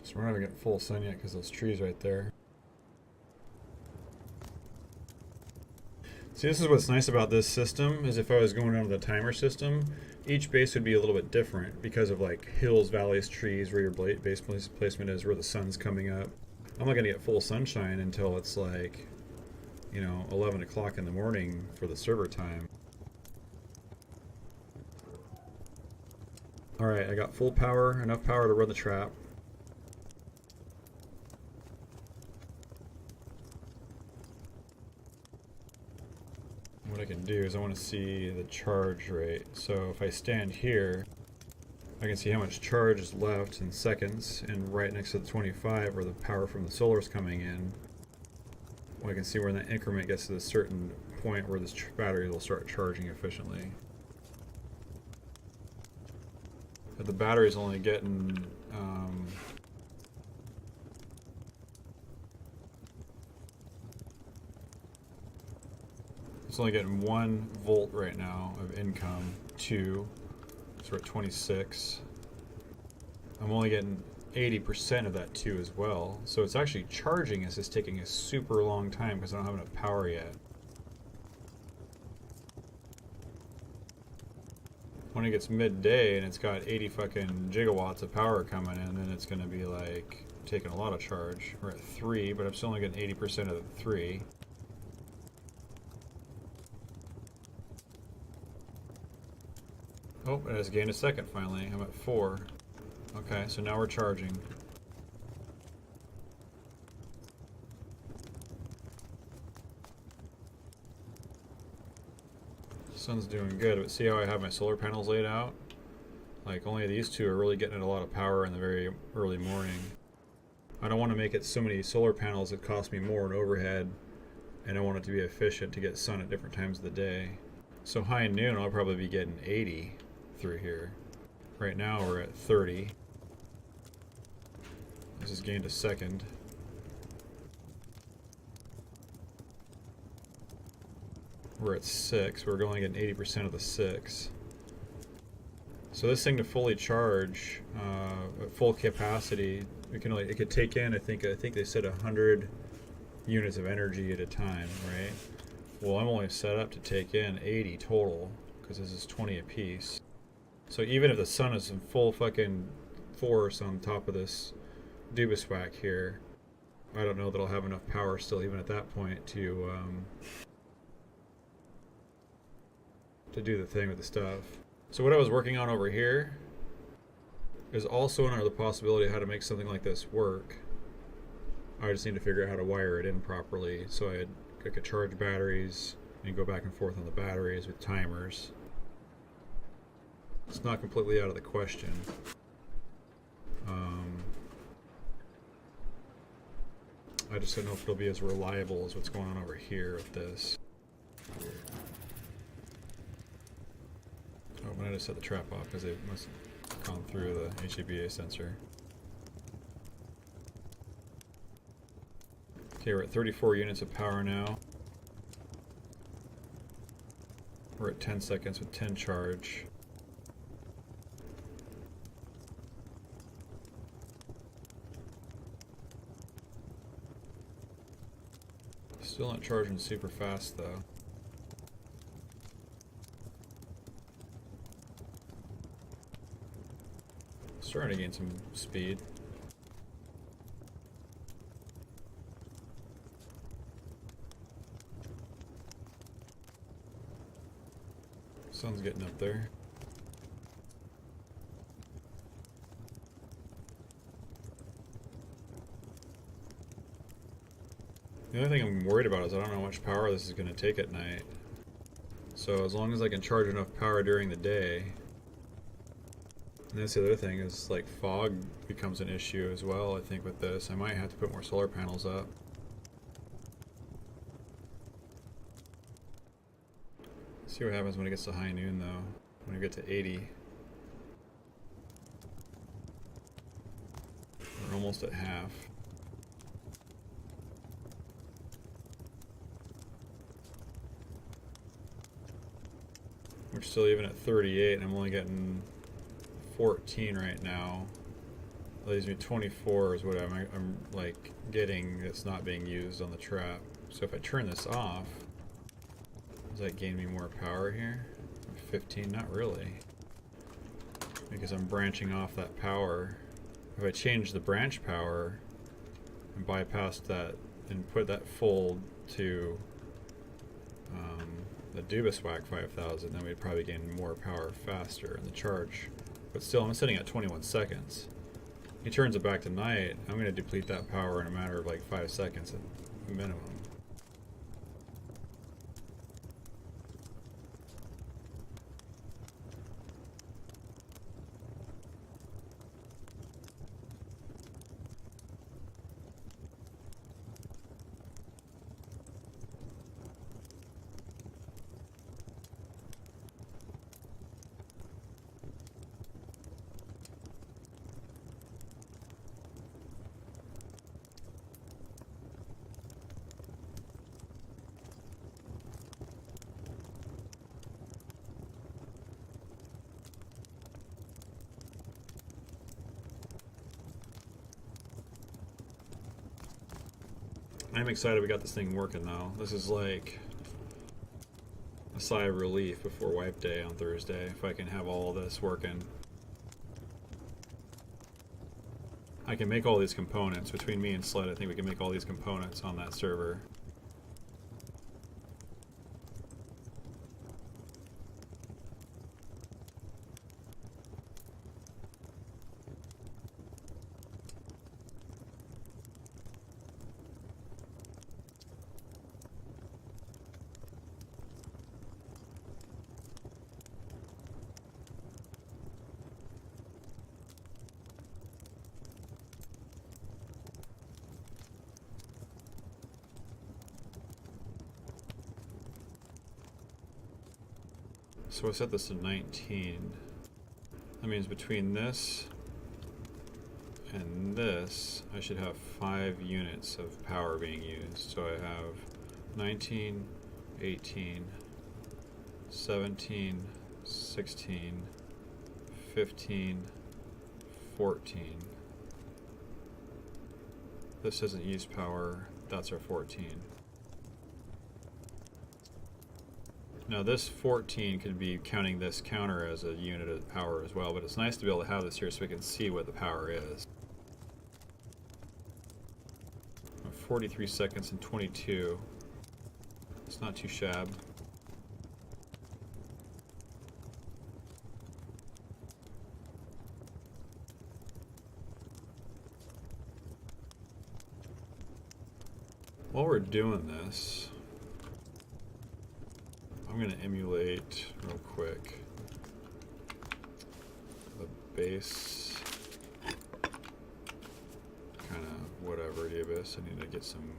So we're not even getting full sun yet because those trees right there. See, this is what's nice about this system, is if I was going down to the timer system, each base would be a little bit different because of like hills, valleys, trees, where your base placement is, where the sun's coming up. I'm not going to get full sunshine until it's like, you know, 11 o'clock in the morning for the server time. Alright, I got full power, enough power to run the trap. What I can do is I want to see the charge rate. So if I stand here, I can see how much charge is left in seconds, and right next to the 25 where the power from the solar is coming in, well, I can see when that increment gets to a certain point where this battery will start charging efficiently. But the battery's only getting it's only getting 1 volt right now of income, 2, so we're at 26. I'm only getting 80% of that 2 as well, so it's actually charging. It's just taking a super long time because I don't have enough power yet. When it gets midday and it's got 80 fucking gigawatts of power coming in, then it's going to be like taking a lot of charge. We're at 3, but I'm still only getting 80% of the 3. Oh, it has gained a second finally. I'm at 4. Okay, so now we're charging. Sun's doing good, but see how I have my solar panels laid out? Like, only these two are really getting a lot of power in the very early morning. I don't want to make it so many solar panels that cost me more in overhead, and I want it to be efficient to get sun at different times of the day. So high noon, I'll probably be getting 80 through here. Right now we're at 30. This has gained a second. We're at 6. We're going at 80% of the 6. So this thing to fully charge at full capacity, it could take in, I think they said 100 units of energy at a time, right? Well, I'm only set up to take in 80 total because this is 20 a piece. So even if the sun is in full fucking force on top of this Dubiswak here, I don't know that I'll have enough power still, even at that point, to do the thing with the stuff. So what I was working on over here is also another possibility of how to make something like this work. I just need to figure out how to wire it in properly. So I could charge batteries and go back and forth on the batteries with timers. It's not completely out of the question. I just don't know if it'll be as reliable as what's going on over here with this. Oh, when I just set the trap off because it must have gone through the HEVA sensor. Okay, we're at 34 units of power now. We're at 10 seconds with 10 charge. Still not charging super fast though. Starting to gain some speed. Sun's getting up there. The only thing I'm worried about is I don't know how much power this is going to take at night. So as long as I can charge enough power during the day. And that's the other thing is like fog becomes an issue as well, I think, with this. I might have to put more solar panels up. See what happens when it gets to high noon though. When I get to 80. We're almost at half. We're still even at 38 and I'm only getting 14 right now. That leaves me 24 is what I'm like getting that's not being used on the trap. So if I turn this off, does that gain me more power here? 15? Not really. Because I'm branching off that power. If I change the branch power and bypass that and put that full to the Dubiswak 5000, then we'd probably gain more power faster in the charge. But still, I'm sitting at 21 seconds. He turns it back to night, I'm going to deplete that power in a matter of like 5 seconds at minimum. I'm excited we got this thing working though. This is like a sigh of relief before wipe day on Thursday, if I can have all of this working. I can make all these components. Between me and Sled, I think we can make all these components on that server. So I set this to 19. That means between this, And this, I should have 5 units of power being used. So I have 19, 18, 17, 16, 15, 14. This doesn't use power, that's our 14. Now this 14 could be counting this counter as a unit of power as well, but it's nice to be able to have this here so we can see what the power is. 43 seconds and 22. It's not too shabby. While we're doing this, I'm going to emulate real quick the base kind of whatever Davis. I need to get some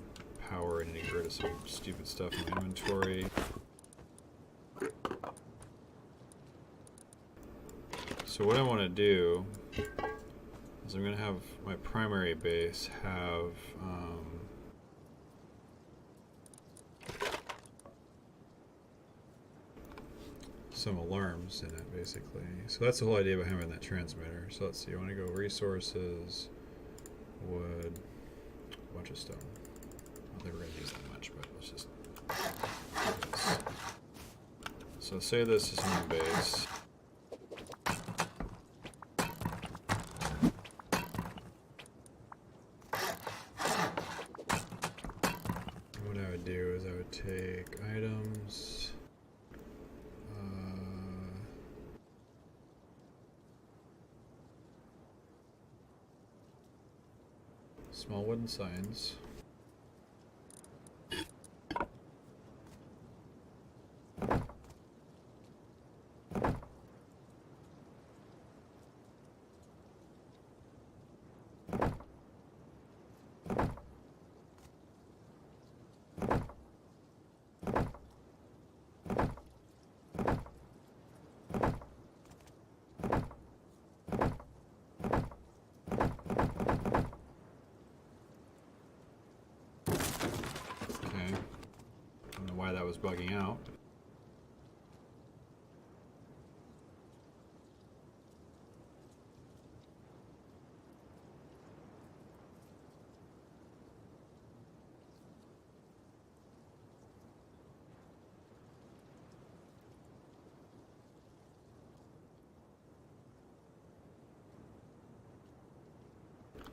power and I need to get rid of some stupid stuff in my inventory. So what I want to do is I'm going to have my primary base have some alarms in it, basically. So that's the whole idea behind having that transmitter. So let's see, I want to go resources, wood, a bunch of stone. I don't think we're going to use that much, but let's just do this. So say this is my base. What I would do is I would take items, small wooden signs. Why that was bugging out.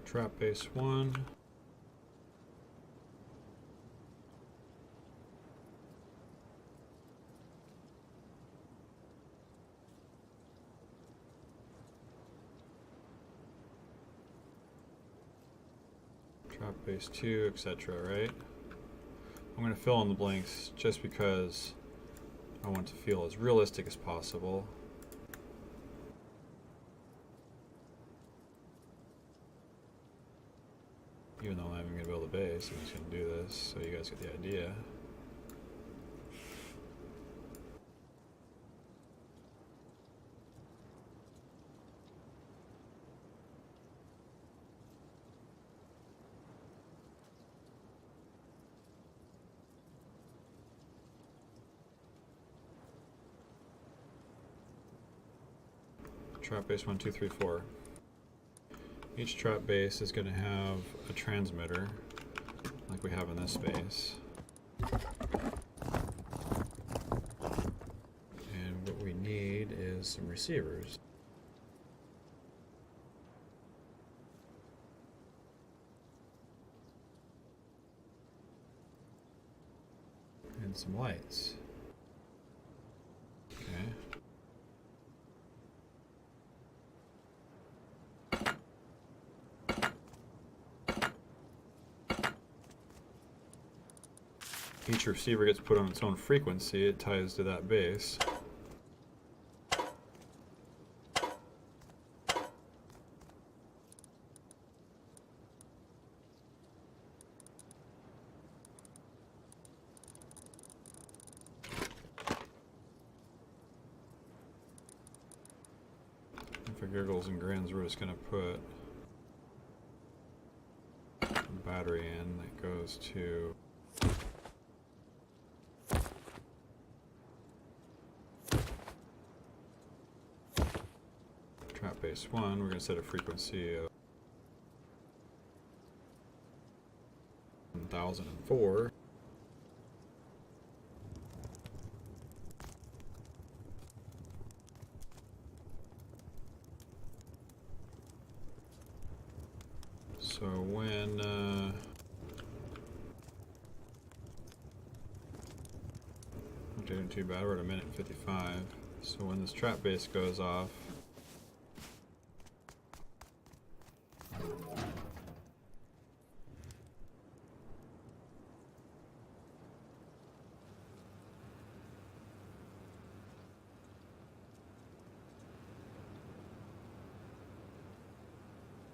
Trap base 1. Trap base 2, etc., right? I'm going to fill in the blanks just because I want to feel as realistic as possible. Even though I'm not even going to build a base, I'm just going to do this so you guys get the idea. Trap base 1, 2, 3, 4. Each trap base is going to have a transmitter, like we have in this base. And what we need is some receivers. And some lights. Okay. Each receiver gets put on its own frequency, it ties to that base. And for giggles and grins, we're just going to put battery in that goes to trap base 1. We're going to set a frequency of 1004. So when not doing too bad, we're at 1:55. So when this trap base goes off,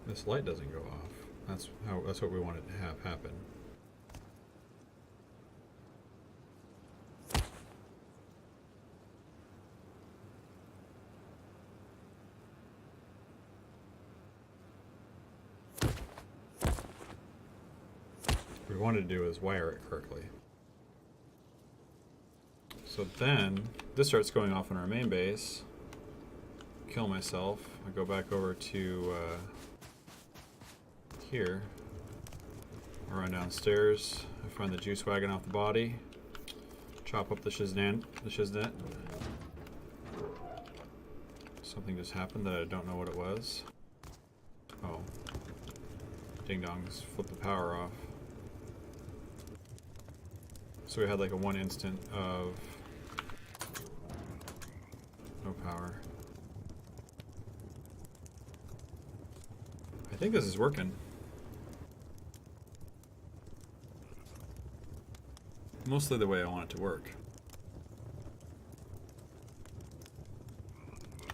this light doesn't go off. That's what we wanted to have happen. What we wanted to do is wire it correctly. So then this starts going off on our main base. Kill myself. I go back over to here. I run downstairs. I find the juice wagon off the body. Chop up the shiznet. Something just happened that I don't know what it was. Oh. Ding dongs flipped the power off. So we had like a 1 instant of no power. I think this is working. Mostly the way I want it to work.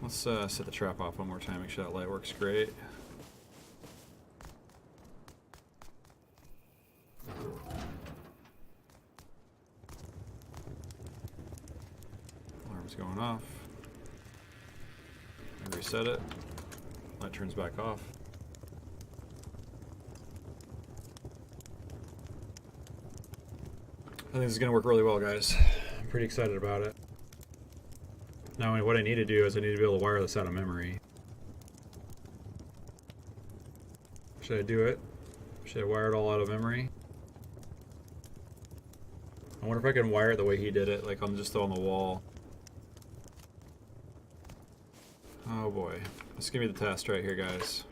Let's set the trap off one more time, make sure that light works great. Alarm's going off. I reset it. Light turns back off. I think this is going to work really well, guys. I'm pretty excited about it. Now, what I need to do is I need to be able to wire this out of memory. Should I do it? Should I wire it all out of memory? I wonder if I can wire it the way he did it, like I'm just on the wall. Oh boy. This is going to be the test right here, guys.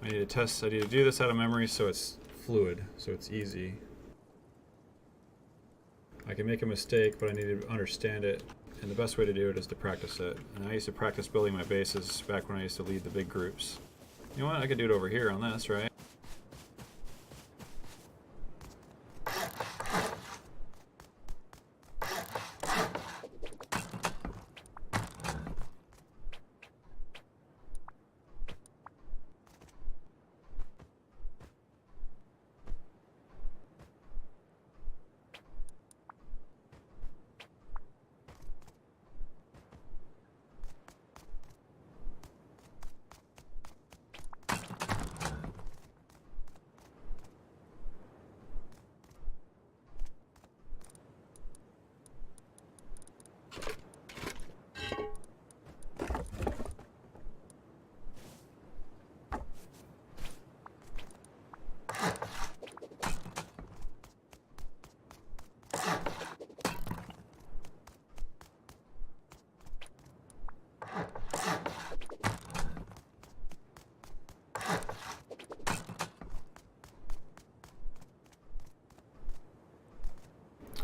I need to do this out of memory so it's fluid, so it's easy. I can make a mistake, but I need to understand it, and the best way to do it is to practice it. And I used to practice building my bases back when I used to lead the big groups. You know what? I could do it over here on this, right?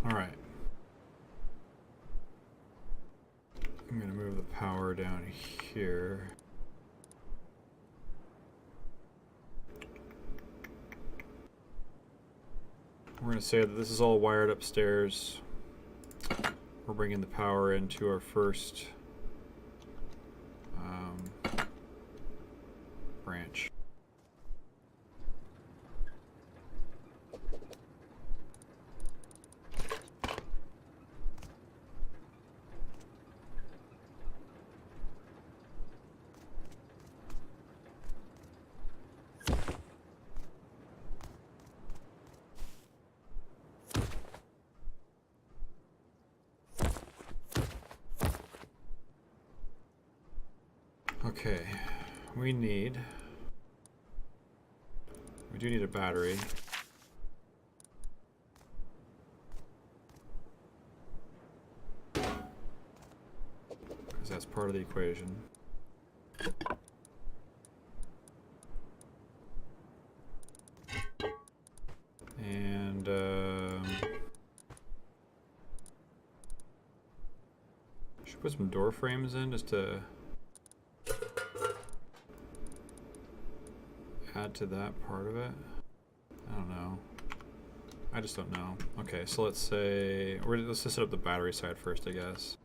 Alright. I'm going to move the power down here. We're going to say that this is all wired upstairs. We're bringing the power into our first branch. Okay, we do need a battery. Because that's part of the equation. And should put some door frames in just to add to that part of it. I don't know. I just don't know. Okay, so let's say let's just set up the battery side first, I guess.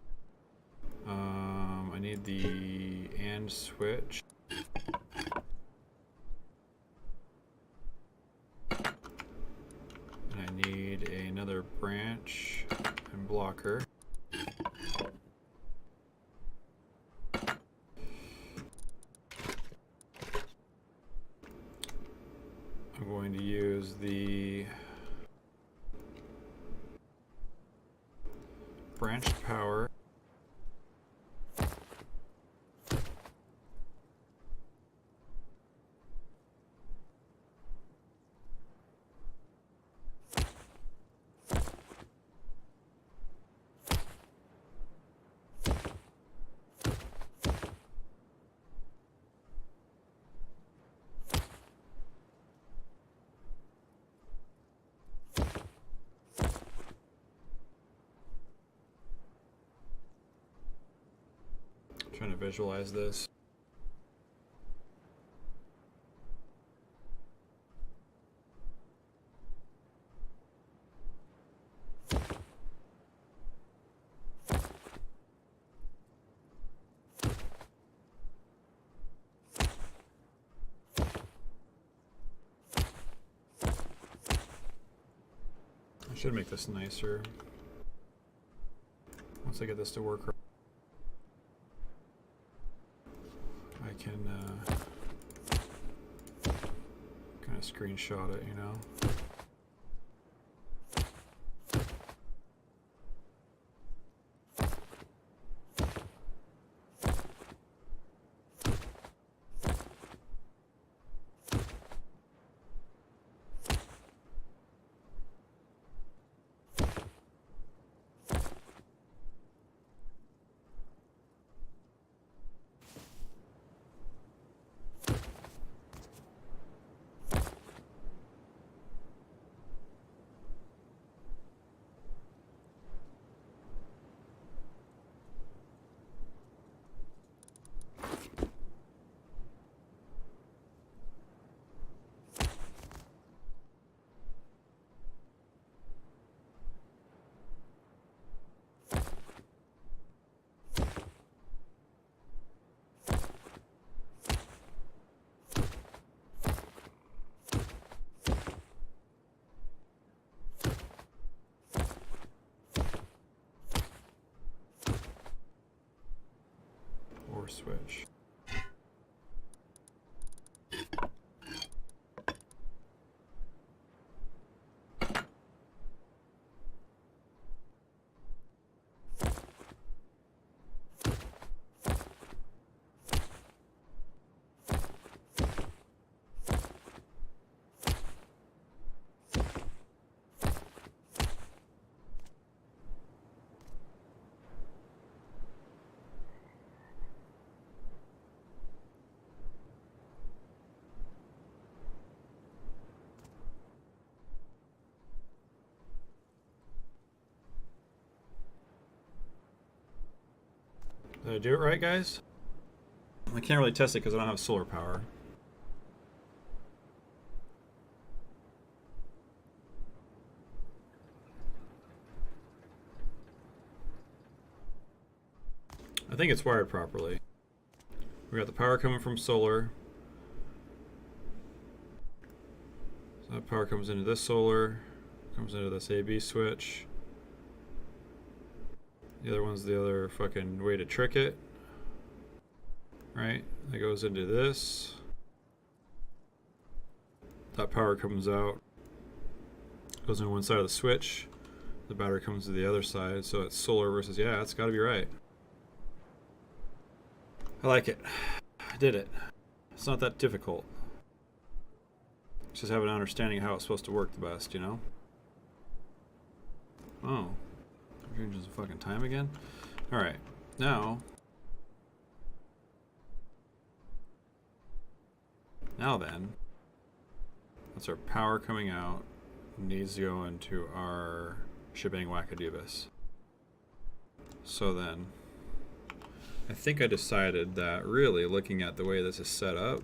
I need the AND switch. And I need another branch and blocker. I'm going to use the branch power. Trying to visualize this. I should make this nicer once I get this to work. I can kind of screenshot it, you know. Or switch. Did I do it right, guys? I can't really test it because I don't have solar power. I think it's wired properly. We got the power coming from solar. So that power comes into this solar, comes into this AB switch. The other one's the other fucking way to trick it. Right? That goes into this. That power comes out. Goes into one side of the switch. The battery comes to the other side. So it's solar versus, yeah, it's gotta be right. I like it. Did it. It's not that difficult. Just have an understanding of how it's supposed to work the best, you know? Oh. Changes the fucking time again? Alright. Now then, that's our power coming out. Needs to go into our shebang wackadubus. So then, I think I decided that really looking at the way this is set up,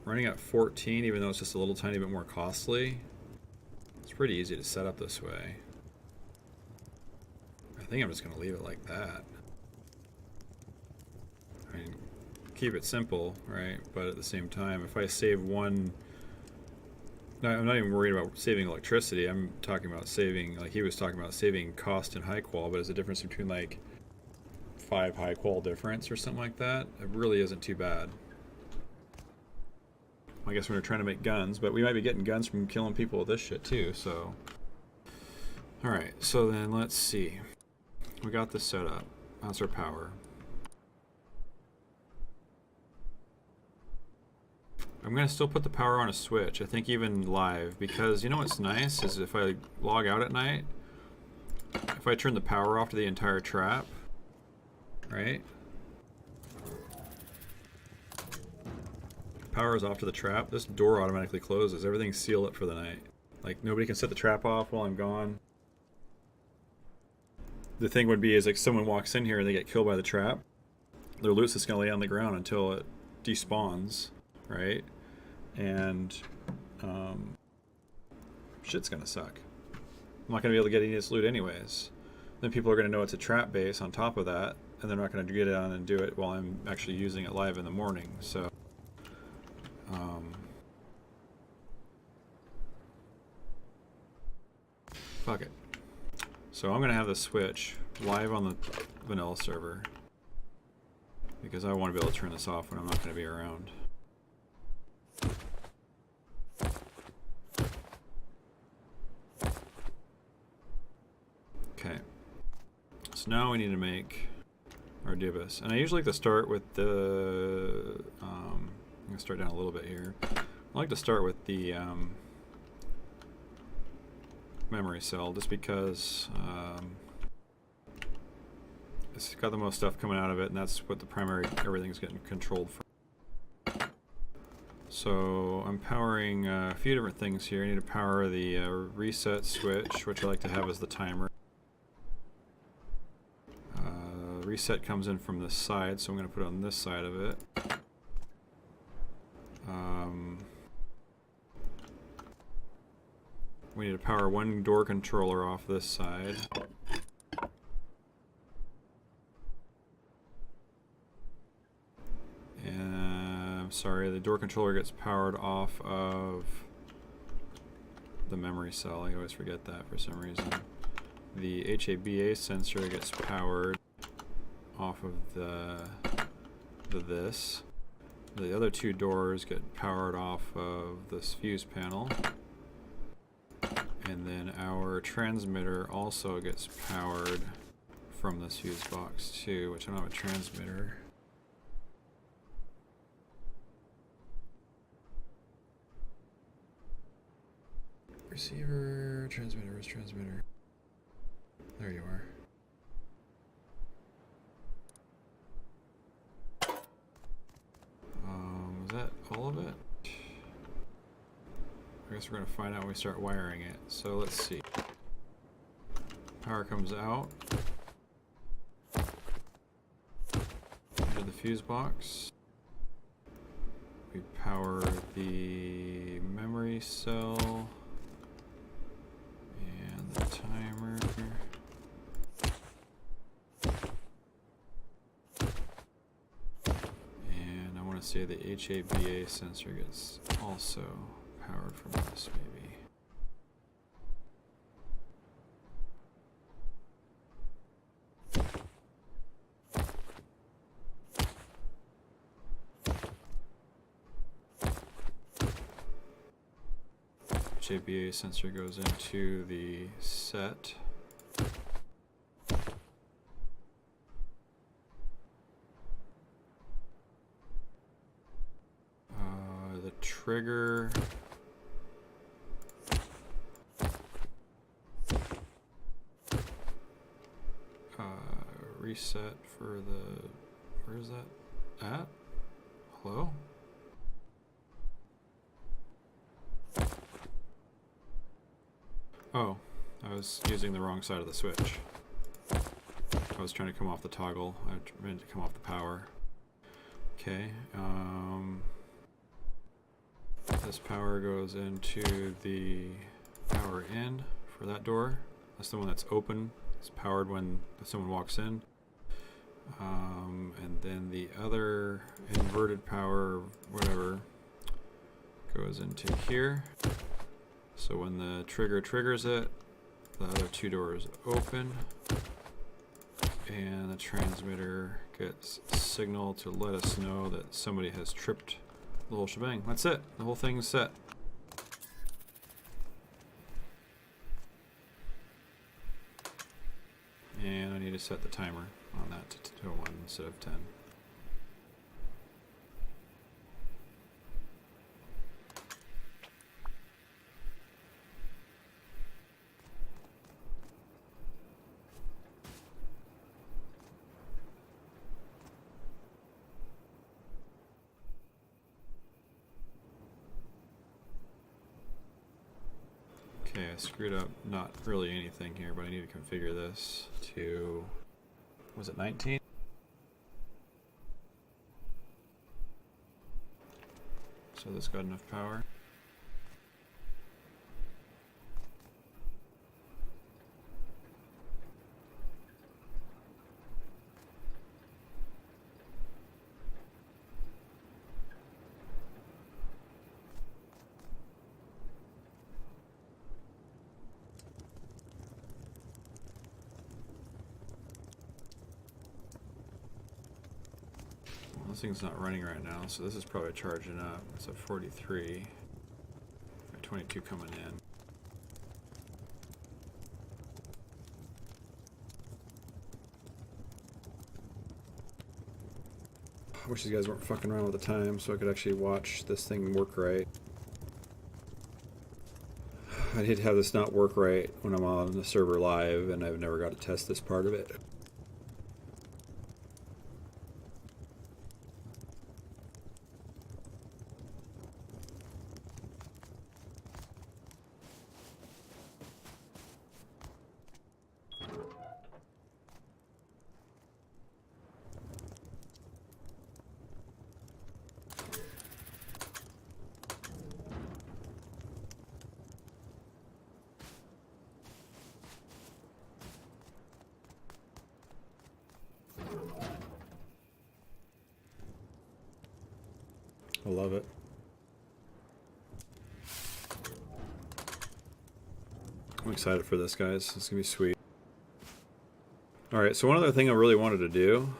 running at 14, even though it's just a little tiny bit more costly, it's pretty easy to set up this way. I think I'm just going to leave it like that. I mean, keep it simple, right? But at the same time, if I save one... No, I'm not even worried about saving electricity. I'm talking about saving, like he was talking about saving cost and high qual, but there's a difference between like 5 high qual difference or something like that. It really isn't too bad. I guess when we're trying to make guns, but we might be getting guns from killing people with this shit too, so. Alright, so then let's see. We got this set up. That's our power. I'm going to still put the power on a switch, I think even live, because you know what's nice is if I log out at night, if I turn the power off to the entire trap, right? Power is off to the trap, this door automatically closes, everything's sealed up for the night. Like nobody can set the trap off while I'm gone. The thing would be is like someone walks in here and they get killed by the trap, their loot's just going to lay on the ground until it despawns, right? And shit's gonna suck. I'm not gonna be able to get any of this loot anyways. Then people are gonna know it's a trap base on top of that, and they're not gonna get it on and do it while I'm actually using it live in the morning. So fuck it. So I'm gonna have the switch live on the vanilla server because I want to be able to turn this off when I'm not gonna be around. Okay, so now we need to make our dubus, and I usually like to start with the. I'm gonna start down a little bit here. I like to start with the memory cell, just because it's got the most stuff coming out of it, and that's what the primary everything's getting controlled from. So I'm powering a few different things here. I need to power the reset switch, which I like to have as the timer. Reset comes in from this side, so I'm going to put it on this side of it. We need to power one door controller off this side. And sorry, the door controller gets powered off of the memory cell. I always forget that for some reason. The HABA sensor gets powered off of this. The other two doors get powered off of this fuse panel. And then our transmitter also gets powered from this fuse box too, which I don't have a transmitter. Receiver, transmitter, where's transmitter? There you are. Is that all of it? I guess we're going to find out when we start wiring it. So let's see. Power comes out into the fuse box. We power the memory cell and the timer. And I want to say the HABA sensor gets also powered from this, maybe. HABA sensor goes into the set. trigger. Reset for the, where is that at? Hello? Oh, I was using the wrong side of the switch. I was trying to come off the toggle. I meant to come off the power. Okay. This power goes into the power in for that door. That's the one that's open. It's powered when someone walks in. And then the other inverted power, whatever, goes into here. So when the trigger triggers it, the other two doors open, and the transmitter gets a signal to let us know that somebody has tripped the whole shebang. That's it. The whole thing's set. And I need to set the timer on that to 1 instead of 10. Okay, I screwed up not really anything here, but I need to configure this to, was it 19? So this got enough power. This thing's not running right now, so this is probably charging up. It's at 43. 22 coming in. I wish these guys weren't fucking around with the time so I could actually watch this thing work right. I need to have this not work right when I'm on the server live, and I've never got to test this part of it. I love it. I'm excited for this, guys. It's gonna be sweet. Alright, so one other thing I really wanted to do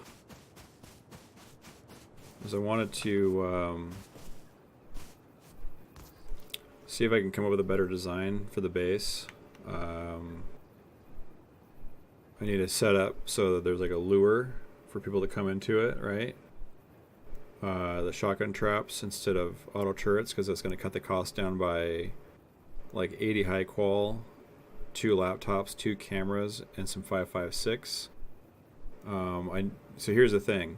is I wanted to see if I can come up with a better design for the base. I need to set up so that there's like a lure for people to come into it, right? The shotgun traps instead of auto turrets, because that's going to cut the cost down by like 80 high qual, 2 laptops, 2 cameras, and some 5.56. So here's the thing: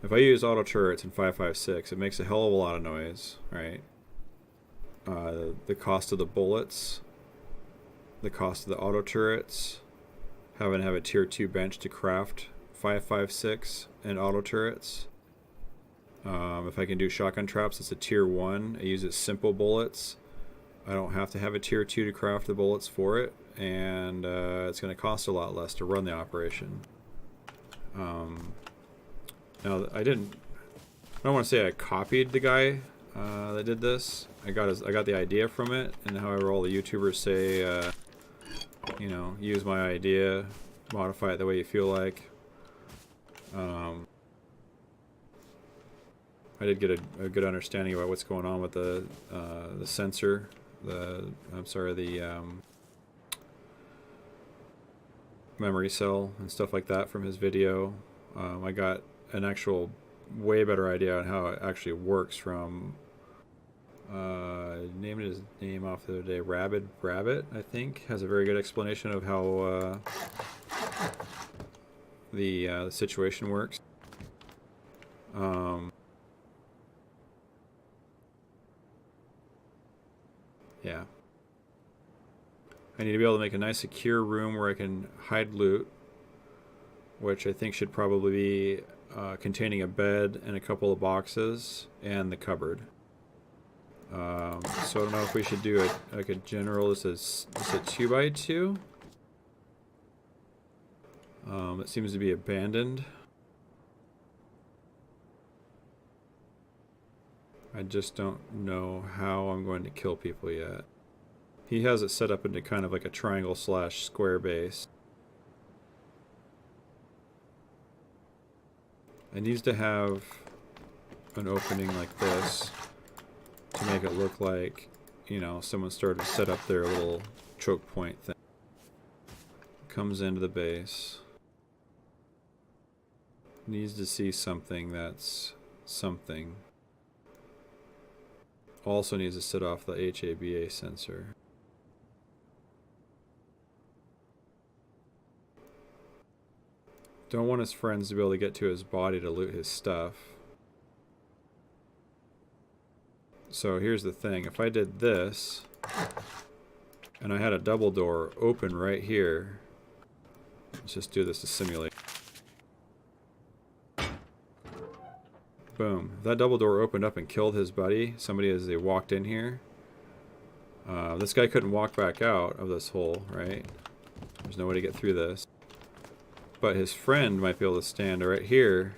if I use auto turrets in 5.56, it makes a hell of a lot of noise, right? The cost of the bullets, the cost of the auto turrets, having to have a tier 2 bench to craft 5.56 and auto turrets. If I can do shotgun traps, it's a tier 1. It uses simple bullets. I don't have to have a tier 2 to craft the bullets for it, and it's going to cost a lot less to run the operation. Now, I don't want to say I copied the guy that did this. I got the idea from it, and however all the YouTubers say, you know, use my idea, modify it the way you feel like. I did get a good understanding about what's going on with the sensor, the memory cell and stuff like that from his video. I got an actual way better idea on how it actually works from Named his name off the other day. Rabid Rabbit, I think, has a very good explanation of how the situation works. Yeah. I need to be able to make a nice secure room where I can hide loot, which I think should probably be containing a bed and a couple of boxes and the cupboard. So I don't know if we should do it like a general. This is a 2x2. It seems to be abandoned. I just don't know how I'm going to kill people yet. He has it set up into kind of like a triangle / square base. It needs to have an opening like this to make it look like, you know, someone started to set up their little choke point thing. Comes into the base. Needs to see something that's something. Also needs to set off the HABA sensor. Don't want his friends to be able to get to his body to loot his stuff. So here's the thing. If I did this, and I had a double door open right here, let's just do this to simulate. Boom. That double door opened up and killed his buddy, somebody as they walked in here. This guy couldn't walk back out of this hole, right? There's no way to get through this. But his friend might be able to stand right here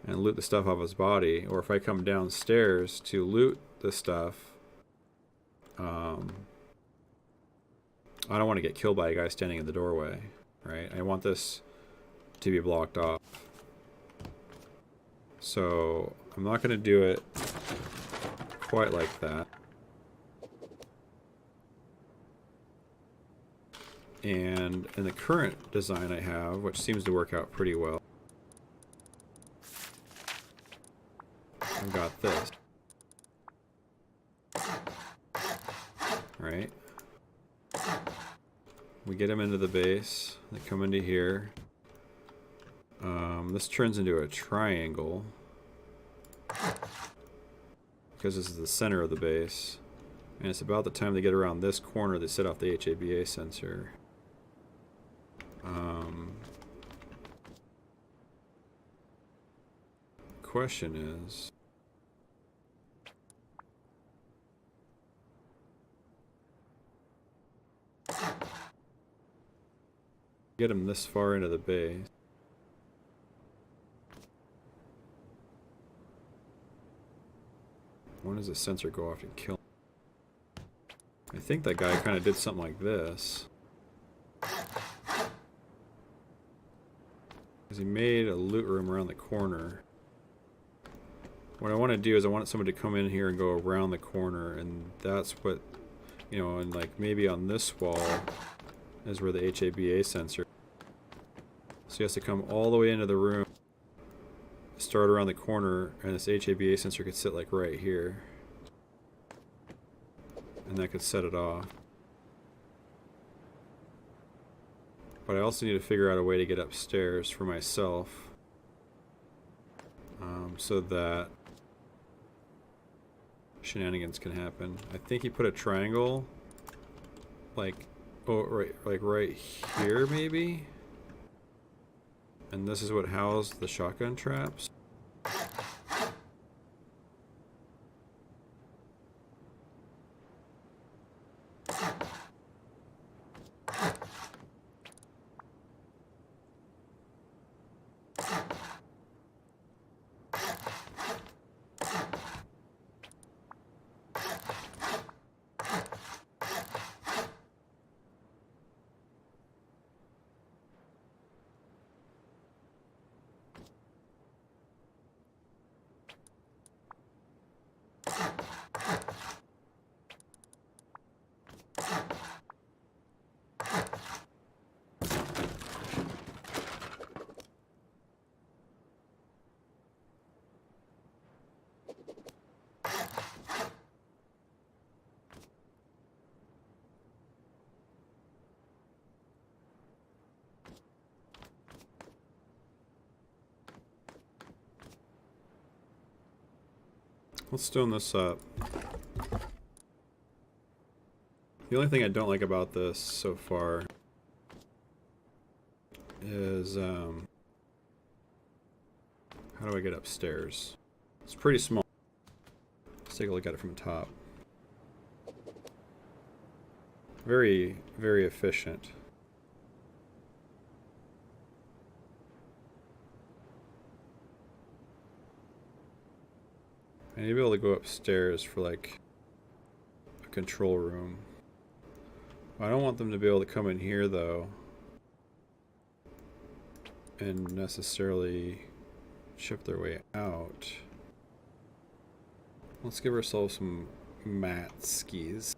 and loot the stuff off his body. Or if I come downstairs to loot the stuff, I don't want to get killed by a guy standing in the doorway, right? I want this to be blocked off. So I'm not going to do it quite like that. And in the current design I have, which seems to work out pretty well, I've got this. Right? We get them into the base. They come into here. This turns into a triangle because this is the center of the base. And it's about the time they get around this corner they set off the HABA sensor. Question is, get him this far into the base. When does the sensor go off and kill him? I think that guy kind of did something like this. Because he made a loot room around the corner. What I want to do is I want someone to come in here and go around the corner, and that's what, you know, and like maybe on this wall is where the HABA sensor. So he has to come all the way into the room, start around the corner, and this HABA sensor could sit like right here. And that could set it off. But I also need to figure out a way to get upstairs for myself. So that shenanigans can happen. I think he put a triangle like right here maybe. And this is what housed the shotgun traps. Let's stone this up. The only thing I don't like about this so far is, how do I get upstairs? It's pretty small. Let's take a look at it from the top. Very, very efficient. I need to be able to go upstairs for like a control room. I don't want them to be able to come in here though and necessarily chip their way out. Let's give ourselves some mat skis.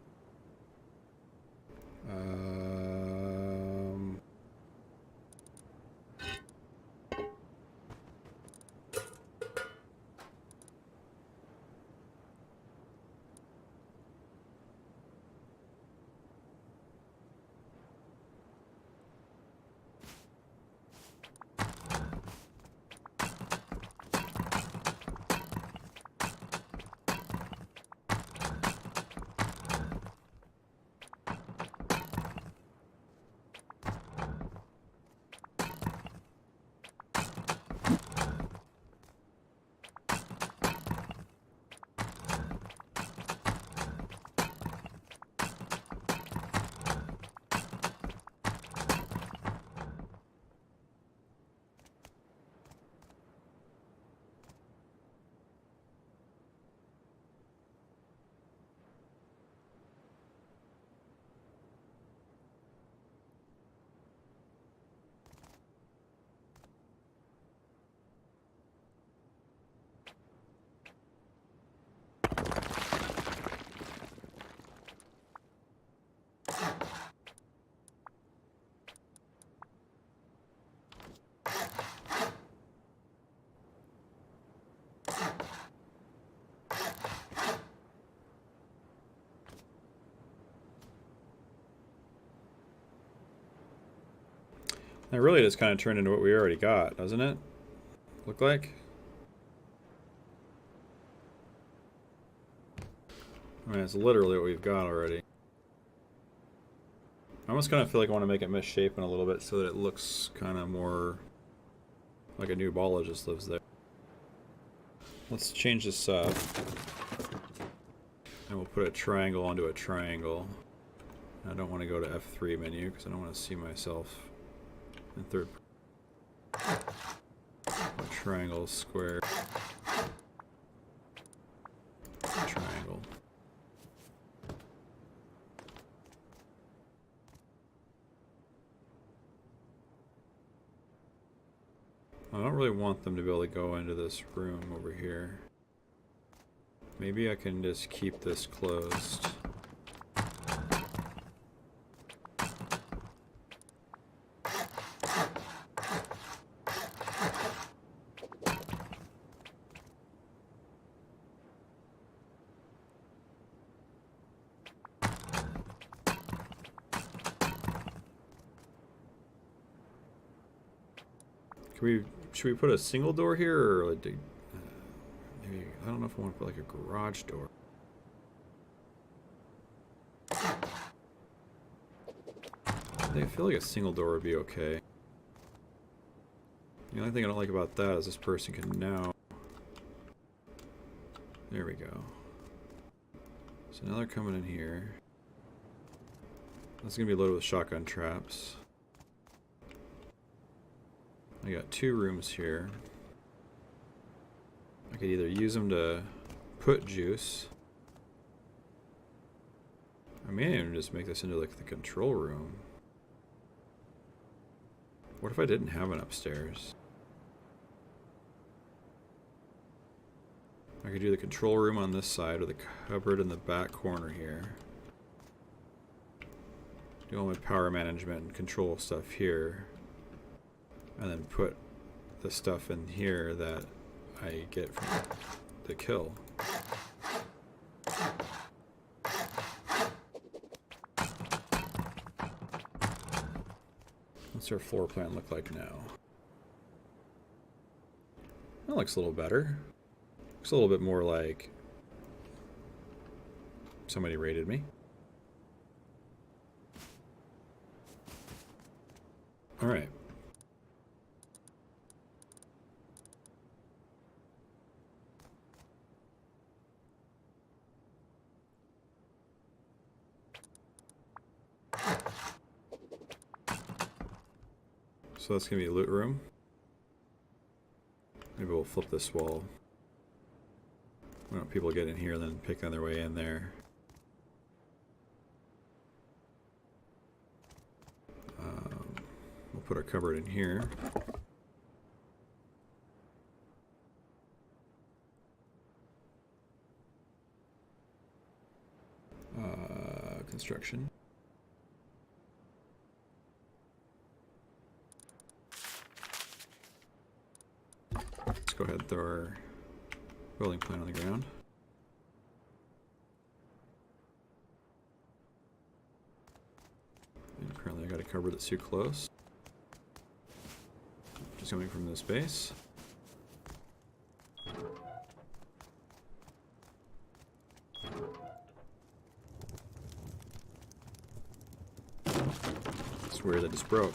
It really just kind of turned into what we already got, doesn't it? Look like? I mean, it's literally what we've got already. I almost kind of feel like I want to make it misshapen a little bit so that it looks kind of more like a new ball that just lives there. Let's change this up. And we'll put a triangle onto a triangle. I don't want to go to F3 menu because I don't want to see myself in third. Triangle, square, triangle. I don't really want them to be able to go into this room over here. Maybe I can just keep this closed. Should we put a single door here, or maybe, I don't know if I want to put like a garage door. I feel like a single door would be okay. The only thing I don't like about that is this person can now... There we go. So now they're coming in here. That's going to be loaded with shotgun traps. I got 2 rooms here. I could either use them to put juice. I may even just make this into like the control room. What if I didn't have an upstairs? I could do the control room on this side or the cupboard in the back corner here. Do all my power management and control stuff here. And then put the stuff in here that I get from the kill. What's our floor plan look like now? That looks a little better. Looks a little bit more like somebody raided me. All right. So that's gonna be a loot room. Maybe we'll flip this wall. We want people to get in here and then pick on their way in there. We'll put our cupboard in here. Construction. Let's go ahead and throw our building plan on the ground. And apparently I got a cupboard that's too close. Just coming from this base. It's weird that it's broke.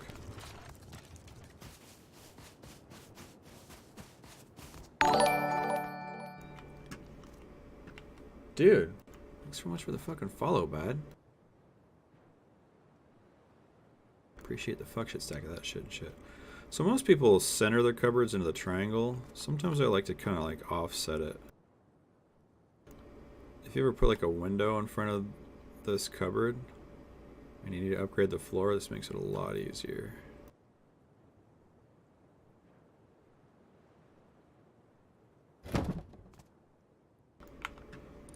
Dude, thanks so much for the fucking follow, bud. Appreciate the fuck shit stack of that shit and shit. So most people center their cupboards into the triangle. Sometimes I like to kind of like offset it. If you ever put like a window in front of this cupboard and you need to upgrade the floor, this makes it a lot easier.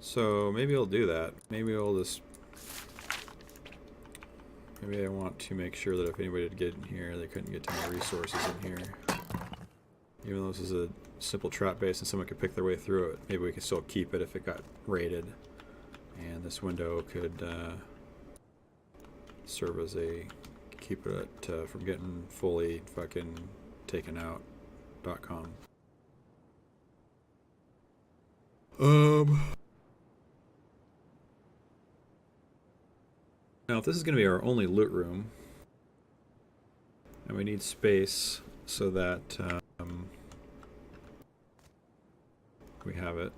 So maybe I'll do that. Maybe I'll just... Maybe I want to make sure that if anybody did get in here, they couldn't get to my resources in here. Even though this is a simple trap base and someone could pick their way through it, maybe we can still keep it if it got raided. And this window could serve as a... keep it from getting fully fucking taken out .com. Now, if this is going to be our only loot room, and we need space so that we have it.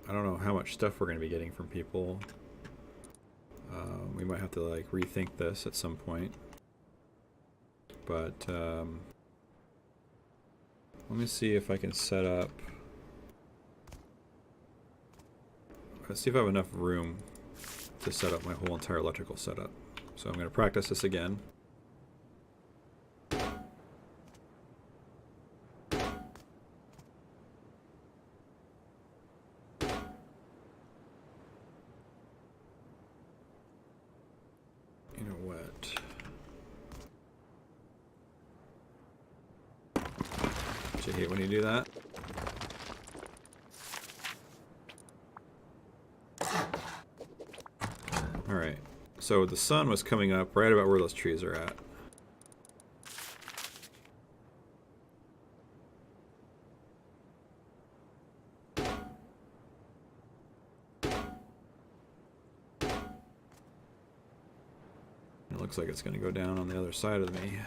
I don't know how much stuff we're going to be getting from people. We might have to like rethink this at some point. But let me see if I can set up. Let's see if I have enough room to set up my whole entire electrical setup. So I'm going to practice this again. You know what? Don't you hate when you do that? Alright, so the sun was coming up right about where those trees are at. It looks like it's going to go down on the other side of me.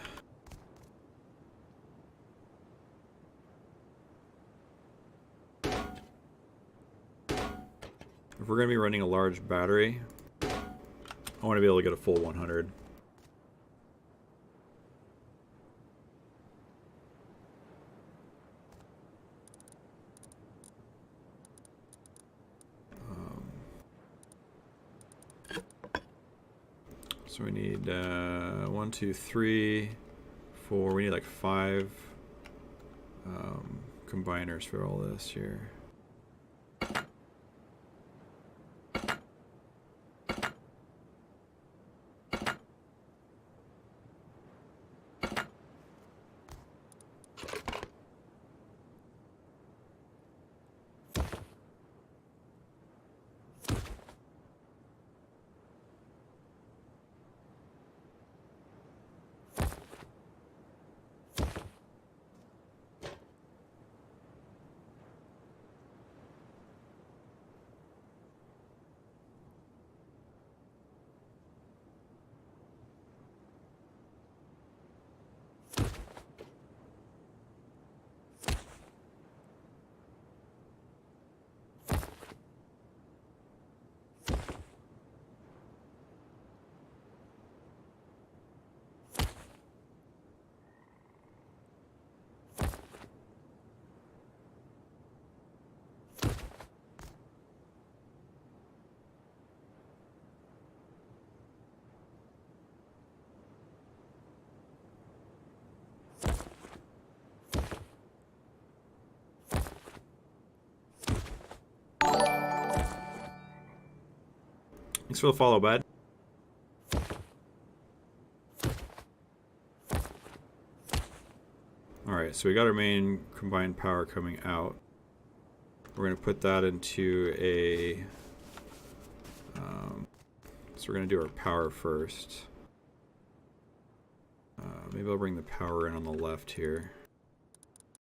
If we're going to be running a large battery, I want to be able to get a full 100. So we need 1, 2, 3, 4. We need like 5 combiners for all this here. Thanks for the follow, bud. Alright, so we got our main combined power coming out. We're going to put that into a... so we're going to do our power first. Maybe I'll bring the power in on the left here.